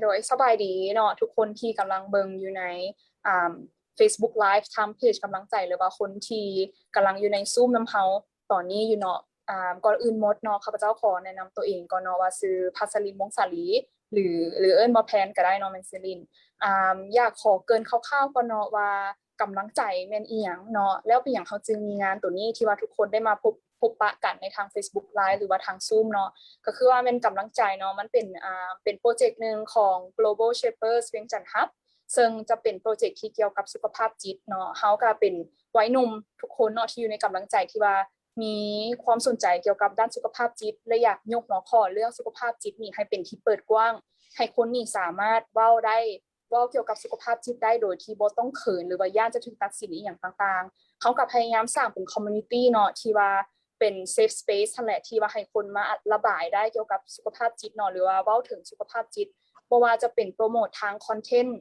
โดยสบายดีเนาะทุกคนที่กำลังเบิ่งอยู่ในอ่า Facebook Live ทำเพจกำลังใจหรือว่าคนที่กำลังอยู่ในซูมน้ำเฮาตอนนี้อยู่เนาะก่อนอื่นหมดเนาะข้าพเจ้าขอแนะนำตัวเองก่อนเนาะว่าชื่อภัสรินวงศ์สาลีหรือเอิ้นบ่แพนก็ได้เนาะแม่นซิลินอยากขอเกริ่นคร่าวๆก่อนเนาะว่ากำลังใจแม่นอีหยังเนาะแล้วเป็นหยังเขาจึงมีงานตัวนี้ที่ว่าทุกคนได้มาพบปะกันในทาง Facebook Live หรือว่าทาง Zoom เนาะ ก็คือว่าเป็นกำลังใจเนาะมันเป็นโปรเจกต์หนึ่งของ Global Shapers เวียงจันทน์ฮับซึ่งจะเป็นโปรเจกต์ที่เกี่ยวกับสุขภาพจิตเนาะเฮาก็เป็นวัยหนุ่มทุกคนเนาะที่อยู่ในกำลังใจที่ว่ามีความสนใจเกี่ยวกับด้านสุขภาพจิตและอยากยกหัวข้อเรื่องสุขภาพจิตนี่ให้เป็นที่เปิดกว้างให้คนนี่สามารถเว้าเกี่ยวกับสุขภาพจิตได้โดยที่บ่ต้องเขินหรือว่าย่านจะถูกตัดสินอีหยังต่างๆเขาก็พยายามสร้างเป็นคอมมูนิตี้เนาะที่ว่าเป็น safe space นั่นแหละที่ว่าให้คนมาระบายได้เกี่ยวกับสุขภาพจิตเนาะหรือว่าเว้าถึงสุขภาพจิตบ่ว่าจะเป็นโปรโมททางคอนเทนต์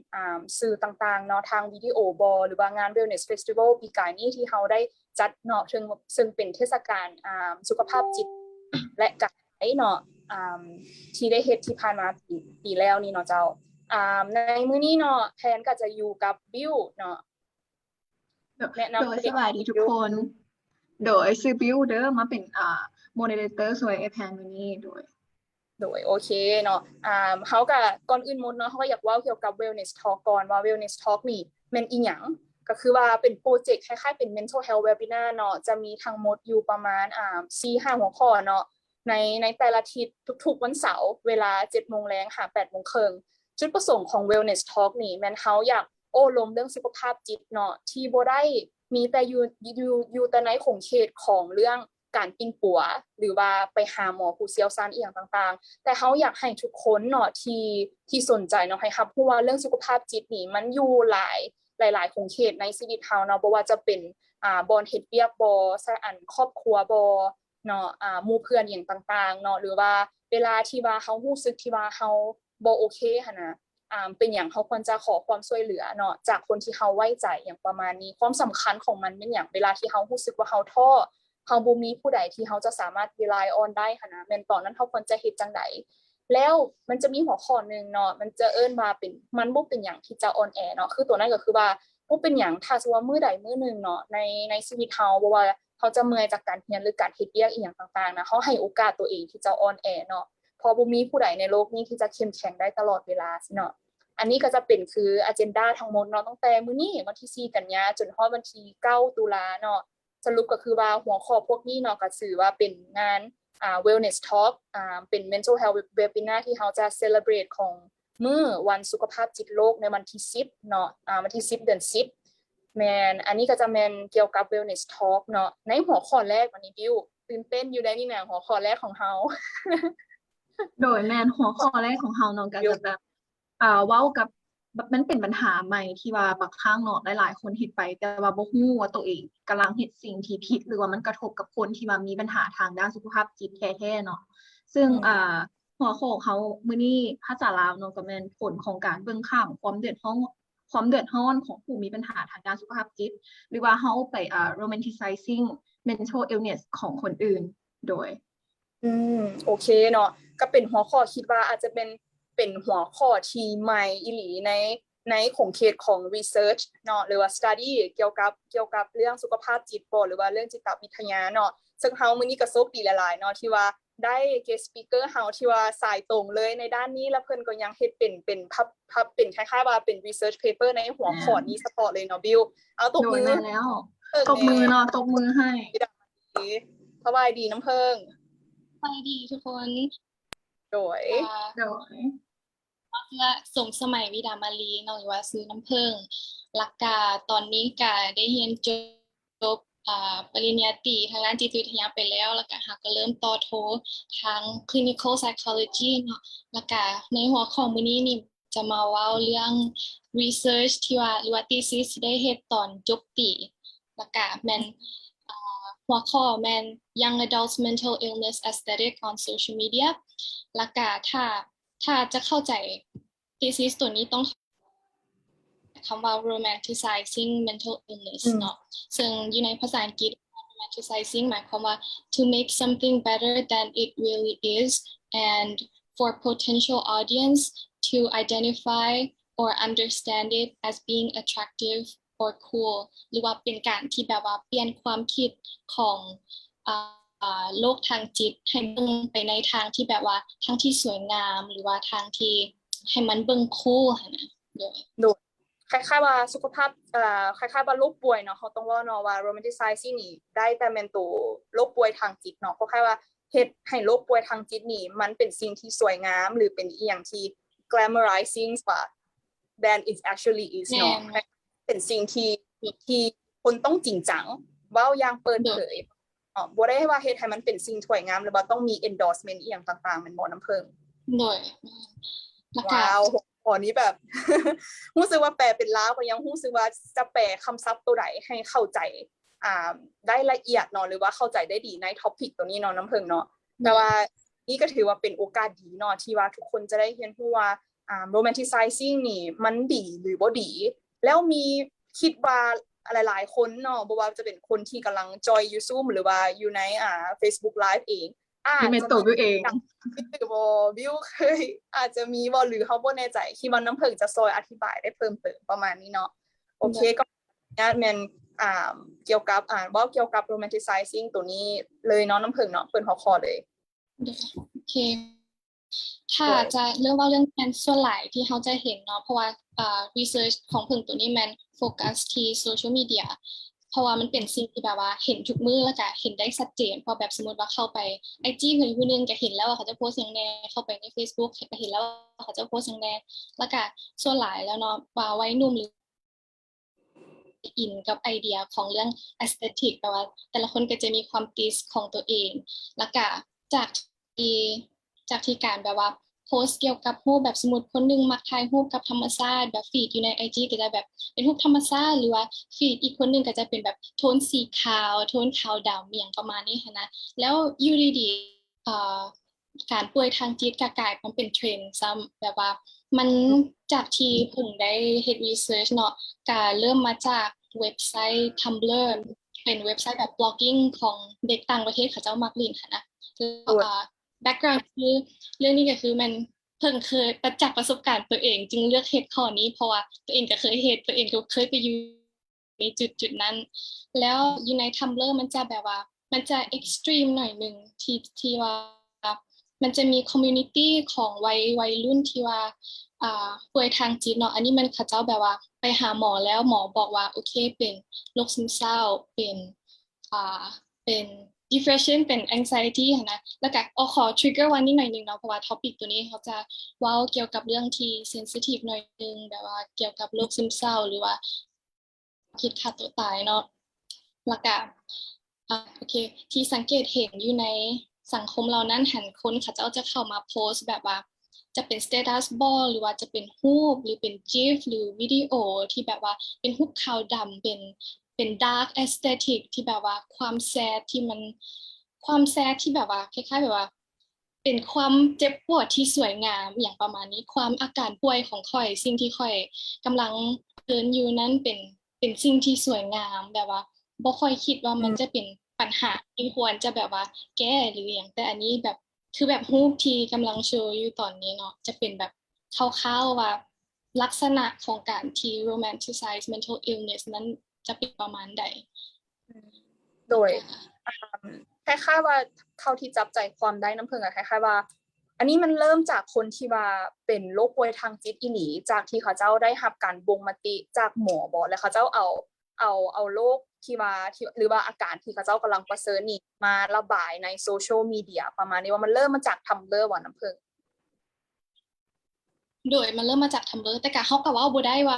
สื่อต่างๆเนาะทางวิดีโอบอหรือว่างาน Wellness Festival ปีกายนี้ที่เฮาได้จัดเนาะซึ่งเป็นเทศกาลสุขภาพจิตและกายเนาะที่ได้เฮ็ดที่ผ่านมาปีแล้วนี่เนาะเจ้าในมื้อนี้เนาะแพนก็จะอยู่กับบิวเนาะแนะนำโดยสบายดีทุกคนโดยซื้อบิวเด้อมาเป็นโมเดเลเตอร์สวยแพนมื้อนี้โดยโอเคเนาะเฮาก็ก่อนอื่นหมดเนาะเฮาก็อยากเว้าเกี่ยวกับ Wellness Talk ก่อนว่า Wellness Talk นี่แม่นอีหยังก็คือว่าเป็นโปรเจกต์คล้ายๆเป็น Mental Health Webinar เนาะจะมีทั้งหมดอยู่ประมาณ4-5 หัวข้อเนาะในแต่ละอาทิตย์ทุกๆวันเสาร์เวลา 7:00 นหา 8:30 นจุดประสงค์ของ Wellness Talk นี่แม่นเฮาอยากโอ้ลมเรื่องสุขภาพจิตเนาะที่บ่ได้มีแต่อยู่แต่ในของเขตของเรื่องการกินปัวหรือว่าไปหาหมอผู้เชี่ยวชาญอีหยังต่างๆแต่เฮาอยากให้ทุกคนเนาะที่สนใจเนาะให้รับรู้ว่าเรื่องสุขภาพจิตนี่มันอยู่หลายของเขตในชีวิตเฮาเนาะบ่ว่าจะเป็นบ่อนเฮ็ดเวียกบ่ซะอันครอบครัวบ่เนาะหมู่เพื่อนอีหยังต่างๆเนาะหรือว่าเวลาที่ว่าเฮารู้สึกที่ว่าเฮาบ่โอเคหั่นน่ะเป็นหยังเฮาควรจะขอความช่วยเหลือเนาะจากคนที่เฮาไว้ใจอย่างประมาณนี้ความสำคัญของมันเป็นหยังเวลาที่เฮารู้สึกว่าเฮาท้อเฮาบ่มีผู้ใดที่เฮาจะสามารถ rely on ได้หั่นน่ะแม่นตอนนั้นเฮาควรจะเฮ็ดจังไดแล้วมันจะมีหัวข้อนึงเนาะมันจะเอิ้นว่าเป็นมันบ่เป็นหยังที่จะอ่อนแอเนาะคือตัวนั้นก็คือว่าบ่เป็นหยังถ้าสมมุติว่ามื้อใดมื้อนึงเนาะในชีวิตเฮาบ่ว่าเฮาจะเมื่อยจากการเรียนหรือการเฮ็ดเวียกอีหยังต่างๆนะเฮาให้โอกาสตัวเองที่จะอ่อนแอเนาะเพราะบ่มีผู้ใดในโลกนี้ที่จะเข้มแข็งได้ตลอดเวลาซิเนาะอันนี้ก็จะเป็นคือ agenda ทั้งหมดเนาะตั้งแต่มื้อนี้วันที่4กันยาจนฮอดวันที่9ตุลาเนาะสรุปก็คือว่าหัวข้อพวกนี้เนาะก็ถือว่าเป็นงานwellness talk เป็น mental health webinar ที่เราจะ celebrate ของมื้อวันสุขภาพจิตโลกในวันที่10เนาะวันที่10เดือน10แม่นอันนี้ก็จะแม่นเกี่ยวกับ wellness talk เนาะในหัวข้อแรกวันนี้บิวตื่นเต้นอยู่ได้นี่นะหัวข้อแรกของเฮา โดยแม่นหัวข้อแรกของเฮาเนาะก็จะแบบเว้ากับมันเป็นปัญหาใหม่ที่ว่าบางครั้งเนาะหลายๆคนเฮ็ดไปแต่ว่าบ่ฮู้ว่าตัวเองกำลังเฮ็ดสิ่งที่ผิดหรือว่ามันกระทบกับคนที่ว่ามีปัญหาทางด้านสุขภาพจิตแท้ๆเนาะซึ่งหัวข้อของเขามื้อนี้ภาษาลาวเนาะก็แม่นผลของการเบิ่งข่าวความเดือดร้อนของผู้มีปัญหาทางด้านสุขภาพจิตหรือว่าเฮาไปromanticizing mental illness ของคนอื่นโดยโอเคเนาะก็เป็นหัวข้อคิดว่าอาจจะเป็นหัวข้อที่ใหม่อีหลีในของเขตของ research เนาะหรือว่า study เกี่ยวกับเรื่องสุขภาพจิตบ่หรือว่าเรื่องจิตวิทยาเนาะซึ่งเฮามื้อนี้ก็โชคดีหลายๆเนาะที่ว่าได้ guest speaker เฮาที่ว่าสายตรงเลยในด้านนี้แล้วเพิ่นก็ยังเฮ็ดเป็นพับเป็นคล้ายๆว่าเป็น research paper ในหัวข้อนี้สปอร์ตเลยเนาะบิวเอาตบมือแล้วตบมือเนาะตบมือให้สบายดีน้ำเพิ่งสวัสดีทุกคนโดยและส่งสมัยวิดามาลีน้องว่าซื้อน้ำเพิ่งหลักกาตอนนี้ก็ได้เรียนจบปริญญาตรีทางด้านจิตวิทยาไปแล้วแล้วก็ก็เริ่มต่อโททาง clinical psychology เนาะแล้วก็ในหัวข้อมื้อนี้นี่จะมาเว้าเรื่อง research ที่ว่าหรือว่า thesis ได้เฮ็ดตอนจบปีแล้วก็แม่นหัวข้อแม่น Young Adults Mental Illness Aesthetic on Social Media แล้วก็ถ้าจะเข้าใจ thesis ตัวนี้ต้องคำว่า romanticizing mental illness เนาะซึ่งอยู่ในภาษาอังกฤษ romanticizing หมายความว่า to make something better than it really is and for potential audience to identify or understand it as being attractive or cool หรือว่าเป็นการที่แบบว่าเปลี่ยนความคิดของโลกทางจิตให้เบิ่งไปในทางที่แบบว่าทางที่สวยงามหรือว่าทางที่ให้มันเบิ่งคูลหั่นนะโดยคล้ายๆว่าสุขภาพคล้ายๆว่าโรคป่วยเนาะเขาต้องว่าเนาะว่า romanticizing นี่ได้แต่แม่นตัวโรคป่วยทางจิตเนาะเพราะแค่ว่าเฮ็ดให้โรคป่วยทางจิตนี่มันเป็นสิ่งที่สวยงามหรือเป็นอีหยังที่ glamorizing กว่า than it actually is เนาะเป็นสิ่งที่คนต้องจริงจังเว้าอย่างเปิดเผยบ่ได้ว่าเฮ็ดให้มันเป็นสิ่งสวยงามหรือว่าต้องมี endorsement อีหยังต่างๆแม่นบ่น้ำเพิ่งโดยว้าวอันนี้แบบ รู้สึกว่าแปลเป็นลาวก็ยังรู้สึกว่าจะแปลคำศัพท์ตัวใดให้เข้าใจได้ละเอียดเนาะหรือว่าเข้าใจได้ดีในท็อปิกตัวนี้เนาะน้ำเพิ่งเนาะแต่ว่านี่ก็ถือว่าเป็นโอกาสดีเนาะที่ว่าทุกคนจะได้เรียนรู้ว่าromanticizing นี่มันดีหรือบ่ดีแล้วมีคิดว่าหลายๆคนเนาะบ่ว่าจะเป็นคนที่กำลังจอยอยู่ Zoom หรือว่าอยู่ในFacebook Live เองที่เป็นตัวเองวิวเคยอาจจะมีบ่หรือเฮาบ่แน่ใจคิดว่าน้ำเพิ่งจะซอยอธิบายได้เพิ่มเติมประมาณนี้เนาะโอเคก็แม่นเกี่ยวกับบ่เกี่ยวกับ romanticizing ตัวนี้เลยเนาะน้ำเพิ่งเนาะเพิ่นหัวข้อเลยโอเคถ้าจะเรื่องว่าเรื่องแมนส่วนหลายที่เขาจะเห็นเนาะเพราะว่าresearch ของเพิ่งตัวนี้แมนโฟกัสที่ social media เพราะว่ามันเป็นสิ่งที่แบบว่าเห็นทุกมื้อแล้วก็เห็นได้ชัดเจนพอแบบสมมุติว่าเข้าไป IG เพิ่นผู้นึงก็เห็นแล้วว่าเขาจะโพสต์หยังแน่เข้าไปใน Facebook ก็เห็นแล้วว่าเขาจะโพสต์หยังแน่แล้วก็ส่วนหลายแล้วเนาะว่าวัยหนุ่มหรืออินกับไอเดียของเรื่อง aesthetic แต่ว่าแต่ละคนก็จะมีความติสของตัวเองแล้วก็จากที่การแบบว่าโพสต์เกี่ยวกับรูปแบบสมมุติคนนึงมักถ่ายรูปกับธรรมชาติแบบฟีดอยู่ใน IG ก็จะแบบเป็นรูปธรรมชาติหรือว่าฟีดอีกคนนึงก็จะเป็นแบบโทนสีขาวโทนขาวดำอย่างประมาณนี้ค่ะนะแล้วอยู่ดีๆการป่วยทางจิตก็กลายเป็นเทรนด์ซ้ำแบบว่ามันจากที่เพิ่งได้เฮ็ดรีเสิร์ชเนาะก็เริ่มมาจากเว็บไซต์ Tumblr เป็นเว็บไซต์แบบบล็อกกิ้งของเด็กต่างประเทศเขาเจ้ามักเล่นค่ะนะbackground คือเรื่องนี้ก็คือมันเพิ่งเคยประจักษ์ประสบการณ์ตัวเองจึงเลือกเฮ็ดข้อนี้เพราะว่าตัวเองก็เคยเฮ็ดตัวเองก็เคยไปอยู่ในจุดนั้นแล้วอยู่ใน Tumblr มันจะแบบว่ามันจะ extreme หน่อยนึงที่ว่ามันจะมีคอมมูนิตี้ของวัยรุ่นที่ว่าป่วยทางจิตเนาะอันนี้มันเขาเจ้าแบบว่าไปหาหมอแล้วหมอบอกว่าโอเคเป็นโรคซึมเศร้าเป็นdepression เป็น anxiety นะแล้วก็ขอ trigger warning หน่อยนึงเนาะเพราะว่า topic ตัวนี้เขาจะเว้าเกี่ยวกับเรื่องที่ sensitive หน่อยนึงแบบว่าเกี่ยวกับโรคซึมเศร้าหรือว่าคิดฆ่าตัวตายเนาะแล้วก็โอเคที่สังเกตเห็นอยู่ในสังคมเรานั้นหันคนเขาจะเข้ามาโพสต์แบบว่าจะเป็น status bar หรือว่าจะเป็นรูปหรือเป็น GIF หรือวิดีโอที่แบบว่าเป็นรูปขาวดำเป็น dark aesthetic ที่แบบว่าความแซดที่แบบว่าคล้ายๆแบบว่าเป็นความเจ็บปวดที่สวยงามอย่างประมาณนี้ความอาการป่วยของข่อยสิ่งที่ข่อยกำลังเดินอยู่นั้นเป็นสิ่งที่สวยงามแบบว่าบ่ค่อยคิดว่ามันจะเป็นปัญหาที่ควรจะแบบว่าแก้หรืออย่างแต่อันนี้แบบคือแบบรูปที่กำลังโชว์อยู่ตอนนี้เนาะจะเป็นแบบคร่าวๆว่าลักษณะของการที่ romanticize mental illness นั้นจะเป็นประมาณใดโดยคล้ายๆว่าเท่าที่จับใจความได้น้ำเพิ่งคล้ายๆว่าอันนี้มันเริ่มจากคนที่ว่าเป็นโรคป่วยทางจิตอีหลีจากที่เขาเจ้าได้รับการบ่งมติจากหมอบอกแล้วเขาเจ้าเอาโรคที่ว่าหรือว่าอาการที่เขาเจ้ากำลังประเสริฐนี่มาระบายในโซเชียลมีเดียประมาณนี้ว่ามันเริ่มมาจาก Tumblr ว่าน้ำเพิ่งโดยมันเริ่มมาจาก Tumblr แต่ก็เฮาก็เว้าบ่ได้ว่า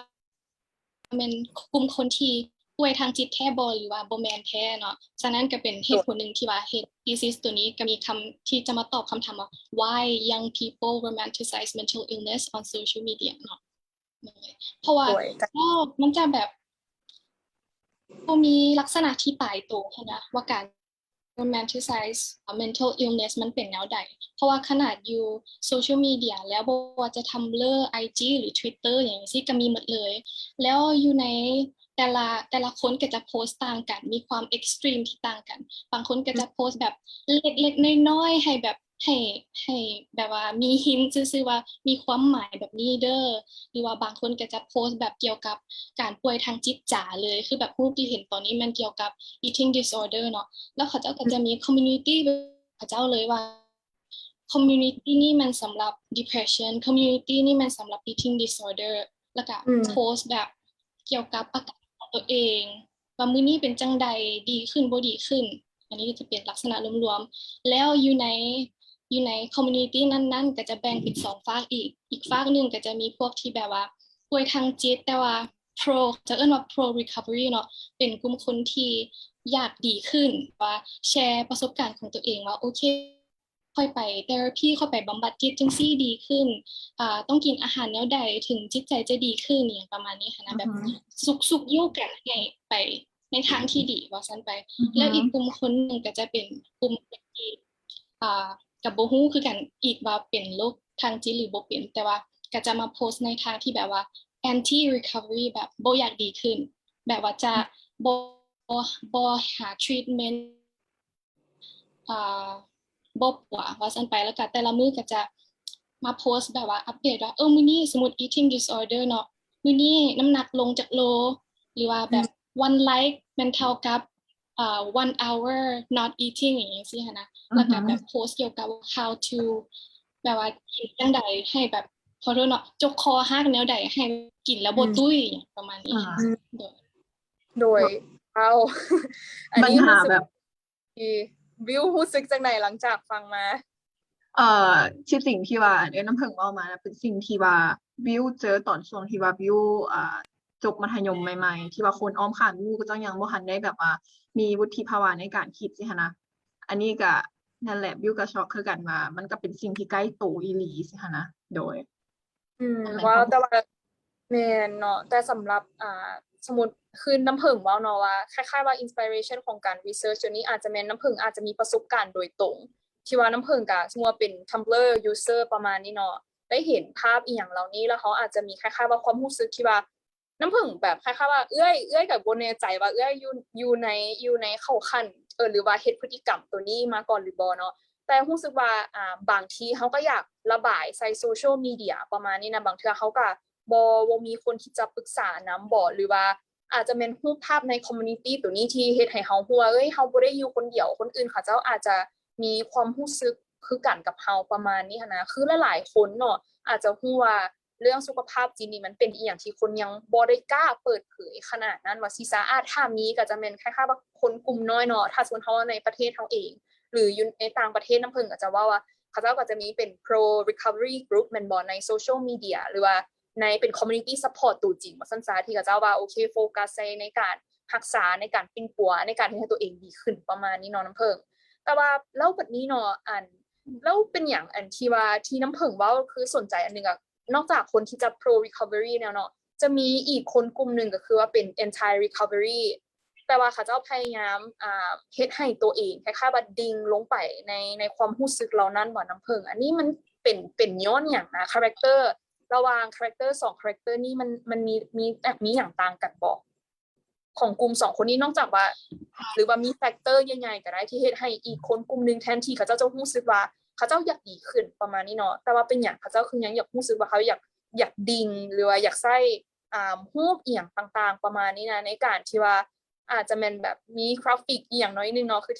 มันกลุ่มคนที่ป่วยทางจิตแท้บ่หรือว่าบ่แม่นแท้เนาะฉะนั้นก็เป็นเหตุผลนึงที่ว่าเฮ็ด thesis ตัวนี้ก็มีคำที่จะมาตอบคำถามว่า why young people romanticize mental illness on social media เนาะเพราะว่ามันจะแบบมีลักษณะที่ตายตัวนะว่าการ romanticize mental illness มันเป็นแนวใดเพราะว่าขนาดอยู่โซเชียลมีเดียแล้วบ่ว่าจะ Tumblr IG หรือ Twitter อย่างนี้ก็มีหมดเลยแล้วอยู่ในแต่ละคนก็จะโพสต์ต่างกันมีความเอ็กซ์ตรีมที่ต่างกันบางคนก็จะโพสต์แบบเล็กๆน้อยๆให้แบบ ให้ให้แบบว่ามีหินซื่อๆว่ามีความหมายแบบนี้เด้อหรือว่าบางคนก็จะโพสต์แบบเกี่ยวกับการป่วยทางจิตจ๋าเลยคือแบบรูปที่เห็นตอนนี้มันเกี่ยวกับ eating disorder เนาะแล้วเขาเจ้าก็จะมี community เขาเจ้าเลยว่า community นี่มันสำหรับ depression community นี่มันสำหรับ eating disorder แล้วก็โพสต์แบบเกี่ยวกับอาการของตัวเองว่ามื้อนี้เป็นจังใดดีขึ้นบ่ดีขึ้นอันนี้ก็จะเป็นลักษณะรวมๆแล้วอยู่ใน community นั้นๆก็จะแบ่งเป็น2ฝากอีกฝากหนึ่งก็จะมีพวกที่แบบว่าป่วยทางจิตแต่ว่า pro จะเอิ้นว่า pro recovery เนาะเป็นกลุ่มคนที่อยากดีขึ้นว่าแชร์ประสบการณ์ของตัวเองว่าโอเคค่อยไปเทอราพีค่อยไปบำบัดจิตจังซี่ดีขึ้นต้องกินอาหารแนวใดถึงจิตใจจะดีขึ้นอย่างประมาณนี้ค่ะนะแบบสุขอยู่กันให้ไปในทางที่ดีว่าซั่นไปแล้วอีกกลุ่มคนหนึ่งก็จะเป็นกลุ่มที่กับบ่ฮู้คือกันอีกว่าเป็นโรคทางจิตหรือบ่เป็นแต่ว่าก็จะมาโพสต์ในทางที่แบบว่า anti recovery แบบบ่อยากดีขึ้นแบบว่าจะบ่หา treatment บ่ปัวว่าซั่นไปแล้วก็แต่ละมื้อก็จะมาโพสต์แบบว่าอัปเดตว่ามื้อนี้สมมุติ eating disorder เนาะมื้อนี้น้ำหนักลงจากโลหรือว่าแบบ one like มันเท่ากับone hour not eating อย่างนี้สิค่ะนะแล้วก็แบบโพสต์เกี่ยวกับ how to แบบว่ากินจังใดให้แบบขอโทษเนาะจกคอหักแนวใดให้กินแล้วบ่ตุ้ยประมาณนี้โดยเอาอันนี้รู้สึกวิวรู้สึกจังไดหลังจากฟังมาที่สิ่งที่ว่าน้ำผึ้งเว้ามาเป็นสิ่งที่ว่าวิวเจอตอนช่วงที่ว่าวิวจบมัธยมใหม่ๆที่ว่าคนอ้อมข้างวิวก็จังยังบ่ทันได้แบบว่ามีวุฒิภาวะในการคิดสิคะนะอันนี้ก็นั่นแหละวิวก็ช็อกคือกันว่ามันก็เป็นสิ่งที่ใกล้ตัวอีหลีสิคะนะโดยว่าแต่ว่าแม่นเนาะแต่สำหรับสมมุติคือน้ำผึ้งเว้าเนาะว่าคล้ายๆว่า inspiration ของการ research ตัวนี้อาจจะแม่นน้ำผึ้งอาจจะมีประสบการณ์โดยตรงที่ว่าน้ำผึ้งก็สมมุติว่าเป็น Tumblr user ประมาณนี้เนาะได้เห็นภาพอีหยังเหล่านี้แล้วเขาอาจจะมีคล้ายๆว่าความรู้สึกที่ว่าน้ำผึ้งแบบคล้ายๆว่าเอื้อยก็บ่แน่ใจว่าเอื้อยอยู่ในเข้าขั้นหรือว่าเฮ็ดพฤติกรรมตัวนี้มาก่อนหรือบ่เนาะแต่รู้สึกว่าบางทีเขาก็อยากระบายใส่โซเชียลมีเดียประมาณนี้นะบางเทื่อเขาก็บ่มีคนที่จะปรึกษานำบ่หรือว่าอาจจะเป็นรูปภาพในคอมมูนิตี้ตัวนี้ที่เฮ็ดให้เฮาฮู้ว่าเฮาบ่ได้อยู่คนเดียวคนอื่นเขาเจ้าอาจจะมีความรู้สึกคือกันกับเฮาประมาณนี้นะคือหลายๆคนเนาะอาจจะฮู้ว่าเรื่องสุขภาพจิตนี่มันเป็นอีหยังที่คนยังบ่ได้กล้าเปิดเผยขนาดนั้นว่าสิสะอาดถ้ามีก็จะแม่นคล้ายๆว่าคนกลุ่มน้อยเนาะถ้าสมมุติเฮาในประเทศเฮาเองหรืออยู่ในต่างประเทศน้ำผึ้งก็จะว่าเขาเจ้าก็จะมีเป็น pro recovery group แม่นบ่ในโซเชียลมีเดียหรือว่าในเป็น community support ตัวจริงว่าซั่นซะที่เขาเจ้าว่าโอเคโฟกัสในการรักษาในการปิ้นปัวในการให้ตัวเองดีขึ้นประมาณนี้เนาะน้ำผึ้งแต่ว่าแล้วบัดนี้เนาะแล้วเป็นหยังที่ว่าที่น้ำผึ้งว่าคือสนใจอันนึงอะนอกจากคนที่จะ pro recovery แล้วเนาะจะมีอีกคนกลุ่มนึงก็คือว่าเป็น anti recoveryแต่ว่าเขาเจ้าพยายามเฮ็ดให้ตัวเองคล้ายๆว่าดิ่งลงไปในความรู้สึกเหล่านั้นบ่น้ำผึ้งอันนี้มันเป็นย้อนหยังนะคาแรคเตอร์ระหว่างคาแรคเตอร์2คาแรคเตอร์นี้มันมีหยังต่างกันบ่ของกลุ่ม2คนนี้นอกจากว่าหรือว่ามีแฟกเตอร์ใหญ่ๆก็ได้ที่เฮ็ดให้อีกคนกลุ่มนึงแทนที่เขาเจ้าจะรู้สึกว่าเขาเจ้าอยากดีขึ้นประมาณนี้เนาะแต่ว่าเป็นหยังเขาเจ้าคือยังอยากรู้สึกว่าเขาอยากดิ่งหรือว่าอยากใส่รูปอีหยังต่างๆประมาณนี้นะในการที่ว่าอาจจะเป็นแบบมีกราฟิกอีหยังน้อยนึงเนาะคือ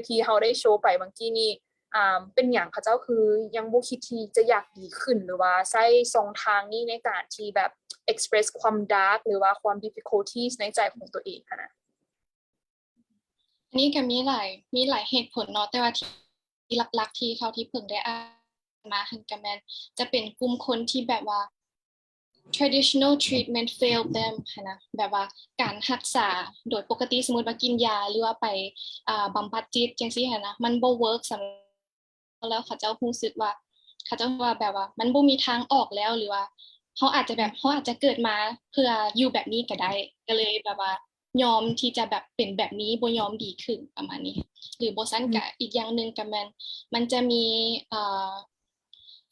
ที่เฮาได้โชว์ไปเมื่อกี้นี้เป็นหยังเขาเจ้าคือยังบ่คิดที่จะอยากดีขึ้นหรือว่าใช้ช่องทางนี้ในการที่แบบ express ความดาร์กหรือว่าความ difficulties ในใจของตัวเองนะอันนี้ก็มีหลายเหตุผลเนาะแต่ว่าที่หลักๆที่เขาที่เพิ่งได้อ่านมาหันก็แม่นจะเป็นกลุ่มคนที่แบบว่า traditional treatment failed them นะแบบว่าการรักษาโดยปกติสมมุติว่ากินยาหรือว่าไปบำบัดจิตจังซี่นะมันบ่เวิร์กสำหรับแล้วเขาเจ้ารู้สึกว่าเขาเจ้าว่าแบบว่ามันบ่มีทางออกแล้วหรือว่าเขาอาจจะเกิดมาเพื่ออยู่แบบนี้ก็ได้ก็เลยแบบว่ายอมที่จะแบบเป็นแบบนี้บ่ยอมดีขึ้นประมาณนี้หรือบ่ซั่นก็อีกอย่างนึงก็มันจะมี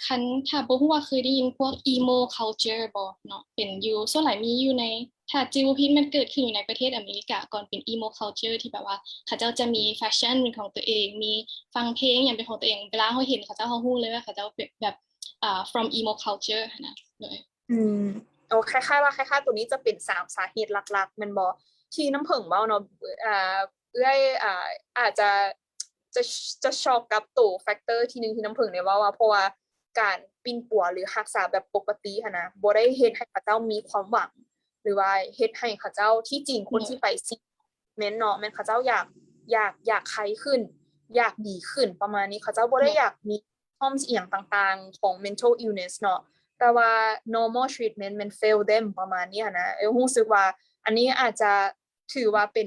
คันถ้าบ่ฮู้ว่าเคยได้ยินพวก emo culture บ่เนาะเป็นอยู่ส่วนหลายมีอยู่ใน ถ้าจิวพิษมันเกิดขึ้นอยู่ในประเทศอเมริกาก่อนเป็น emo culture ที่แบบว่าเขาเจ้าจะมีแฟชั่นเป็นของตัวเองมีฟังเพลงอย่างเป็นของตัวเองเวลาเขาเห็นเขาเจ้าเขาฮู้เลยว่าเขาเจ้าเป็นแบบfrom emo culture นะเลย เอาคล้ายๆว่าคล้ายๆตัวนี้จะเป็น3สาเหตุหลักๆแม่นบ่ที่น้ำผึ้งเว้าเนาะเอื้อยอาจจะจะช็อกกับตัวแฟกเตอร์ที่นึงที่น้ำผึ้งเนี่ยว่าเพราะว่าการปิ้นปัวหรือรักษาแบบปกติหั้นนะบ่ได้เฮ็ดให้เขาเจ้ามีความหวัง หรือว่าเฮ็ดให้เขาเจ้าที่จริงคนที่ไปสิแม่นเนาะแม่นเขาเจ้าอยากไข้ขึ้น อยากดีขึ้นประมาณนี้เขาเจ้าบ่ได้อยากมีproblemsอีหยังต่างๆของ mental illness เนาะแต่ว่า normal treatment มัน fail them ประมาณนี้นะรู้สึกว่าอันนี้อาจจะถือว่าเป็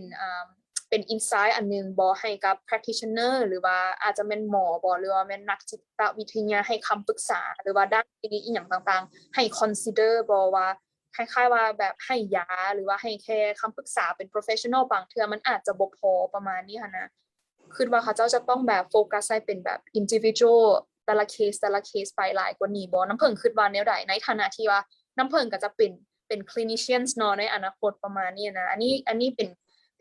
น insight อันนึงบ่ให้กับ practitioner หรือว่าอาจจะเป็นหมอบ่หรือว่าแม่นนักจิตวิทยาให้คำปรึกษาหรือว่าด้านนี้อีหยังต่างๆให้ consider บ่ว่าคล้ายๆว่าแบบให้ยาหรือว่าให้แค่คำปรึกษาเป็น professional บางเทื่อมันอาจจะบ่พอประมาณนี้นะ คือว่าเขาเจ้าจะต้องแบบโฟกัสให้เป็นแบบ individual แต่ละเคสไปหลายกว่านี้บ่น้ำเพิ่งคิดว่าแนวใดในฐานะที่ว่าน้ำเพิ่งก็จะเป็น clinicians เนาะในอนาคตประมาณนี้นะอันนี้เ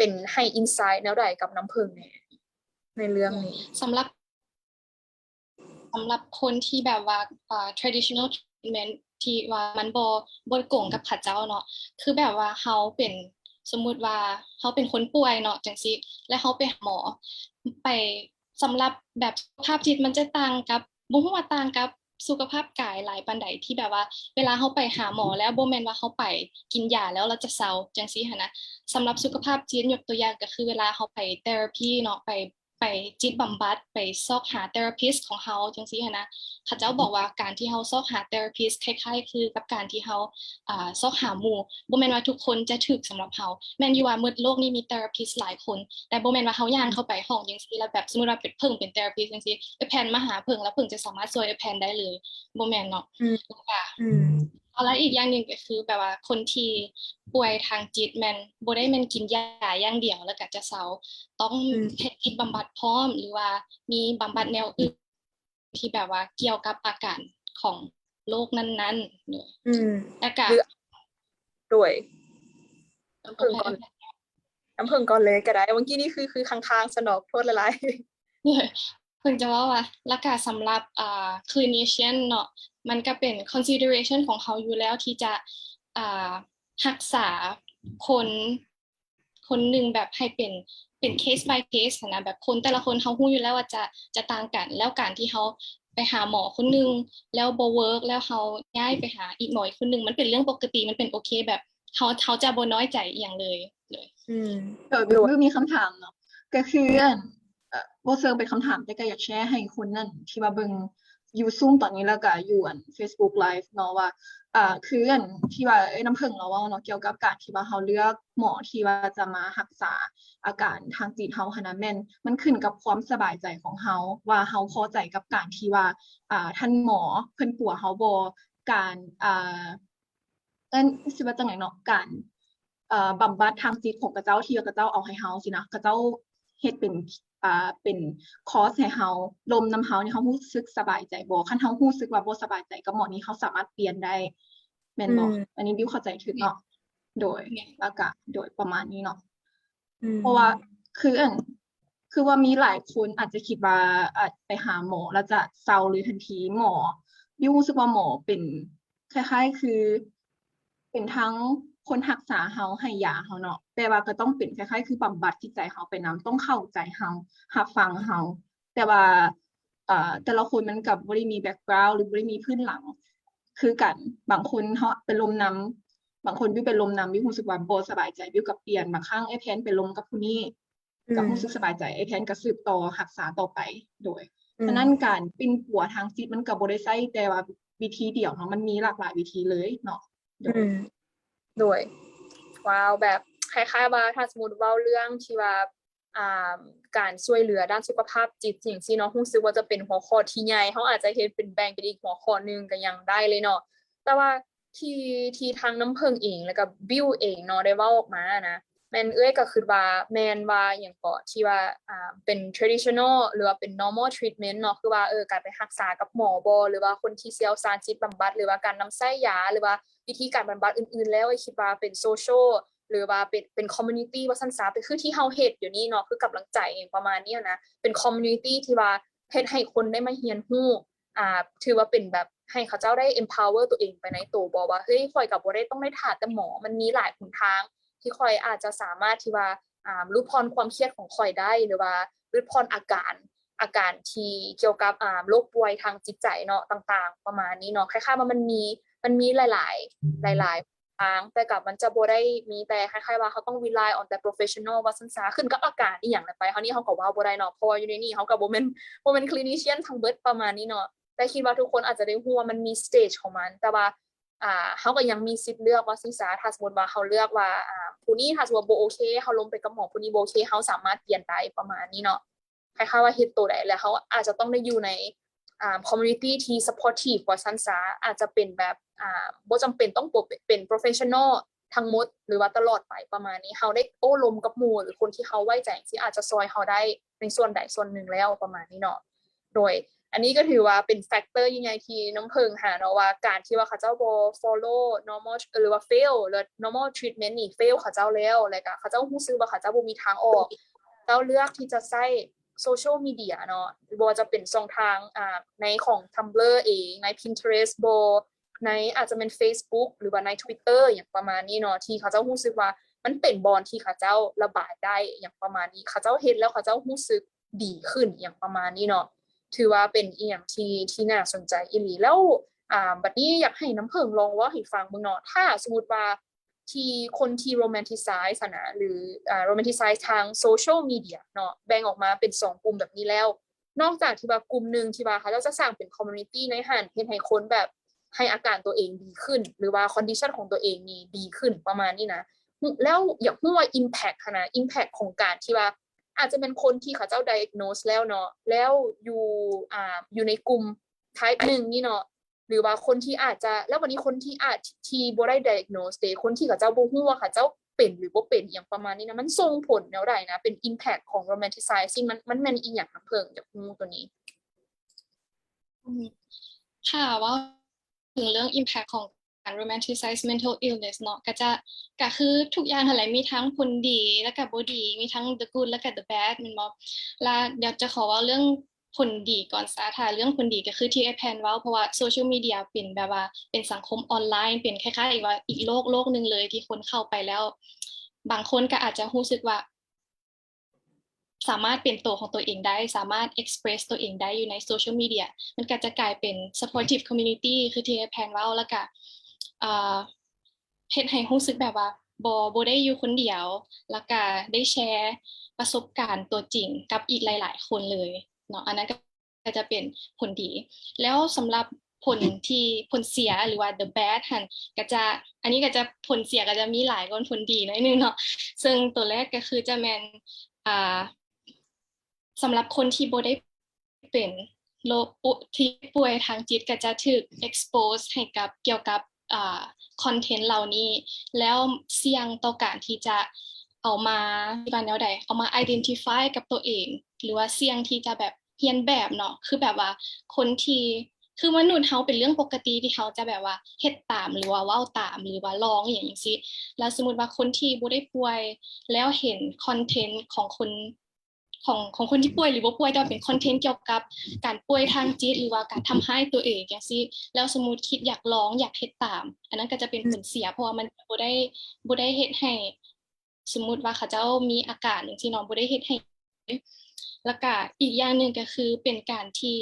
ป็นให้ insight แนวใดกับน้ำเพิ่งในเรื่องนี้สำหรับคนที่แบบว่าtraditional treatment ที่ว่ามันบ่โกงกับเขาเจ้าเนาะคือแบบว่าเขาเป็นสมมุติว่าเขาเป็นคนป่วยเนาะจังซี่แล้วเขาไปหาหมอไปสำหรับแบบสุขภาพจิตมันจะต่างกับบ่ฮู้ว่าต่างกับสุขภาพกายหลายปานใดที่แบบว่าเวลาเขาไปหาหมอแล้วบ่แม่นว่าเขาไปกินยาแล้วเราจะเซาจังซี่หันนะสำหรับสุขภาพจิตยกตัวอย่างก็คือเวลาเขาไป therapy เนาะไปจิตบำบัดไปซอกหา therapist ของเขาจังซี่หันนะเขาเจ้าบอกว่าการที่เขาซอกหา therapist คล้ายๆคือกับการที่เขาซอกหาหมู่บ่แม่นว่าทุกคนจะถึกสำหรับเขาแม่นอยู่ว่ามื้อโลกนี้มี therapist หลายคนแต่บ่แม่นว่าเขาย่างเข้าไปห้องจังซี่แล้วแบบสมมุติว่าเป็นเพิ่งเป็น therapist จังซี่แพนมาหาเพิ่งแล้วเพิ่งจะสามารถช่วยแพนได้เลยบ่แม่นเนาะแล้วก็แล้วอีกอย่างหนึ่งก็คือแบบว่าคนที่ป่วยทางจิตแม่นบ่ได้แม่นกินยาอย่างเดียวแล้วก็จะเซาต้องเฮ็ดจิตบำบัดพร้อมหรือว่ามีบำบัดแนวอื่นที่แบบว่าเกี่ยวกับอาการของโรคนั้นๆเนี่ยแล้วก็ด้วยน้ำผึ้งก่อนเลยก็ได้เมื่อกี้นี่คือค้างๆสนอกโทษหลายเพิ่งจะว่าแล้วก็สำหรับclinician เนาะมันก็เป็น consideration ของเขาอยู่แล้วที่จะรักษาคนหนึ่งแบบให้เป็น case by case นะแบบคนแต่ละคนเขารู้อยู่แล้วว่าจะต่างกันแล้วการที่เขาไปหาหมอคนนึงแล้วบ่เวิร์กแล้วเขาย้ายไปหาอีกหมออีกคนนึงมันเป็นเรื่องปกติมันเป็นโอเคแบบเขาจะบ่น้อยใจอย่างเลยบิวมีคำถามเนาะก็คือบ่เชิงเป็นคำถามแต่ก็อยากแชร์ให้คนนั่นที่ว่าเบิ่งอยู่ซูมตอนนี้แล้วก็อยู่Facebook Live เนาะว่าคือที่ว่าน้ำผึ้งเราว่าเนาะเกี่ยวกับการที่ว่าเฮาเลือกหมอที่ว่าจะมารักษาอาการทางจิตเฮาหั้นน่ะแม่นมันขึ้นกับความสบายใจของเฮาว่าเฮาพอใจกับการที่ว่าท่านหมอเพิ่นปัวเฮาบ่การสิว่าจังได๋เนาะการบำบัดทางจิตของกระเจ้าที่กระเจ้าเอาให้เฮาสินะกระเจ้าเฮ็ดเป็นคอร์สให้เฮาลมนำเฮานี่เฮารู้สึกสบายใจบ่คันเฮารู้สึกว่าบ่สบายใจกับหมอนี้เฮาสามารถเปลี่ยนได้แม่นบ่อันนี้บิวเข้าใจถูกเนาะโดยแล้วก็โดยประมาณนี้เนาะเพราะว่าคือว่ามีหลายคนอาจจะคิดว่าไปหาหมอแล้วจะเซาเลยทันทีหมอบิวรู้สึกว่าหมอเป็นคล้ายๆคือเป็นทั้งคนรักษาเฮาให้ยาเฮาเนาะแต่ว่าก็ต้องเป็นคล้ายๆคือบำบัดจิตใจเฮาไปนำต้องเข้าใจเฮารับฟังเฮาแต่ว่าแต่ละคนมันก็บ่ได้มีแบ็กกราวนด์หรือบ่ได้มีพื้นหลังคือกันบางคนเฮาเป็นลมนำบางคนบิวเป็นลมนำบิวรู้สึกว่าบ่สบายใจบิวก็เปลี่ยนบางครั้งไอ้แพนไปลมกับผู้นี้ก็รู้สึกสบายใจไอ้แพนก็สืบต่อรักษาต่อไปโดยฉะนั้นการปิ้นปัวทางจิตมันก็บ่ได้ใช้แต่ว่าวิธีเดียวเนาะมันมีหลากหลายวิธีเลยเนาะด้วยว้าวแบบคล้ายๆว่าถ้าสมมุติเว้าเรื่องที่ว่าการช่วยเหลือด้านสุขภาพจิตจังซี่เนาะรู้สึกว่าจะเป็นหัวข้อที่ใหญ่เฮาอาจจะเฮ็ดเป็นแบ่งเป็นอีกหัวข้อนึงก็ยังได้เลยเนาะแต่ว่าที่ทางน้ำผึ้งเองแล้วก็บิวเองเนาะได้เว้าออกมานะ แม่นเอ้ยก็คือว่าแม่นว่าอย่างก็ที่ว่าเป็น traditional หรือว่าเป็น normal treatment เนาะคือว่าการไปรักษากับหมอบ่หรือว่าคนที่เชี่ยวชาญจิตบำบัดหรือว่าการนำใช้ยาหรือว่าวิธีการบำบัดอื่นๆแล้วคิดว่าเป็น social หรือว่าเป็น community ว่าซั่นซะเป็นคือที่เฮาเฮ็ดอยู่นี่เนาะคือกำลังใจอย่างประมาณนี้นะเป็น community ที่ว่าเฮ็ดให้คนได้มาเรียนรู้ถือว่าเป็นแบบให้เขาเจ้าได้ empower ตัวเองไปในตัวบ่ว่าเฮ้ยข่อยก็บ่ได้ต้องได้ท่าแต่หมอมันมีหลายหนทางที่ข่อยอาจจะสามารถที่ว่าลดพรความเครียดของข่อยได้หรือว่าลดพรอาการที่เกี่ยวกับโรคป่วยทางจิตใจเนาะต่างๆประมาณนี้เนาะคล้ายๆว่ามันมีหลายทางแต่กับมันจะบ่ได้มีแต่คล้ายๆว่าเขาต้อง rely on แต่ professional ว่าซั่นซะขึ้นกับอาการอีหยังไปเฮานี่เฮาก็ว่าบ่ได้เนาะเพราะว่าอยู่ในนี้เฮาก็บ่แม่น clinician ทั้งเบิดประมาณนี้เนาะแต่คิดว่าทุกคนอาจจะได้รู้ว่ามันมี stage ของมันแต่ว่าเขาก็ยังมีสิทธิ์เลือกว่าสิซะถ้าสมมุติว่าเขาเลือกว่าผู้นี้ถ้าสมมุติว่าบ่โอเคเขาลงไปกับหมอผู้นี้บ่โอเคเขาสามารถเปลี่ยนได้ประมาณนี้เนาะคล้ายๆว่าเฮ็ดตัวใดแล้วเขาอาจจะต้องได้อยู่ในcommunity ที่ supportive กว่าซั่นซะอาจจะเป็นแบบบ่จำเป็นต้องเป็น professional ทั้งหมดหรือว่าตลอดไปประมาณนี้เขาได้โอ้ลมกับหมู่หรือคนที่เขาไว้ใจที่อาจจะซอยเขาได้ในส่วนใดส่วนหนึ่งแล้วประมาณนี้เนาะโดยอันนี้ก็ถือว่าเป็นแฟกเตอร์ยังไงที่น้องเพิงหาเนาะว่าการที่ว่าเขาเจ้าบ่ follow normal หรือว่า fail หรือ normal treatment นี่ fail เขาเจ้าแล้วแล้วก็เขาเจ้ารู้สึกว่าเขาเจ้าบ่มีทางออกเจ้าเลือกที่จะใช้โซเชียลมีเดียเนาะบ่ว่าจะเป็นช่องทางในของ Tumblr เองใน Pinterest บ่ในอาจจะเป็น Facebook หรือว่าใน Twitter อย่างประมาณนี้เนาะที่เขาเจ้ารู้สึกว่ามันเป็นบอนที่เขาเจ้าระบายได้อย่างประมาณนี้เขาเจ้าเฮ็ดแล้วเขาเจ้ารู้สึกดีขึ้นอย่างประมาณนี้เนาะถือว่าเป็นอีหยังที่น่าสนใจอีหลีแล้วบัดนี้อยากให้น้ำเพิงลองเว้าให้ฟังเบิ่งเนาะถ้าสมมุติว่าที่คนที่ romanticize นะหรือromanticize ทางโซเชียลมีเดียเนาะแบ่งออกมาเป็น2กลุ่มแบบนี้แล้วนอกจากที่ว่ากลุ่มนึงที่ว่าเขาจะสร้างเป็น community ในหั้นเฮ็ดให้คนแบบให้อาการตัวเองดีขึ้นหรือว่า condition ของตัวเองนี่ดีขึ้นประมาณนี้นะแล้วอยากรู้ว่า impact ค่ะนะ impact ของการที่ว่าอาจจะเป็นคนที่เขาเจ้า diagnose แล้วเนาะแล้วอยู่ในกลุ่ม type 1นี่เนาะหรือว่าคนที่อาจจะแล้ววันนี้คนที่ที่บ่ได้ diagnose แต่คนที่เขาเจ้าบ่ฮู้ว่าเขาเจ้าเป็นหรือบ่เป็นอย่างประมาณนี้นะมันส่งผลแนวใดนะเป็น impact ของ romanticizing มันแม่นอีหยังนะเพิ่งอยากรู้ตัวนี้ค่ะว่าถึงเรื่อง impact ของการ romanticize mental illness เนาะก็คือทุกอย่างอะไรมีทั้งผลดีและก็บ่ดีมีทั้ง the good และก็ the bad แม่นบ่แล้วเดี๋ยวจะขอเว้าเรื่องผลดีก่อนซะถ้าเรื่องผลดีก็คือที่ไอ้แพนเว้าเพราะว่าโซเชียลมีเดียเป็นแบบว่าเป็นสังคมออนไลน์เป็นคล้ายๆว่าอีกโลกนึงเลยที่คนเข้าไปแล้วบางคนก็อาจจะรู้สึกว่าสามารถเป็นตัวของตัวเองได้สามารถ express ตัวเองได้อยู่ในโซเชียลมีเดียมันก็จะกลายเป็น supportive community คือที่แพนเว้าแล้วก็เฮ็ดให้รู้สึกแบบว่าบ่ได้อยู่คนเดียวแล้วก็ได้แชร์ประสบการณ์ตัวจริงกับอีกหลายๆคนเลยเนาะอันนั้นก็จะเป็นผลดีแล้วสำหรับผลเสียหรือว่า the bad หั่นก็จะอันนี้ก็จะผลเสียก็จะมีหลายกว่าผลดีหน่อยนึงเนาะซึ่งตัวแรกก็คือจะแม่นสำหรับคนที่บ่ได้เป็นโรคที่ป่วยทางจิตก็จะถูก expose ให้กับเกี่ยวกับคอนเทนต์เหล่านี้แล้วเสี่ยงต่อการที่จะเอามาแนวใดเอามา identify กับตัวเองหรือว่าเสี่ยงที่จะแบบเรียนแบบเนาะคือแบบว่าคนที่คือมนุษย์เฮาเป็นเรื่องปกติที่เขาจะแบบว่าเฮ็ดตามหรือว่าเว้าตามหรือว่าร้องอย่างนี้สิแล้วสมมุติว่าคนที่บ่ได้ป่วยแล้วเห็นคอนเทนต์ของคนที่ป่วยหรือบ่ป่วยแต่ว่าเป็นคอนเทนต์เกี่ยวกับการป่วยทางจิตหรือว่าการทำร้ายตัวเองจังซี่แล้วสมมุติคิดอยากร้องอยากเฮ็ดตามอันนั้นก็จะเป็นผลเสียเพราะว่ามันบ่ได้เฮ็ดให้สมมุติว่าเขาเจ้ามีอาการจังซี่เนาะบ่ได้เฮ็ดให้แล้วก็อีกอย่างนึงก็คือเป็นการที่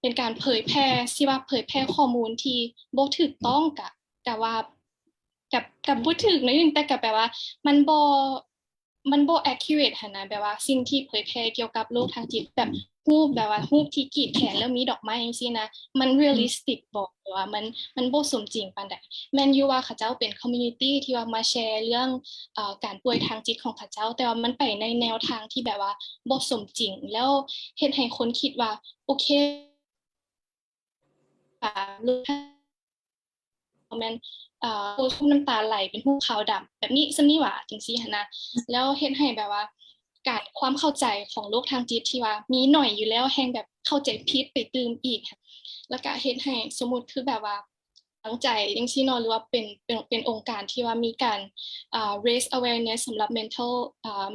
เป็นการเผยแพร่ที่ว่าเผยแพร่ข้อมูลที่บ่ถูกต้องกะว่ากับบ่ถูกหน่อยนึงแต่ก็แปลว่ามันบ่ accurate หั่นนะแบบว่าสิ่งที่เผยแพร่เกี่ยวกับโรคทางจิตแบบว่ารูปที่กรีดแขนแล้วมีดอกไม้จังซี่นะมัน realistic บ่ว่ามันบ่สมจริงปานใดแม่นอยู่ว่าเขาเจ้าเป็น community ที่ว่ามาแชร์เรื่องการป่วยทางจิตของเขาเจ้าแต่ว่ามันไปในแนวทางที่แบบว่าบ่สมจริงแล้วเฮ็ดให้คนคิดว่าโอเคแม่น โพสต์รูปน้ำตาไหลเป็นรูปขาวดำแบบนี้ซำนี้หว่าจังซี่หั้นนะแล้วเฮ็ดให้แบบว่าการความเข้าใจของโรคทางจิตที่ว่ามีหน่อยอยู่แล้วแฮงแบบเข้าใจผิดไปตื่มอีกแล้วก็เฮ็ดให้สมมุติคือแบบว่าตั้งใจจังซี่เนาะหรือว่าเป็นองค์การที่ว่ามีการraise awareness สำหรับ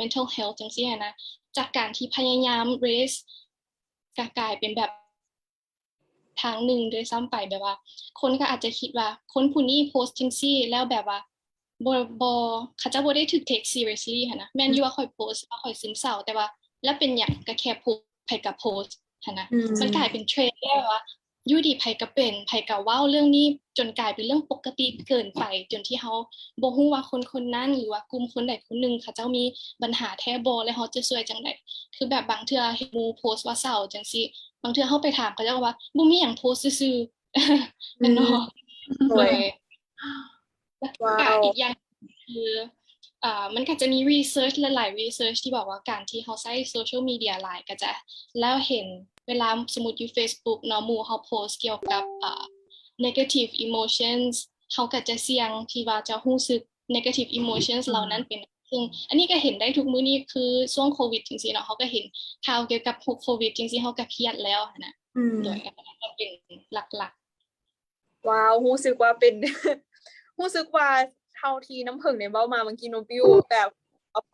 mental health จังซี่หั้นนะจากการที่พยายาม raise ก็กลายเป็นแบบทางหนึ่งด้วยซ้ำไปแบบว่าคนก็อาจจะคิดว่าคนผู้นี้โพสต์จังซี่แล้วแบบว่าบ่เขาจะบ่ได้ถูก take seriously หั้นนะแม่นอยู่ว่าข้อยโพสต์ว่าข้อยซึมเศร้าแต่ว่าแล้วเป็นหยังก็แค่โพสต์ไผก็โพสต์หั้นนะมันกลายเป็นเทรนด์แล้วว่าอยู่ดีไผก็เป็นไผก็เว้าเรื่องนี้จนกลายเป็นเรื่องปกติเกินไปจนที่เฮาบ่ฮู้ว่าคนคนนั้นหรือว่ากลุ่มคนใดคนหนึ่งเขาเจ้ามีปัญหาแท้บ่แล้วเฮาจะช่วยจังได๋คือแบบบางเทื่อเห็นหมู่โพสต์ว่าเศร้าจังซี่บางเทื่อเฮาไปถามเขาเจ้าก็ว่าบ่มีหยังโพสต์ซื่อๆแม่นเนาะ สวย แล้ว ว้า ก็ ว อีกอย่างคือมันก็จะมี research หลายๆ research ที่บอกว่าการที่เขาใช้ social media หลายก็จะแล้วเห็นเวลาสมมุติอยู่ Facebook เนาะหมู่เขาโพสต์เกี่ยวกับnegative emotions เขาก็จะเสี่ยงที่ว่าจะรู้สึก negative emotions เหล่านั้นเป็นซึ่งอันนี้ก็เห็นได้ทุกมื้อนี้คือช่วงโควิดจังซี่เนาะเขาก็เห็นข่าวเกี่ยวกับโควิดจังซี่เขาก็เครียดแล้วหั้นน่ะโดยอันนั้นก็เป็นหลักๆ ว้าวรู้สึกว่าเป็น รู้สึกว่าเท่าที่น้ำผึ้งเนี่ยเว้ามาเมื่อกี้น้องบิวแบบ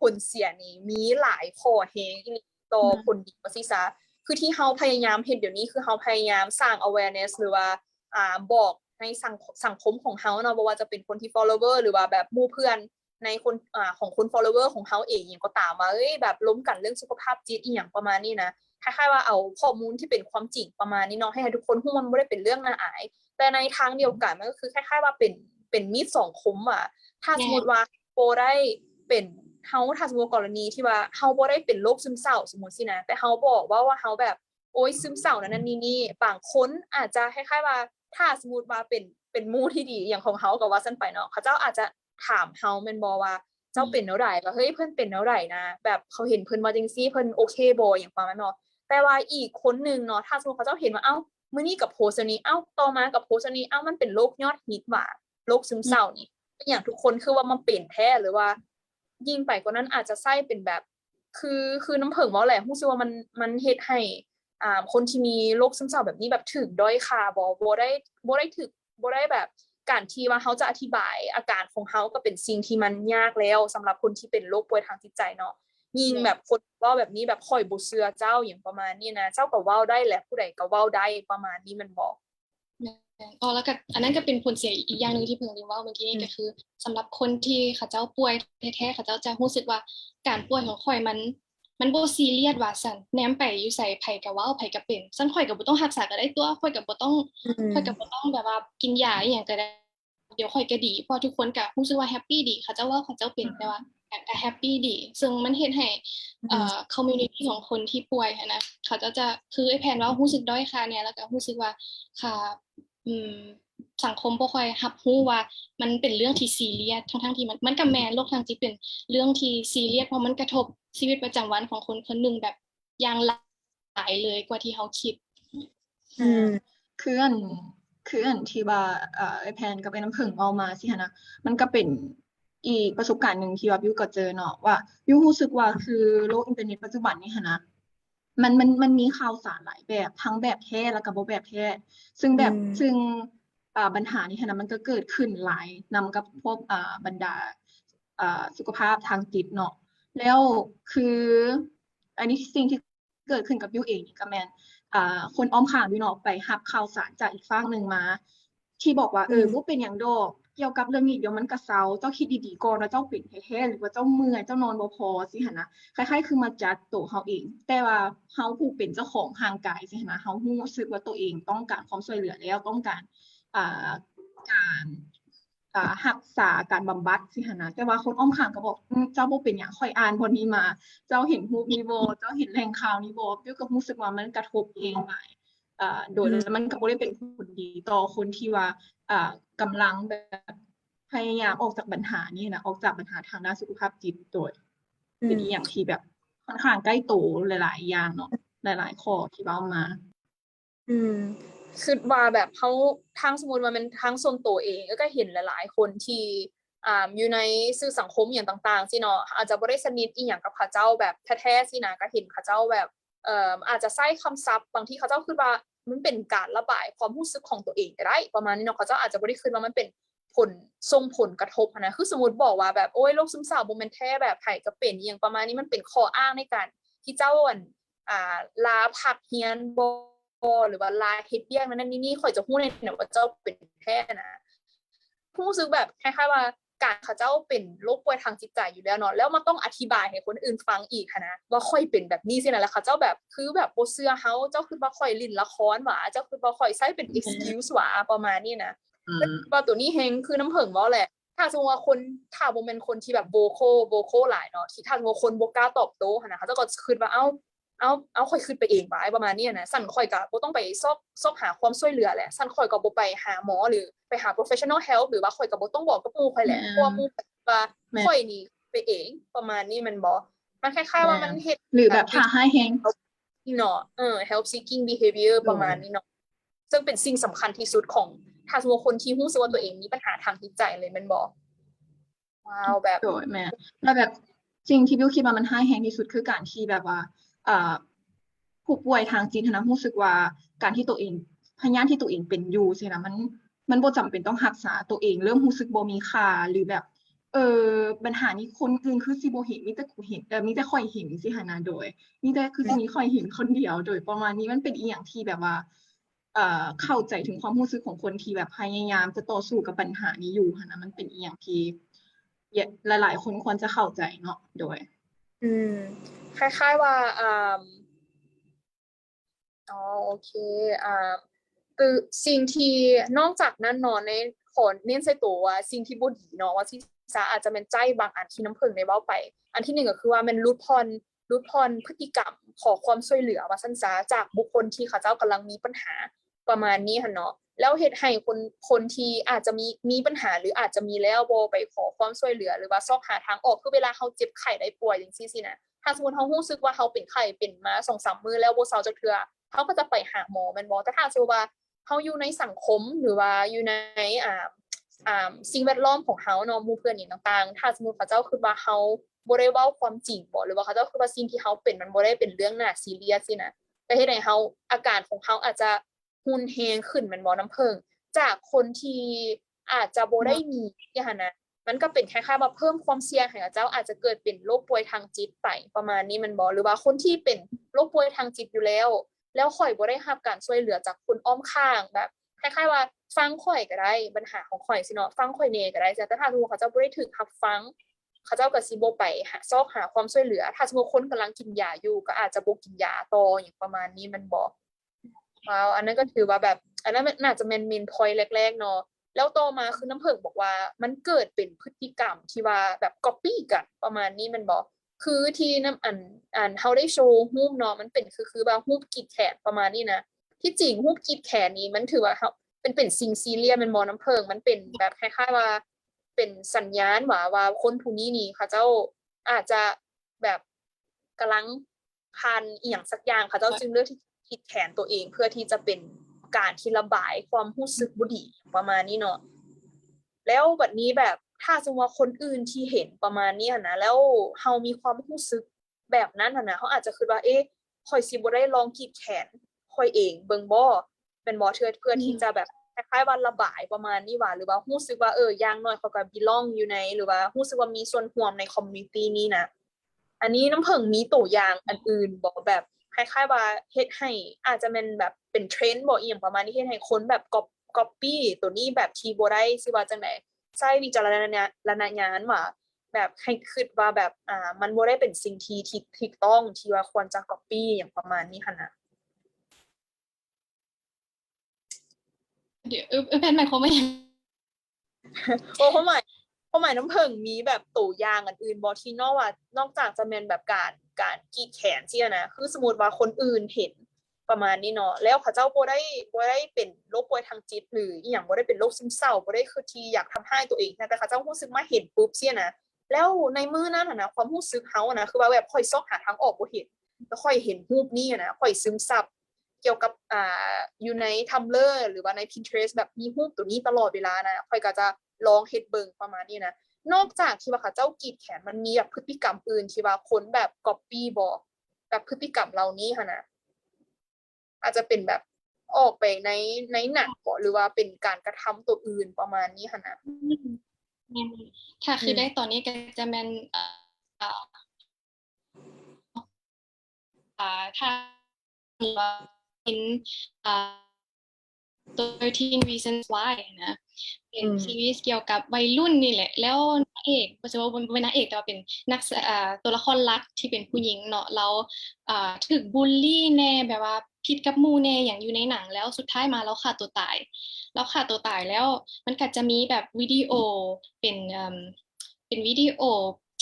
ผลเสียนี่มีหลายข้อแฮงอีหลีต่อคนดีว่าซี่ซะคือที่เฮาพยายามเฮ็ดเดี๋ยวนี้คือเฮาพยายามสร้าง awareness หรือว่าบอกในสังคมของเฮาเนาะบ่ว่าจะเป็นคนที่ follower หรือว่าแบบหมู่เพื่อนในคนของคน follower ของเฮาเองหยังก็ตามว่าเอ้ยแบบล้มกันเรื่องสุขภาพจิตอีหยังประมาณนี้นะคล้ายๆว่าเอาข้อมูลที่เป็นความจริงประมาณนี้เนาะให้ทุกคนฮู้ว่ามันบ่ได้เป็นเรื่องน่าอาย แต่ในทางเดียวกันมันก็คือคล้ายๆว่าเป็นมีดสองคมอ่ะถ้าสมมติว่าโบได้เป็นเฮาถ้าสมมติกรณีที่ว่าเฮาบ่ได้เป็นโรคซึมเศร้าสมมติสินะแต่เฮาบอกว่าเฮาแบบโอ๊ยซึมเศร้านั่นนี่บางคนอาจจะคล้ายๆว่าถ้าสมมติว่าเป็นหมู่ที่ดีอย่างของเฮาก็ว่าซั่นไปเนาะเขาเจ้าอาจจะถามเฮาแม่นบ่ว่าเจ้าเป็นแนวใดว่าเฮ้ยเพิ่นเป็นแนวใดนะแบบเขาเห็นเพิ่นว่าจังซี่เพิ่นโอเคบ่อย่างประมาณนั้นเนาะแต่ว่าอีกคนนึงเนาะถ้าสมมุติเขาเจ้าเห็นว่าเอ้ามื้อนี้กับโพสต์อันนี้เอ้าต่อมากับโพสต์อันนี้เอ้ามันเป็นโรคยอดฮิตว่ะโรคซึมเศร้านี่อย่างทุกคนคือว่ามันเป็นแท้หรือว่ายิ่งไปกว่านั้นอาจจะใส่เป็นแบบคือน้ำผึ้งเว้าแหละรู้สึกว่ามันเฮ็ดให้คนที่มีโรคซึมเศร้าแบบนี้แบบถูกด้อยค่าบ่ได้ถูกบ่ได้แบบการที่ว่าเขาจะอธิบายอาการของเขาก็เป็นสิ่งที่มันยากแล้วสำหรับคนที่เป็นโรคป่วยทางจิตใจเนาะยิ่งแบบคนเว้าแบบนี้แบบข่อยบ่เชื่อเจ้าอย่างประมาณนี้นะเจ้าก็เว้าได้แหละผู้ใดก็เว้าได้ประมาณนี้มันบอกแล้วก็อันนั้นก็เป็นผลเสียอีกอย่างหนึ่งที่เพิ่งลืมว่าเมื่อกี้นี่ก็คือสำหรับคนที่เขาเจ้าป่วยแท้ๆเขาเจ้าจะรู้สึกว่าการป่วยของข่อยมันบ่ซีเรียสว่าซั่นแนมไปอยู่ไสไผก็เว้าไผก็เป็นซั่นข่อยก็บ่ต้องรักษาก็ได้ตัวข่อยก็บ่ต้องแบบว่ากินยาอีหยังก็ได้เดี๋ยวข่อยก็ดีเพราะทุกคนก็รู้สึกว่าแฮปปีดีเขาเจ้าว่าเขาเจ้าเป็นแต่ว่าก็แฮปปีดีซึ่งมันเฮ็ดให้คอมมิวนิตีของคนที่ป่วยหั้นนะเขาจะคือไอ้แผนว่ารู้สึกด้อยค่าเนี่ยแล้วก็รู้สึกว่าค่ะสังคมบ่ค่อยรับรู้ว่ามันเป็นเรื่องที่ซีเรียสทั้งๆที่มันก็แม่นโรคทางจิตเป็นเรื่องที่ซีเรียสเพราะมันกระทบชีวิตประจำวันของคนคนหนึ่งแบบอย่างหลายเลยกว่าที่เขาคิดคืออันที่ว่าไอ้แพนกับไอ้น้ำผึ้งเว้ามาสิหั้นนะมันก็เป็นอีกประสบการณ์หนึ่งที่ว่าบิวก็เจอเนาะว่าบิวรู้สึกว่าคือโลกอินเทอร์เน็ตปัจจุบันนี้หั้นนะมันมีข่าวสารหลายแบบทั้งแบบแท้แล้วก็บ่แบบแท้ซึ่งปัญหานี้หั้นนะมันก็เกิดขึ้นหลายนำกับพวกบรรดาสุขภาพทางจิตเนาะแล้วคืออันนี้สิ่งที่เกิดขึ้นกับบิวเองนี่ก็แม่นคนอ้อมข้างบิวเนาะไปรับข่าวสารจากอีกฝั่งนึงมาที่บอกว่าบ่เป็นหยังดอกเกี่ยวกับเรื่องนี้เดี๋ยวมันก็เซาเจ้าคิดดีๆก่อนว่าเจ้าเป็นแท้ๆหรือว่าเจ้าเมื่อยเจ้านอนบ่พอสิหั่นนะคล้ายๆคือมาจัดตัวเฮาเองแต่ว่าเฮาผู้เป็นเจ้าของร่างกายสิหั่นนะเฮารู้สึกว่าตัวเองต้องการความช่วยเหลือแล้วต้องการการรักษาการบำบัดสิหั่นนะแต่ว่าคนอ้อมข้างก็บอกเจ้าบ่เป็นหยังค่อยอ่านบ่นี้มาเจ้าเห็นรูปนี้บ่เจ้าเห็นแหล่งข่าวนี้บ่บิวก็รู้สึกว่ามันกระทบเองหลายโดยแล้วมันก็บ่ได้เป็นผลดีต่อคนที่ว่ากำลังแบบพยายามออกจากปัญหานี้นะออกจากปัญหาทางด้านสุขภาพจิตโดยเป็นอีหยังที่แบบค่อนข้างใกล้ตัวหลายๆอย่างเนาะหลายๆข้อที่เว้ามา คิดว่าแบบเขาทางสมมุติว่ามันทางส่วนตัวเองก็เห็นหลายๆคนที่อยู่ในสื่อสังคมอย่างต่างๆสิเนาะอาจจะบ่ได้สนิทอีหยังกับเขาเจ้าแบบแท้ๆสินะก็เห็นเขาเจ้าแบบอาจจะใช้คำศัพท์บางทีเขาเจ้าคิดว่ามันเป็นการระบายความรู้สึกของตัวเองก็ได้ประมาณนี้เนาะเขาเจ้าอาจจะบ่ได้คิดว่ามันเป็นผลส่งผลกระทบนะคือสมมุติบอกว่าแบบโอ้ยโรคซึมเศร้าบ่แม่นแท้แบบไผก็เป็นอหยังประมาณนี้มันเป็นข้ออ้างในการที่เจ้าลาพักเรียนบ่หรือว่าลาเฮ็ดเวียกนั้นนี่ข่อยจะฮู้แน่ว่าเจ้าเป็นแท้นะรู้สึกแบบคล้ายๆว่าการเขาเจ้าเป็นโรคป่วยทางจิตใจอยู่แล้วเนาะแล้วมันต้องอธิบายให้คนอื่นฟังอีกค่ะนะว่าค่อยเป็นแบบนี้สินะแล้วเขาเจ้าแบบคือแบบบ่เชื่อเฮาเจ้าคือว่าค่อยเล่นละครหว่าเจ้าคือว่าค่อยใช้เป็น excuse หว่าประมาณนี้นะว่าตัวนี้แฮงคือน้ำผึ้งเว้าแหละถ้าสมมุติว่าคนถ้าบ่แม่นคนที่แบบโวคอลหลายเนาะที่ถ้าสมมุติคนบ่กล้าตอบโต้หั่นน่ะเขาเจ้าก็คิดว่าเอาค่อยคิดไปเองบายประมาณนี้นะสั่นค่อยก็บ่ต้องไปซอกหาความช่วยเหลือแหละสั่นค่อยก็บ่ไปหาหมอหรือไปหา professional help หรือว่าค่อยก็บ่ต้องบอกกับหมู่ค่อยแหละเพราะว่าหมู่ว่าค่อยนี่ไปเองประมาณนี้มันบ่มันคล้ายๆว่ามันเฮ็ด หรือแบบถ้าให้แฮง เนาะhelp seeking behavior ประมาณนี้เนาะซึ่งเป็นสิ่งสำคัญที่สุดของถ้าสมมุติคนที่รู้สึกว่าตัวเองมีปัญหาทางจิตใจเลยแม่นบ่ว้าวแบบ โดยแม่แล้วแบบสิ่งที่บิวคิดว่ามันร้ายแรงที่สุดคือการที่แบบว่าผู้ป่วยทางจิตนะรู้สึกว่าการที่ตัวเองพยานที่ตัวเองเป็นอยู่ใช่นะมันบ่จำเป็นต้องรักษาตัวเองเริ่มรู้สึกบ่มีค่าหรือแบบปัญหานี้คนอื่นคือสิบ่เห็นมีแต่กูเห็นมีแต่ข้อยเห็นสิหันน่ะโดยมีแต่คือสิมีข้อยเห็นคนเดียวโดยประมาณนี้มันเป็นอีหยังที่แบบว่าเข้าใจถึงความรู้สึกของคนที่แบบพยายามจะต่อสู้กับปัญหานี้อยู่หันน่ะมันเป็นอีหยังที่หลายๆคนควรจะเข้าใจเนาะโดยคล้ายๆว่าโอเคคือสิ่งที่นอกจากนั้นเนาะในขอเน้นใส่ตัวว่าสิ่งที่บ่ดีเนาะว่าที่ซะอาจจะเป็นใจบางอันที่น้ำผึ้งได้เว้าไปอันที่1ก็คือว่ามันลดผ่อนพฤติกรรมขอความช่วยเหลือว่าซั่นซะจากบุคคลที่เขาเจ้ากำลังมีปัญหาประมาณนี้หั่นเนาะแล้วเฮ็ดให้คนที่อาจจะมีปัญหาหรืออาจจะมีแล้วบ่ไปขอความช่วยเหลือหรือว่าซอกหาทางออกคือเวลาเฮาเจ็บไข้ได้ป่วยจังซี่สินะถ้าสมมุติเฮารู้สึกว่าเฮาเป็นไข้เป็นมา 2-3 มื้อแล้วบ่เซาจักเทื่อเฮาก็จะไปหาหมอแม่นบ่แต่ถ้าสมมุติว่าเฮาอยู่ในสังคมหรือว่าอยู่ในสิ่งแวดล้อมของเฮาเนาะหมู่เพื่อนนี่ต่างๆถ้าสมมุติเขาเจ้าคิดว่าเฮาบ่ได้เว้าความจริงบ่หรือว่าเขาเจ้าคิดว่าสิ่งที่เฮาเป็นมันบ่ได้เป็นเรื่องน่าซีเรียสสินะก็เฮ็ดให้เฮาอาการของเฮาอาจจะรุนแรงขึ้นแม่นบ่น้ำผึ้งจากคนที่อาจจะบ่ได้มีอย่างหั้นนะมันก็เป็นคล้ายๆว่าเพิ่มความเสี่ยงให้กับเจ้าอาจจะเกิดเป็นโรคป่วยทางจิตไปประมาณนี้แม่นบ่หรือว่าคนที่เป็นโรคป่วยทางจิตอยู่แล้วข้อยบ่ได้รับการช่วยเหลือจากคนอ้อมข้างแบบคล้ายๆว่าฟังข้อยก็ได้ปัญหาของข้อยสิเนาะฟังข้อยแหน่ก็ได้แต่ถ้าสมมุติเขาเจ้าบ่ได้ถูกรับฟังเขาเจ้าก็สิบ่ไปซอกหาความช่วยเหลือถ้าสมมุติคนกำลังกินยาอยู่ก็อาจจะบ่กินยาต่อหยังประมาณนี้แม่นบ่ว้าวอันนั้นก็ถือว่าแบบอันนั้นมันน่าจะเป็น main point แรกๆเนาะแล้วต่อมาคือน้ำผึ้งบอกว่ามันเกิดเป็นพฤติกรรมที่ว่าแบบ copy กันประมาณนี้แม่นบ่คือที่น้ำเฮาได้โชว์รูปเนาะมันเป็นคือว่ารูปกรีดแขนประมาณนี้นะที่จริงรูปกรีดแขนนี้มันถือว่าเฮาเป็นสิ่งซีเรียสแม่นบ่น้ำผึ้งมันเป็นแบบคล้ายๆว่าเป็นสัญญาณว่าคนผู้นี้นี่เขาเจ้าอาจจะแบบกำลังผ่านอีหยังสักอย่างเขาเจ้าจึงเลือกที่กรีดแขนตัวเองเพื่อที่จะเป็นการที่ระบายความรู้สึกบ่ดีประมาณนี้เนาะแล้วบัดนี้แบบถ้าสมมุติว่าคนอื่นที่เห็นประมาณนี้หั่นนะแล้วเฮามีความรู้สึกแบบนั้นหั่นนะเฮาอาจจะคิดว่าข้อยสิบ่ได้ลองกรีดแขนข้อยเองเบิ่งบ่แม่นบ่เพื่อที่จะแบบคล้ายๆว่าระบายประมาณนี้ว่าหรือว่ารู้สึกว่าอย่างน้อยเขาก็ belong อยู่ในหรือว่ารู้สึกว่ามีส่วนร่วมในคอมมิวนิตีนี้นะอันนี้น้ำผึ้งมีตัวอย่างอันอื่นบ่แบบคล้ายๆว่าเฮ็ดให้อาจจะแม่นแบบเป็นเทรนด์บ่อีหยังประมาณนี้เฮ็ดให้คนแบบcopy ตัวนี้แบบที่บ่ได้สิว่าจังได๋ใช้วิจารณญาณว่าแบบให้คิดว่าแบบมันบ่ได้เป็นสิ่งที่ถูกต้องที่ว่าควรจะ copy หยังประมาณนี้หั่นน่ะ เดี๋ยวแพทย์หมายความว่าหยัง ความหมายน้ำผึ้งมีแบบตัวอย่างอันอื่นบ่ที่นอกจากจะแม่นแบบการกรีดแขนซี้นะคือสมมุติว่าคนอื่นเห็นประมาณนี้เนาะแล้วเขาเจ้าบ่ได้เป็นโรคป่วยทางจิตหรืออีหยังบ่ได้เป็นโรคซึมเศร้าบ่ได้คือที่อยากทำร้ายตัวเองแต่เขาเจ้ารู้สึกมาเห็นปุ๊บซี้นะแล้วในมื้อนั้นน่ะนะความรู้สึกเฮานะคือว่าแบบค่อยซอกหาทางออกบ่เห็นแล้วค่อยเห็นรูปนี้นะค่อยซึมซับ เกี่ยวกับอยู่ใน Tumblr หรือว่าใน Pinterest แบบมีรูปตัวนี้ตลอดเวลานะค่อยก็จะลองเฮ็ดเบิ่งประมาณนี้นะนอกจากที่ว่าเขาเจ้ากรีดแขนมันมีแบบพฤติกรรมอื่นที่ว่าคนแบบ copy บ่แบบพฤติกรรมเหล่านี้หั่นน่ะอาจจะเป็นแบบออกไปในหนังบ่หรือว่าเป็นการกระทำตัวอื่นประมาณนี้หั่นน่ะแม่นถ้าคือได้ตอนนี้ก็จะแม่นถ้าว่าเป็น13 Reasons Why นะเป็นซีรีส์เกี่ยวกับวัยรุ่นนี่แหละแล้วนางเอกบ่ใช่ว่าเป็นนางเอกแต่ว่าเป็นนักตัวละครหลักที่เป็นผู้หญิงเนาะแล้วถูกบูลลี่แน่แบบว่าผิดกับหมู่แน่อย่างอยู่ในหนังแล้วสุดท้ายมาแล้วฆ่าตัวตายแล้วมันก็จะมีแบบวิดีโอเป็นวิดีโอ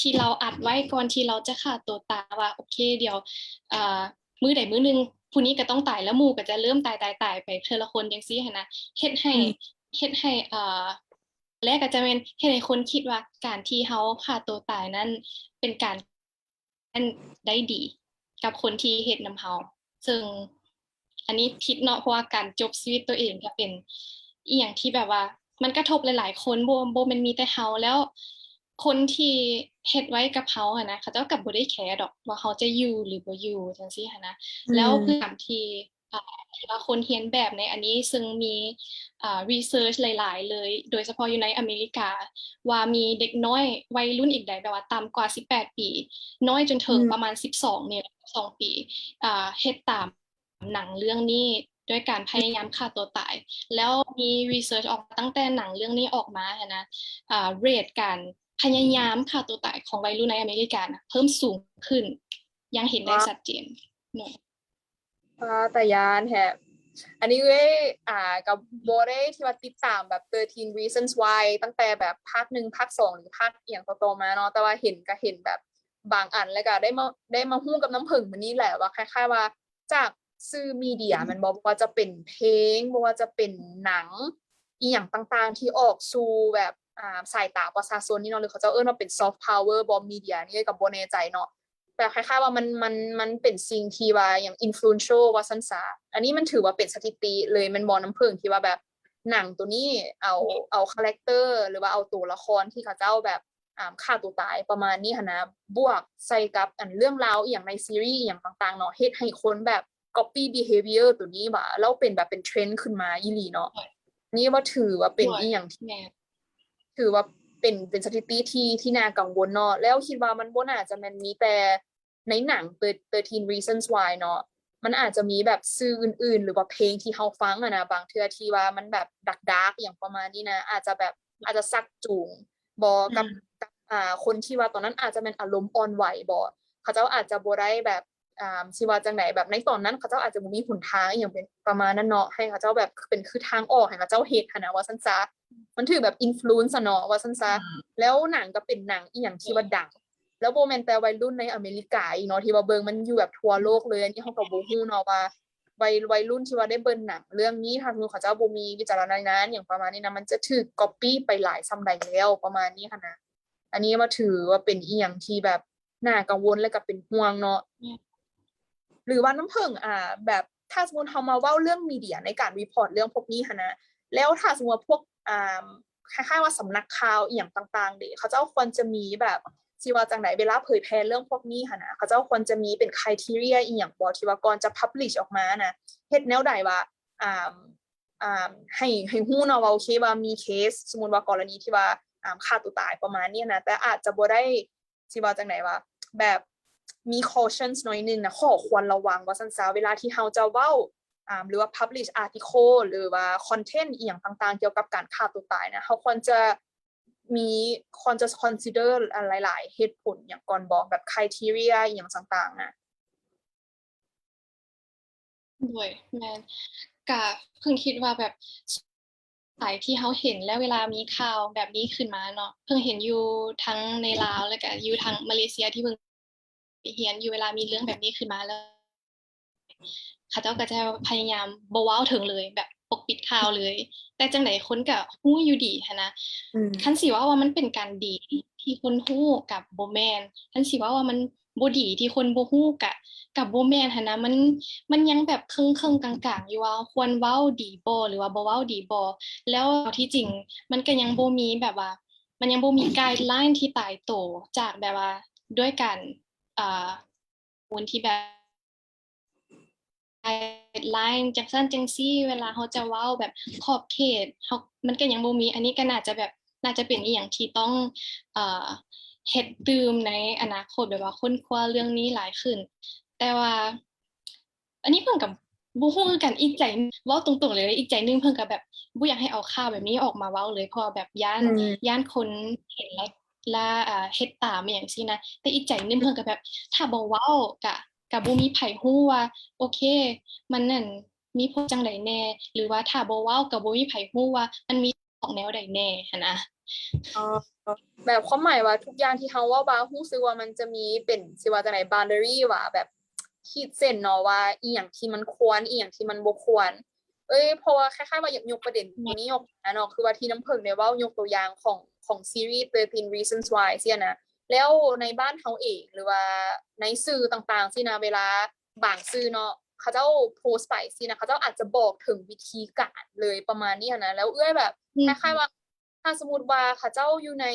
ที่เราอัดไว้ก่อนที่เราจะฆ่าตัวตายว่าโอเคเดี๋ยวมื้อใดมื้อนึงผู้นี้ก็ต้องตายแล้วหมู่ก็จะเริ่มตายไปเทื่อละคนจังซี่หันนะเฮ็ดให้แรกก็จะเป็นเฮ็ดให้คนคิดว่าการที่เฮาฆ่าตัวตายนั้นเป็นการได้ดีกับคนที่เฮ็ดนำเฮาซึ่งอันนี้ผิดเนาะเพราะว่าการจบชีวิตตัวเองก็เป็นอีหยังที่แบบว่ามันกระทบหลายๆคนบ่แม่นมีแต่เฮาแล้วคนที่เฮ็ดไว้กับเฮาอะนะเขาเจ้าก็บ่ได้แคร์ดอกว่าเขาจะอยู่หรือบ่อยู่จังซี่หันนะแล้วพฤติกรรมที่ว่าคนเรียนแบบในอันนี้ซึ่งมีresearch หลายๆเลยโดยเฉพาะอยู่ในอเมริกาว่ามีเด็กน้อยวัยรุ่นอีกใดแบบว่าต่ำกว่า18 ปีน้อยจนถึงประมาณ12เนี่ย12 ปีเฮ็ดตามหนังเรื่องนี้ด้วยการพยายามฆ่าตัวตายแล้วมี research ออกมาตั้งแต่หนังเรื่องนี้ออกมานะเรทการพยายามฆ่าตัวตายของวัยรุ่นในอเมริกานะเพิ่มสูงขึ้นยังเห็นได้ชัดเจนเนาะแต่ยานแฮะอันนี้เว้ยกับโบได้ที่ว่าติดตามแบบ13 Reasons Why ตั้งแต่แบบภาค1ภาค2หรือภาคเอียงต่อๆมาเนาะแต่ว่าเห็นก็เห็นแบบบางอันแล้วก็ได้มาฮู้กับน้ำผึ้งมื้อนี้แหละว่าคล้ายๆว่าจากสื่อมีเดียมันบ่ว่าจะเป็นเพลงบ่ว่าจะเป็นหนังอีหยังต่างๆที่ออกสู่แบบสายตาประชาชนนี่เนาะหรือเขาจะเอิ้นว่าเป็น soft power บ่มีเดียนี่ก็บ่แน่ใจเนาะแต่คล้ายๆว่ามันเป็นสิ่งที่ว่าอย่าง influential ว่าซั่นซะอันนี้มันถือว่าเป็นสถิติเลยมันบ่น้ำผึ้งที่ว่าแบบหนังตัวนี้เอาคาแรคเตอร์หรือว่าเอาตัวละครที่เขาเจ้าแบบฆ่าตัวตายประมาณนี้หั่นนะบวกใส่กับอันเรื่องราวอีหยังในซีรีส์อีหยังต่างๆเนาะเฮ็ดให้คนแบบ copy behavior ตัวนี้ว่าแล้วเป็นแบบเป็นเทรนด์ขึ้นมาอีหลีเนาะนี่ว่าถือว่าเป็นอีหยังที่ถือว่าเป็นสถิติที่น่ากังวลเนาะแล้วคิดว่ามันบ่น่าจะแม่นมีแต่ในหนัง13 Reasons Why เนาะมันอาจจะมีแบบสื่ออื่นๆหรือว่าเพลงที่เฮาฟังอะนะบางเทื่อที่ว่ามันแบบดาร์กๆอย่างประมาณนี้นะอาจจะชักจูงบ่กับคนที่ว่าตอนนั้นอาจจะเป็นอารมณ์อ่อนไหวบ่เขาเจ้าอาจจะบ่ได้แบบสิว่าจังได๋แบบในตอนนั้นเขาเจ้าอาจจะบ่มีหนทางอีหยังเป็นประมาณนั้นเนาะให้เขาเจ้าแบบเป็นคือทางออกให้เขาเจ้าเฮ็ดหันน่ะว่าซั่นซะมันถือแบบ influence อะเนาะว่าซั่นซะแล้วหนังก็เป็นหนังอีหยังที่ว่าดังแล้วบ่แม่นแต่วัยรุ่นในอเมริกาอีกเนาะที่ว่าเบิ่งมันอยู่แบบทั่วโลกเลยอันนี้เฮาก็บ่ฮู้เนาะว่าวัยรุ่นที่ว่าได้เบิ่งหนังเรื่องนี้ถ้าสมมุติเขาเจ้าบ่มีวิจารณญาณหยังประมาณนี้นะมันจะถูก copy ไปหลายส่ำใดแล้วประมาณนี้หันน่ะอันนี้ว่าถือว่าเป็นอีหยังที่แบบน่ากังวลและก็เป็นห่วงเนาะหรือว่าน้ำผึ้งแบบถ้าสมมุติเฮามาเว้าเรื่องมีเดียในการรีพอร์ตเรื่องพวกนี้หันนะแล้วถ้าสมมุติว่าพวกคล้ายๆว่าสำนักข่าวอีหยังต่างๆเด้เขาเจ้าควรจะมีแบบสิว่าจังได๋เวลาเผยแพร่เรื่องพวกนี้หันน่ะเขาเจ้าควรจะมีเป็น criteria อีหยังบ่ที่ว่าก่อนจะ publish ออกมาน่ะเฮ็ดแนวใดว่าให้ฮู้เนาะว่าโอเคว่ามีเคสสมมุติว่ากรณีที่ว่าฆ่าตัวตายประมาณนี้นะแต่อาจจะบ่ได้สิว่าจังได๋ว่าแบบมี cautions หน่อยนึงนะข้อควรระวังว่าซั่นซะเวลาที่เฮาจะเว้าหรือว่า publish article หรือว่า content อีหยังต่างๆเกี่ยวกับการฆ่าตัวตายนะเฮาควรจะconsider หลายๆเหตุผลอย่างก่อนบอกแบบ criteria อีหยังต่างๆนะด้วยแม่นก็เพิ่งคิดว่าแบบสายที่เฮาเห็นแล้วเวลามีข่าวแบบนี้ขึ้นมาเนาะเพิ่งเห็นอยู่ทั้งในลาวแล้วก็อยู่ทางมาเลเซียที่เพิ่งไปเรียนอยู่เวลามีเรื่องแบบนี้ขึ้นมาแล้วเขาเจ้าก็จะพยายามบ่เว้าถึงเลยแบบปกปิดข่าวเลยแต่จังได๋คนก็ฮู้อยู่ดีหันนะคันสิว่ามันเป็นการดีที่คนฮู้กับบ่แม่นคันสิว่ามัน บ่ดีที่คนบ่ฮู้กะบ่แม่นหันนะมันยังแบบครึ่งๆกลางๆอยู่ว่าควรเว้าดีบ่หรือว่าบ่เว้าดีบ่แล้วที่จริงมันก็ยังบ่มีแบบว่ามันยังบ่มีไกด์ไลน์ที่ตายตัวจากแบบว่าด้วยการคนที่แบบไกด์ไลน์จังซั่นจังซี่เวลาเขาจะเว้าแบบขอบเขตเขามันก็ยังบ่มีอันนี้ก็น่าจะเป็นอีหยังที่ต้องเอ่อเฮ็ดตื่มในอนาคตแบบว่าค้นคว้าเรื่องนี้หลายขึ้นแต่ว่าอันนี้เพิ่นก็บ่ฮู้คือกันอีกใจเว้าตรงๆเลยอีกใจหนึงเพิ่นก็แบบบ่อยากให้เอาข่าวแบบนี้ออกมาเว้าเลยเพราะว่าแบบย้านคนเห็นแล้วเฮ็ดตามอิหยังซี้นะแต่อีกใจหนึงเพิ่นก็แบบถ้าบ่เว้าก็บ่มีไผฮู้ว่าโอเคมันนั่นมีผลจังใดแน่หรือว่าถ้าบ่เว้าก็บ่มีไผฮู้ว่ามันมีออกแนวใดแน่หันนะอ๋อแบบความหมายว่าทุกอย่างที่เฮาเว้าบารู้สึกว่ามันจะมีเป็นสิว่าจังได๋ boundary ว่าแบบขีดเส้นเนาะว่าอีหยังที่มันควรอีหยังที่มันบ่ควรเพราะว่าคล้ายๆว่าอยากยกประเด็นตรงนี้ออกมาเนาะคือว่าที่น้ำเพิ่งได้เว้ายกตัวอย่างของซีรีส์13 Reasons Why เสียนะแล้วในบ้านเฮาเองหรือว่าในสื่อต่างๆสินะเวลาบางสื่อเนาะเขาเจ้าโพสต์ไปสินะเขาเจ้าอาจจะบอกถึงวิธีการเลยประมาณนี้นะแล้วแบบคล้ายๆว่าถ้าสมมุติว่าเขาเจ้าอยู่ใน